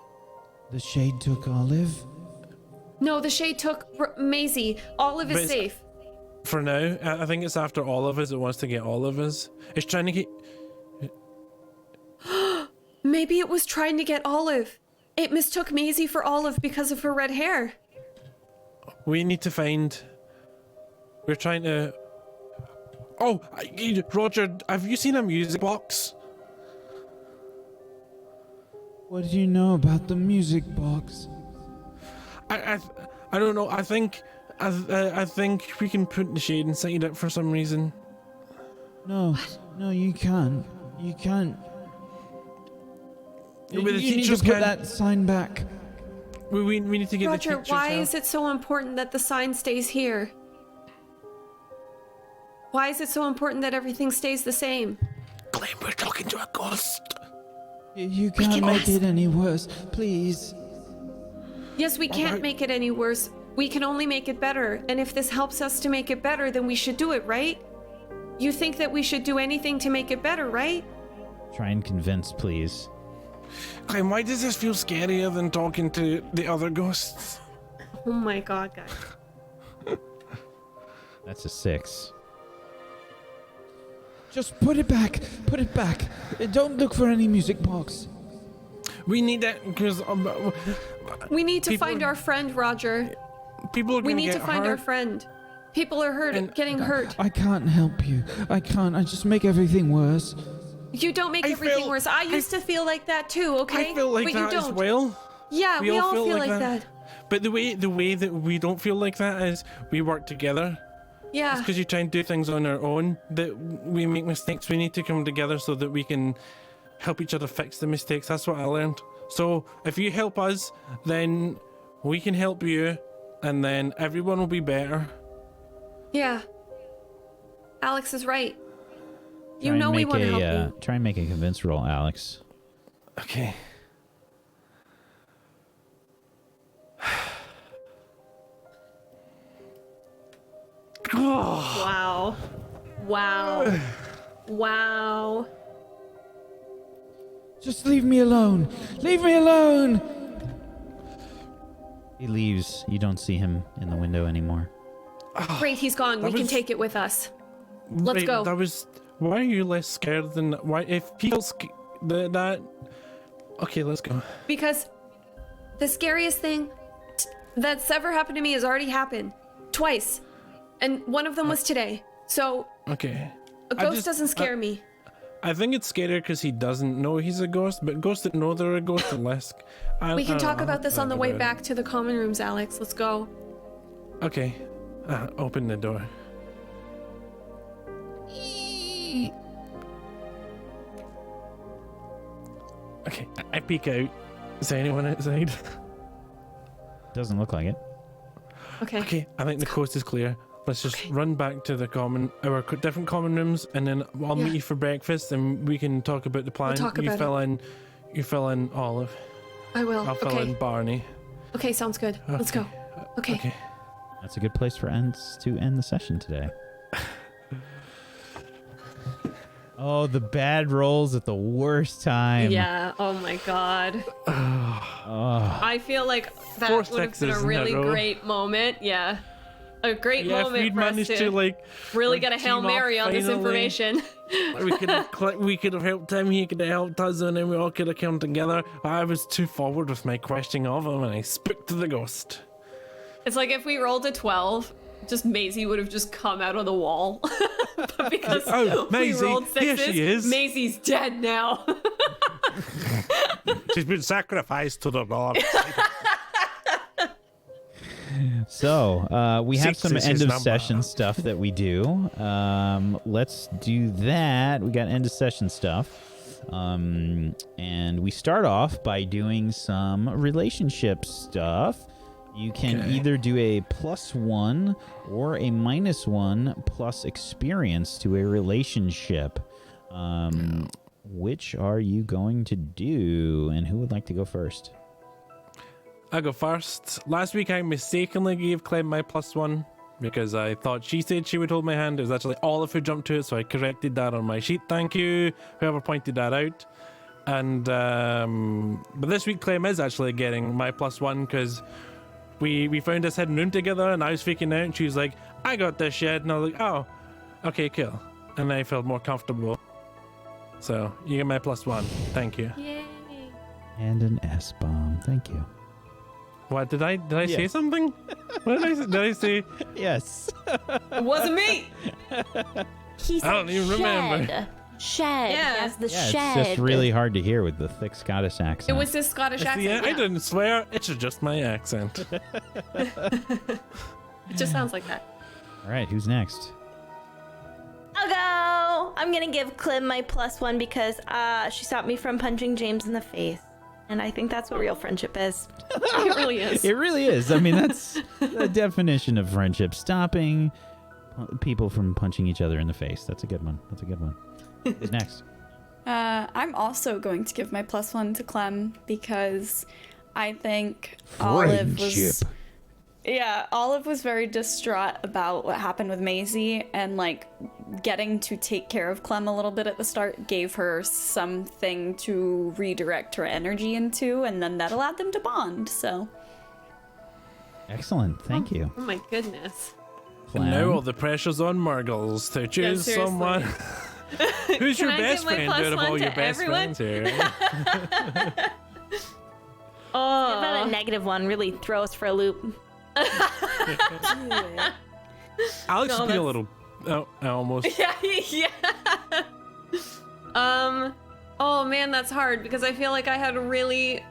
The shade took Olive? No, the shade took Maisie. Olive is safe. For now, I think it's after all of us. It wants to get all of us. It's trying to get. Maybe it was trying to get Olive. It mistook Maisie for Olive because of her red hair. We need to find. We're trying to. Oh, Roger, have you seen a music box? What do you know about the music box? I don't know. I think we can put the shade inside it for some reason. No, you can't. You can't. You need to put that sign back. We need to get Roger, the teachers why help. is it so important that the sign stays here? Why is it so important that everything stays the same? Glenn, we're talking to a ghost. You can't make it any worse, please. Yes, we can't make it any worse. We can only make it better. And if this helps us to make it better, then we should do it, right? You think that we should do anything to make it better, right? Try and convince, please. Glenn, why does this feel scarier than talking to the other ghosts? Oh my god, guys. That's a 6. Just put it back. Put it back. Don't look for any music box. We need that because We need to find our friend, Roger. people are We going need to find our hurt. friend. People are getting hurt. I can't help you. I can't. I just make everything worse. You don't make I everything feel- worse. I used to feel like that too, okay? I feel like but that you as don't. well. Yeah, we all feel like that. But the way that we don't feel like that is we work together. Yeah. It's because you try and do things on our own that we make mistakes. We need to come together so that we can help each other fix the mistakes. That's what I learned. So if you help us, then we can help you, and then everyone will be better. Yeah. Alex is right. You Try and know we make want to help you. Try and make a convince roll, Alex. Okay. Wow. Wow. Wow. Just leave me alone. Leave me alone. He leaves. You don't see him in the window anymore. Great, he's gone. We can was- take it with us. Let's Right, go. That was. Why are you less scared than why? If people that. Okay, let's go. Because the scariest thing that's ever happened to me has already happened. Twice. And one of them was today. So Okay. a ghost doesn't scare me. I think it's scarier because he doesn't know he's a ghost, but ghosts that know they're a ghost are less. We can talk about this on the way about it. back to the common rooms, Alex. Let's go. Okay. Open the door. Okay, I peek out. Is there anyone outside? Doesn't look like it. Okay. Okay, I think the coast is clear. Let's just run back to our different common rooms, and then I'll meet you for breakfast, and we can talk about the plan. talk you about fill in Olive. I will. I'll fill in Okay. Barney. Okay, sounds good. Let's go. Okay. Okay. That's a good place to end the session today. Oh, the bad rolls at the worst time. Yeah. Oh my god. Oh, I feel like that 4 would have been a sixes in a really row. great moment. Yeah. A great Yeah, if moment we'd for us managed to to like really like, get a Hail team up Mary on this finally. information. we could have helped him, he could have helped us, and then we all could have come together. I was too forward with my questioning of him, and I spooked the ghost. It's like if we rolled a 12, just Maisie would have just come out of the wall. But because Oh, Maisie, we rolled here sixes, she is. Maisie's dead now. She's been sacrificed to the Lord. so we have 6 some is end his of number. session stuff that we do. Let's do that. We got end of session stuff. And we start off by doing some relationship stuff. You can Okay. either do a +1 or a -1 plus experience to a relationship. Which are you going to do? And who would like to go first? I'll go first. Last week I mistakenly gave Clem my +1 because I thought she said she would hold my hand. It was actually Olive who jumped to it, so I corrected that on my sheet. Thank you, whoever pointed that out. And but this week Clem is actually getting my +1 because we found this hidden room together, and I was freaking out, and she was like, "I got this shit," and I was like, "Oh, okay, cool." And I felt more comfortable. So you get my +1. Thank you. Yay. And an S-bomb. Thank you. What did I say Yes. something? What did I say? Did I say? Yes. It wasn't me. He said I don't even remember. Shed. Yeah. Yes, the Yeah, shed. it's just really hard to hear with the thick Scottish accent. It was this Scottish accent. See, I yeah. didn't swear. It's just my accent. It just sounds like that. All right, who's next? I'll go. I'm gonna give Clem my +1 because she stopped me from punching James in the face, and I think that's what real friendship is. It really is. It really is. I mean, that's the definition of friendship. Stopping people from punching each other in the face. That's a good one. That's a good one. Who's next? I'm also going to give my +1 to Clem because I think Olive was. Yeah, Olive was very distraught about what happened with Maisie, and like getting to take care of Clem a little bit at the start gave her something to redirect her energy into, and then that allowed them to bond. So Excellent. Thank you. Oh my goodness. And now Clem. all the pressure's on Murgles to choose seriously. someone. Who's your Can I best give my friend out of +1 all your to best everyone? friends here? Oh. About a -1 really throw us for a loop. Alex No, would be a that's- little. Oh, I almost. Yeah, yeah. Oh man, that's hard because I feel like I had really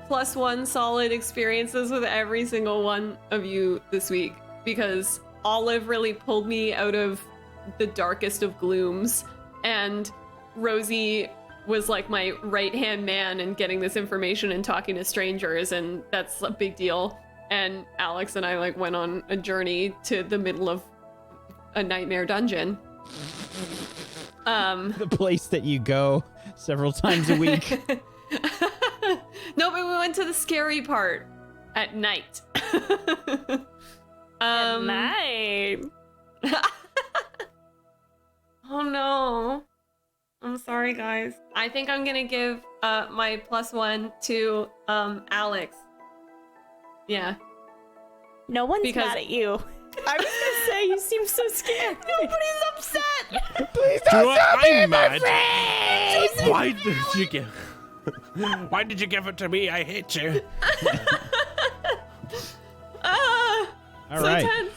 +1 solid experiences with every single one of you this week because Olive really pulled me out of the darkest of glooms, and Rosie was like my right-hand man in getting this information and talking to strangers, and that's a big deal. And Alex and I like went on a journey to the middle of a nightmare dungeon. The place that you go several times a week. No, but we went to the scary part at night. Night. Oh no. I'm sorry, guys. I think I'm gonna give my +1 to Alex. Yeah. No one's Because- mad at you. I was gonna say you seem so scared. Nobody's upset. Please Do you know what? I'm mad. Why did you give? Why did you give it to me? I hate you. All So right. tense.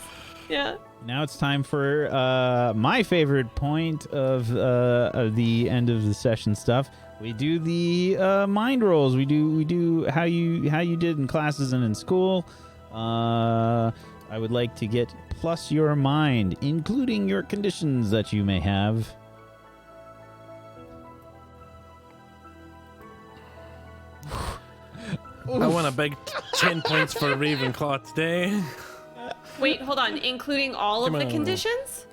Yeah. Now it's time for my favorite point of the end of the session stuff. We do the mind rolls. We do how you did in classes and in school. I would like to get plus your mind, including your conditions that you may have. I want a big 10 points for Ravenclaw today. Wait, hold on. Including all of Come the on. conditions?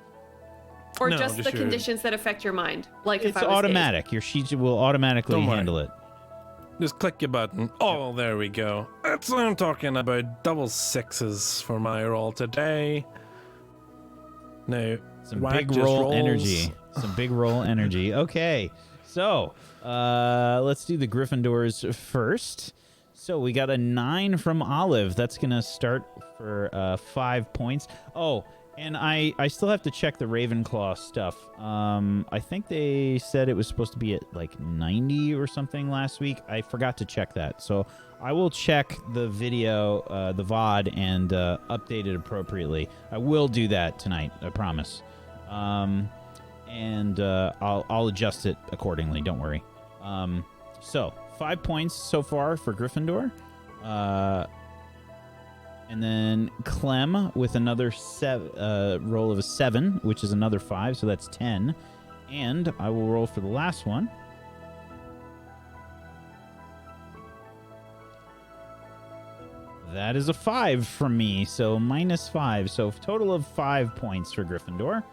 Or No, just just the your- conditions that affect your mind? Like if It's I was automatic. Your sheet will automatically Don't worry. handle it. Just click your button. Oh, there we go. That's what I'm talking about. Double 6s for my roll today. Now, Some Whack big just roll rolls. energy. Some big roll energy. Okay. So, let's do the Gryffindors first. So, we got a 9 from Olive. That's going to start for 5 points. Oh, and I still have to check the Ravenclaw stuff. I think they said it was supposed to be at like 90 or something last week. I forgot to check that. So, I will check the video, the VOD, and update it appropriately. I will do that tonight, I promise. And I'll adjust it accordingly. Don't worry. So 5 points so far for Gryffindor, and then Clem with another roll of a 7, which is another 5, so that's 10. And I will roll for the last one. That is a 5 from me, so -5. So total of 5 points for Gryffindor.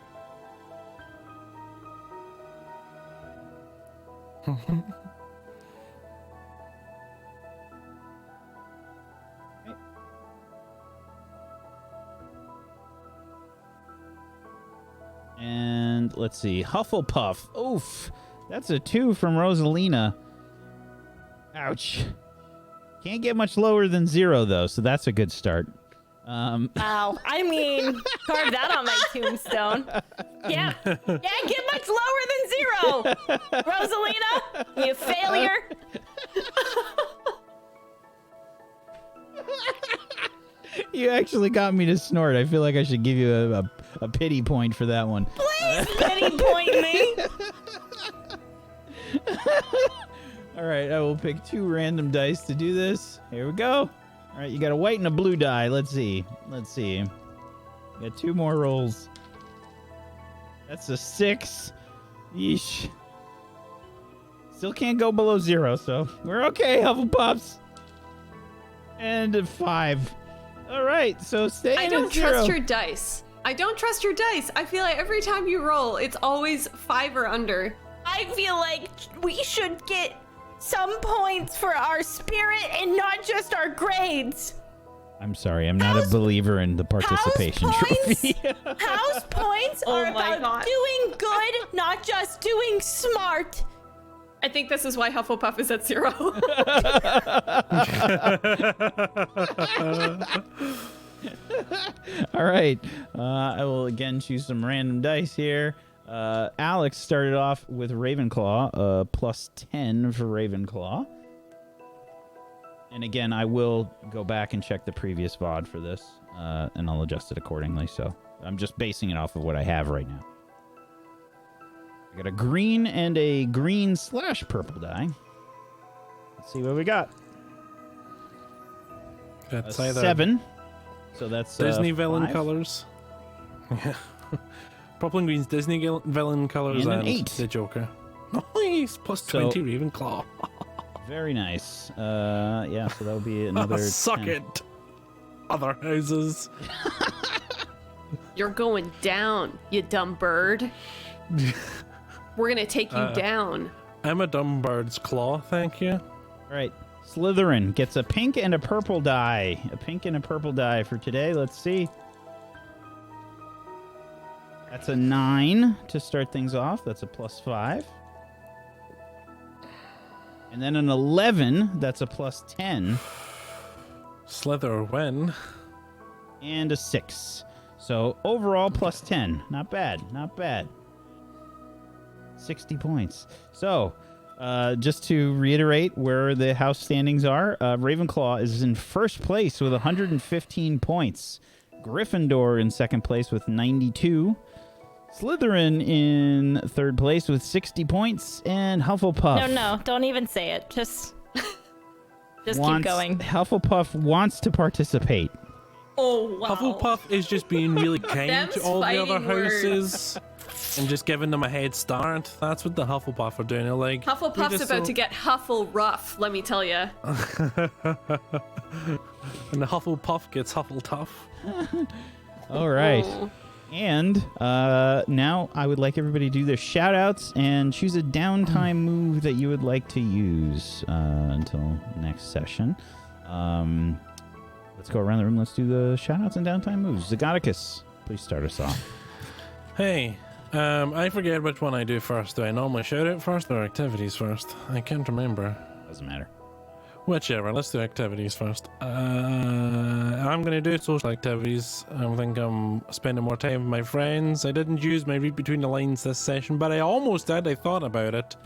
And let's see, Hufflepuff. Oof, that's a 2 from Rosalina. Ouch. Can't get much lower than 0 though, so that's a good start. Wow. I mean, carve that on my tombstone. Yeah. Yeah, get much lower than 0. Rosalina, you failure. You actually got me to snort. I feel like I should give you a pity point for that one. Please pity point me. All right, I will pick 2 random dice to do this. Here we go. All right, you got a white and a blue die. Let's see. Got 2 more rolls. That's a 6. Yeesh. Still can't go below 0, so we're okay, Hufflepuffs. And a 5. All right, so stay I in don't at 0. trust your dice. I don't trust your dice. I feel like every time you roll, it's always 5 or under. I feel like we should get some points for our spirit and not just our grades. I'm sorry, I'm not a believer in the participation trophy. House points Oh are my about God. doing good, not just doing smart. I think this is why Hufflepuff is at 0. All right, I will again choose some random dice here. Alex started off with Ravenclaw, +10 for Ravenclaw. And again, I will go back and check the previous VOD for this, and I'll adjust it accordingly. So I'm just basing it off of what I have right now. I got a green and a green/purple die. Let's see what we got. It's A either 7. So that's Disney villain 5. colors. Yeah. Purple and green's Disney villain colors And an and 8. the Joker. Nice, plus So- 20 Ravenclaw. Very nice. Yeah, so that'll be another Suck 10. it, other houses. You're going down, you dumb bird. We're gonna take you down. I'm a dumb bird's claw, thank you. All right. Slytherin gets a pink and a purple die. A pink and a purple die for today. Let's see. That's a 9 to start things off. That's a +5. And then an 11. That's a +10. Slither win. And a 6. So overall +10. Not bad. Not bad. 60 points. So, just to reiterate where the house standings are, Ravenclaw is in first place with 115 points. Gryffindor in second place with 92. Slytherin in third place with 60 points. And Hufflepuff. No, don't even say it. Just keep wants- going. Hufflepuff wants to participate. Oh wow. Hufflepuff is just being really kind Them's to all the other fighting words. houses and just giving them a head start. That's what the Hufflepuff are doing. They're like, we're Hufflepuff's just about to get Huffle rough, let me tell you. And the Hufflepuff gets Huffletuff. All right. Oh. And now I would like everybody to do their shout outs and choose a downtime move that you would like to use until next session. Let's go around the room. Let's do the shout outs and downtime moves. Zagoticus, please start us off. Hey, I forget which one I do first. Do I normally shout out first or activities first? I can't remember. Doesn't matter. Whichever, let's do activities first. I'm going to do social activities. I think I'm spending more time with my friends. I didn't use my read between the lines this session, but I almost did. I thought about it.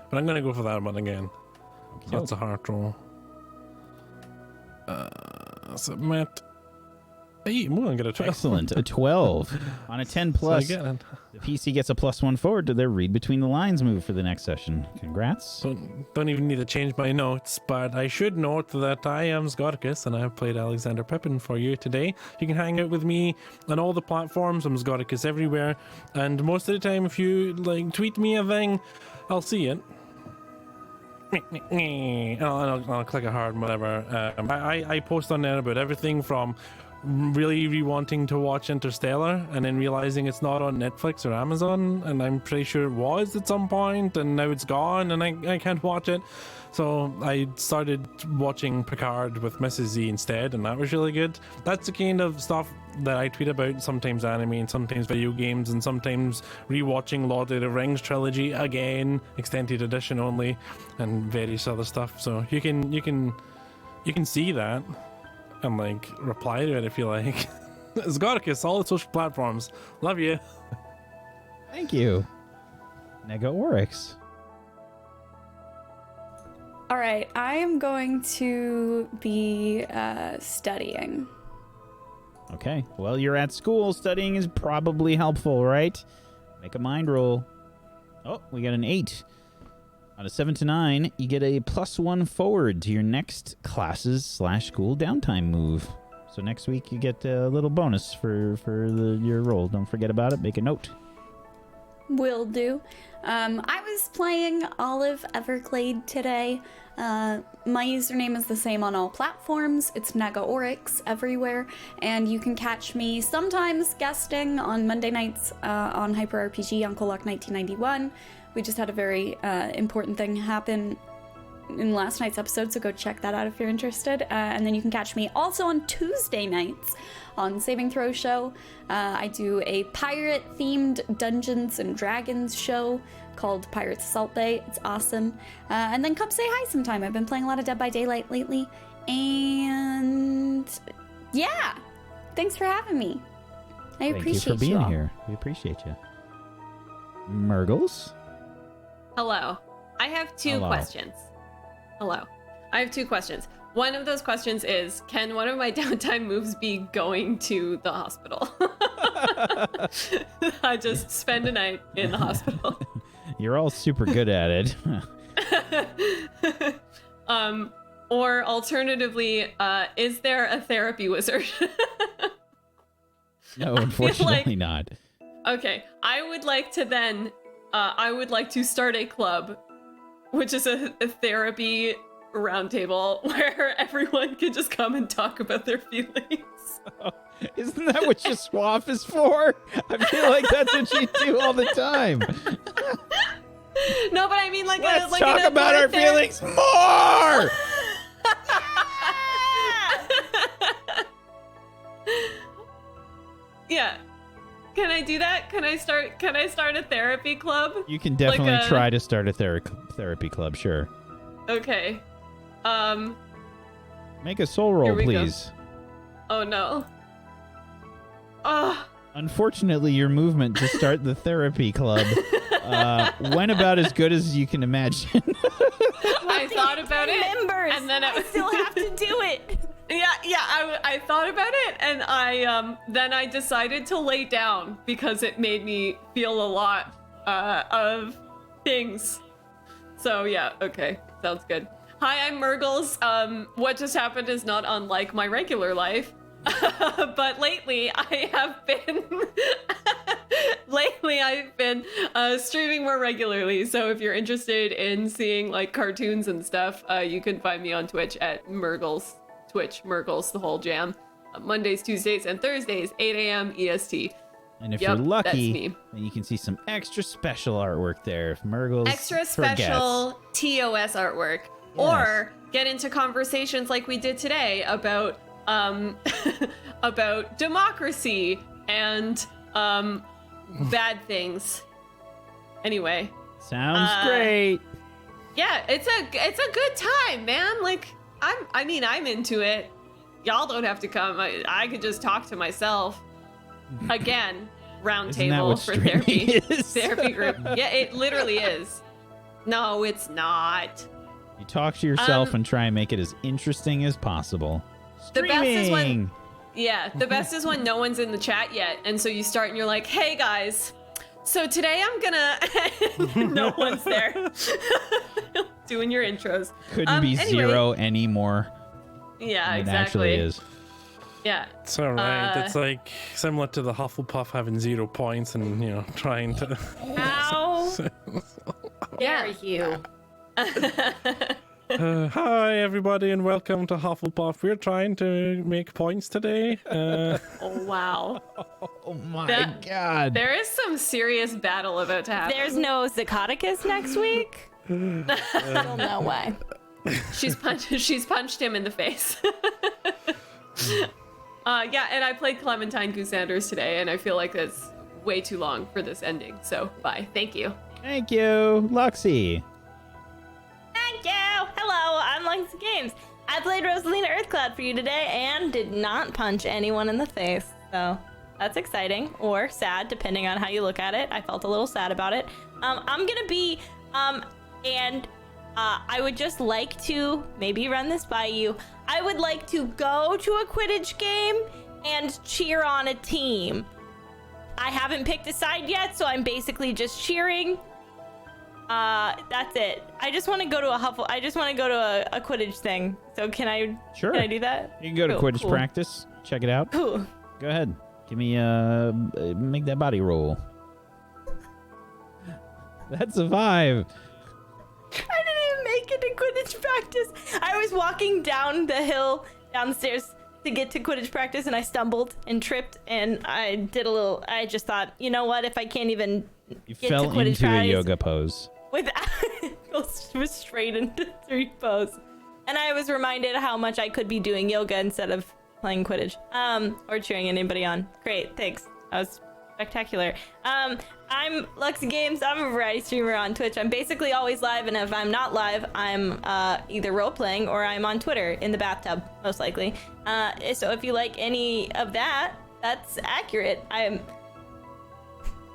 But I'm going to go for that one again. So that's a heart roll. Submit. Hey, I'm going to get a 12. Excellent. A 12. On a 10 plus, So I get it. the PC gets a +1 forward to their read between the lines move for the next session. Congrats. Don't even need to change my notes, but I should note that I am Scoticus and I have played Alexander Pippin for you today. You can hang out with me on all the platforms. I'm Scoticus everywhere, and most of the time, if you tweet me a thing, I'll see it. and I'll click a hard whatever. I post on there about everything from really re-wanting to watch Interstellar and then realizing it's not on Netflix or Amazon, and I'm pretty sure it was at some point and now it's gone and I can't watch it. So I started watching Picard with Mrs. Z instead, and that was really good. That's the kind of stuff that I tweet about, sometimes anime and sometimes video games and sometimes rewatching Lord of the Rings trilogy again, extended edition only, and various other stuff. So you can see that and like reply to it if you like. Zgarkus, all the social platforms. Love you. Thank you. Nega Oryx. All right, I am going to be studying. Okay. Well, you're at school. Studying is probably helpful, right? Make a mind roll. Oh, we got an 8. On a 7 to 9, you get a +1 forward to your next classes/school downtime move. So next week you get a little bonus for your roll. Don't forget about it. Make a note. Will do. I was playing Olive Everglade today. My username is the same on all platforms. It's Nega Oryx everywhere, and you can catch me sometimes guesting on Monday nights on Hyper RPG Uncle Luck 1991. We just had a very important thing happen in last night's episode, so go check that out if you're interested. And then you can catch me also on Tuesday nights on Saving Throw Show. I do a pirate-themed Dungeons and Dragons show called Pirates Salt Bay. It's awesome. And then come say hi sometime. I've been playing a lot of Dead by Daylight lately. And yeah, thanks for having me. I appreciate you for being all. here. We appreciate you. Murgles? Hello. I have two Hello. questions. Hello. I have two questions. One of those questions is, can one of my downtime moves be going to the hospital? I just spend a night in the hospital. You're all super good at it. Or alternatively, is there a therapy wizard? No, unfortunately not. Okay, I would like to start a club, which is a therapy roundtable where everyone can just come and talk about their feelings. Isn't that what your swaff is for? I feel like that's what you do all the time. No, but I mean like Let's like talk about our feelings more! Yeah. Can I do that? Can I start a therapy club? You can definitely try to start a therapy club, sure. Okay. Make a soul roll, Here we go. please. Oh no. Oh. Unfortunately, your movement to start the therapy club went about as good as you can imagine. I thought about it, Members, and then I still have to do it. Yeah, I thought about it, and then I decided to lay down because it made me feel a lot of things. So yeah, okay, sounds good. Hi, I'm Murgles. What just happened is not unlike my regular life, but lately I've been streaming more regularly. So if you're interested in seeing like cartoons and stuff, you can find me on Twitch at Murgles. Twitch, Murgles, the whole jam. Mondays, Tuesdays, and Thursdays, 8 a.m. EST. And if Yep, you're that's lucky, me. then you can see some extra special artwork there. If Murgles Extra forgets. special TOS artwork. Or get into conversations like we did today about about democracy and bad things. Anyway. Sounds great. Yeah, it's a good time, man. Like I'm into it. Y'all don't have to come. I could just talk to myself. Again, round Isn't that table what for streaming therapy. is? Therapy group. Yeah, it literally is. No, it's not. You talk to yourself and try and make it as interesting as possible. The best is when Streaming! the best is when no one's in the chat yet, and so you start and you're like, "Hey guys, so today I'm gonna." No one's there. Doing your intros. Couldn't be anyway. zero anymore. Yeah, It exactly. actually is. Yeah. It's all right. It's like similar to the Hufflepuff having 0 points and trying to. How Yeah. dare you? Hi, everybody, and welcome to Hufflepuff. We're trying to make points today. Oh, wow. Oh my god. There is some serious battle about to happen. There's no Zacatecus next week? Well, no way. She's punched him in the face. Yeah, and I played Clementine Goosanders today, and I feel like that's way too long for this ending. So, bye. Thank you. Thank you, Luxie. Thank you! Hello, I'm Lux Games. I played Rosalina Earthcloud for you today and did not punch anyone in the face. So that's exciting or sad, depending on how you look at it. I felt a little sad about it. I'm gonna be, I would just like to maybe run this by you. I would like to go to a Quidditch game and cheer on a team. I haven't picked a side yet, so I'm basically just cheering. That's it. I just want to go to a a Quidditch thing. So can I do that? You can go to Quidditch practice. Check it out. Cool. Go ahead. Give me make that body roll. That's a 5. I didn't even make it to Quidditch practice. I was walking down the hill downstairs to get to Quidditch practice, and I stumbled and tripped, and I just thought, you know what, if I can't even get fell to Quidditch into practice a yoga pose. Was straight into 3 pose. And I was reminded how much I could be doing yoga instead of playing Quidditch. Or cheering anybody on. Great, thanks. That was spectacular. I'm Lux Games. I'm a variety streamer on Twitch. I'm basically always live, and if I'm not live, I'm either role-playing or I'm on Twitter in the bathtub, most likely. So if you like any of that, that's accurate.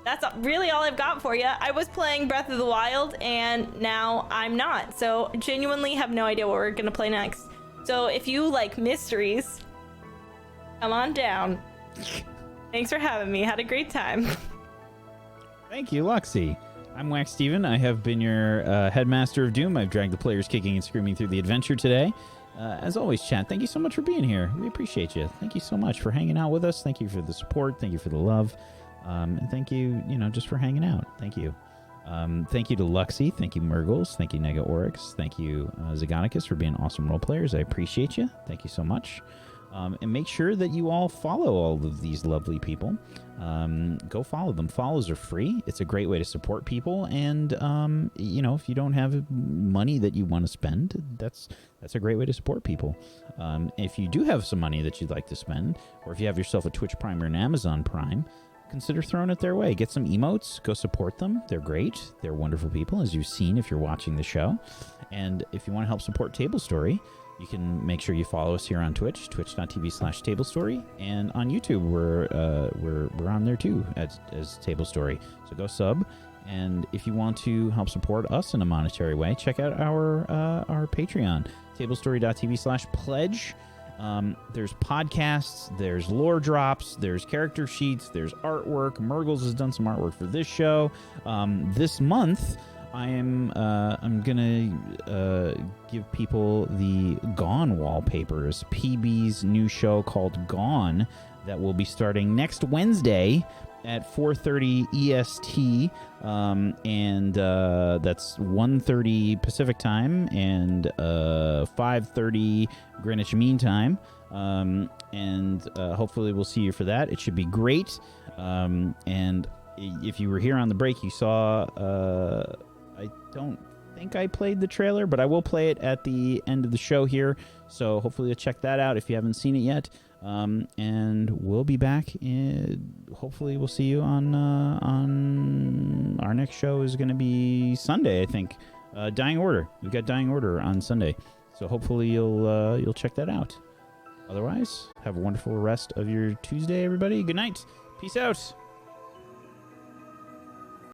That's really all I've got for you. I was playing Breath of the Wild, and now I'm not. So genuinely have no idea what we're gonna play next. So if you like mysteries, come on down. Thanks for having me. Had a great time. Thank you, Luxie. I'm Wax Steven. I have been your Headmaster of Doom. I've dragged the players kicking and screaming through the adventure today. As always, chat, thank you so much for being here. We appreciate you. Thank you so much for hanging out with us. Thank you for the support. Thank you for the love. And thank you, just for hanging out. Thank you. Thank you to Luxie. Thank you, Murgles. Thank you, Nega Oryx. Thank you, Zagonicus, for being awesome role players. I appreciate you. Thank you so much. And make sure that you all follow all of these lovely people. Go follow them. Follows are free. It's a great way to support people. And, if you don't have money that you want to spend, that's a great way to support people. If you do have some money that you'd like to spend, or if you have yourself a Twitch Prime or an Amazon Prime, consider throwing it their way. Get some emotes. Go support them. They're great. They're wonderful people, as you've seen if you're watching the show. And if you want to help support Table Story, you can make sure you follow us here on Twitch, twitch.tv/TableStory, and on YouTube we're on there too as Table Story. So go sub, and if you want to help support us in a monetary way, check out our Patreon, tablestory.tv/pledge. There's podcasts, there's lore drops, there's character sheets, there's artwork. Murgles has done some artwork for this show. This month, I'm gonna give people the Gone wallpapers, PB's new show called Gone, that will be starting next Wednesday at 4:30 EST, and that's 1:30 Pacific time and 5:30 Greenwich Mean Time, and hopefully we'll see you for that. It should be great. And if you were here on the break, you saw I don't think I played the trailer, but I will play it at the end of the show here, so hopefully you'll check that out if you haven't seen it yet. And we'll be back. Hopefully we'll see you on our next show is going to be Sunday, I think. Dying Order. We've got Dying Order on Sunday, so hopefully you'll check that out. Otherwise, have a wonderful rest of your Tuesday, everybody. Good night. Peace out.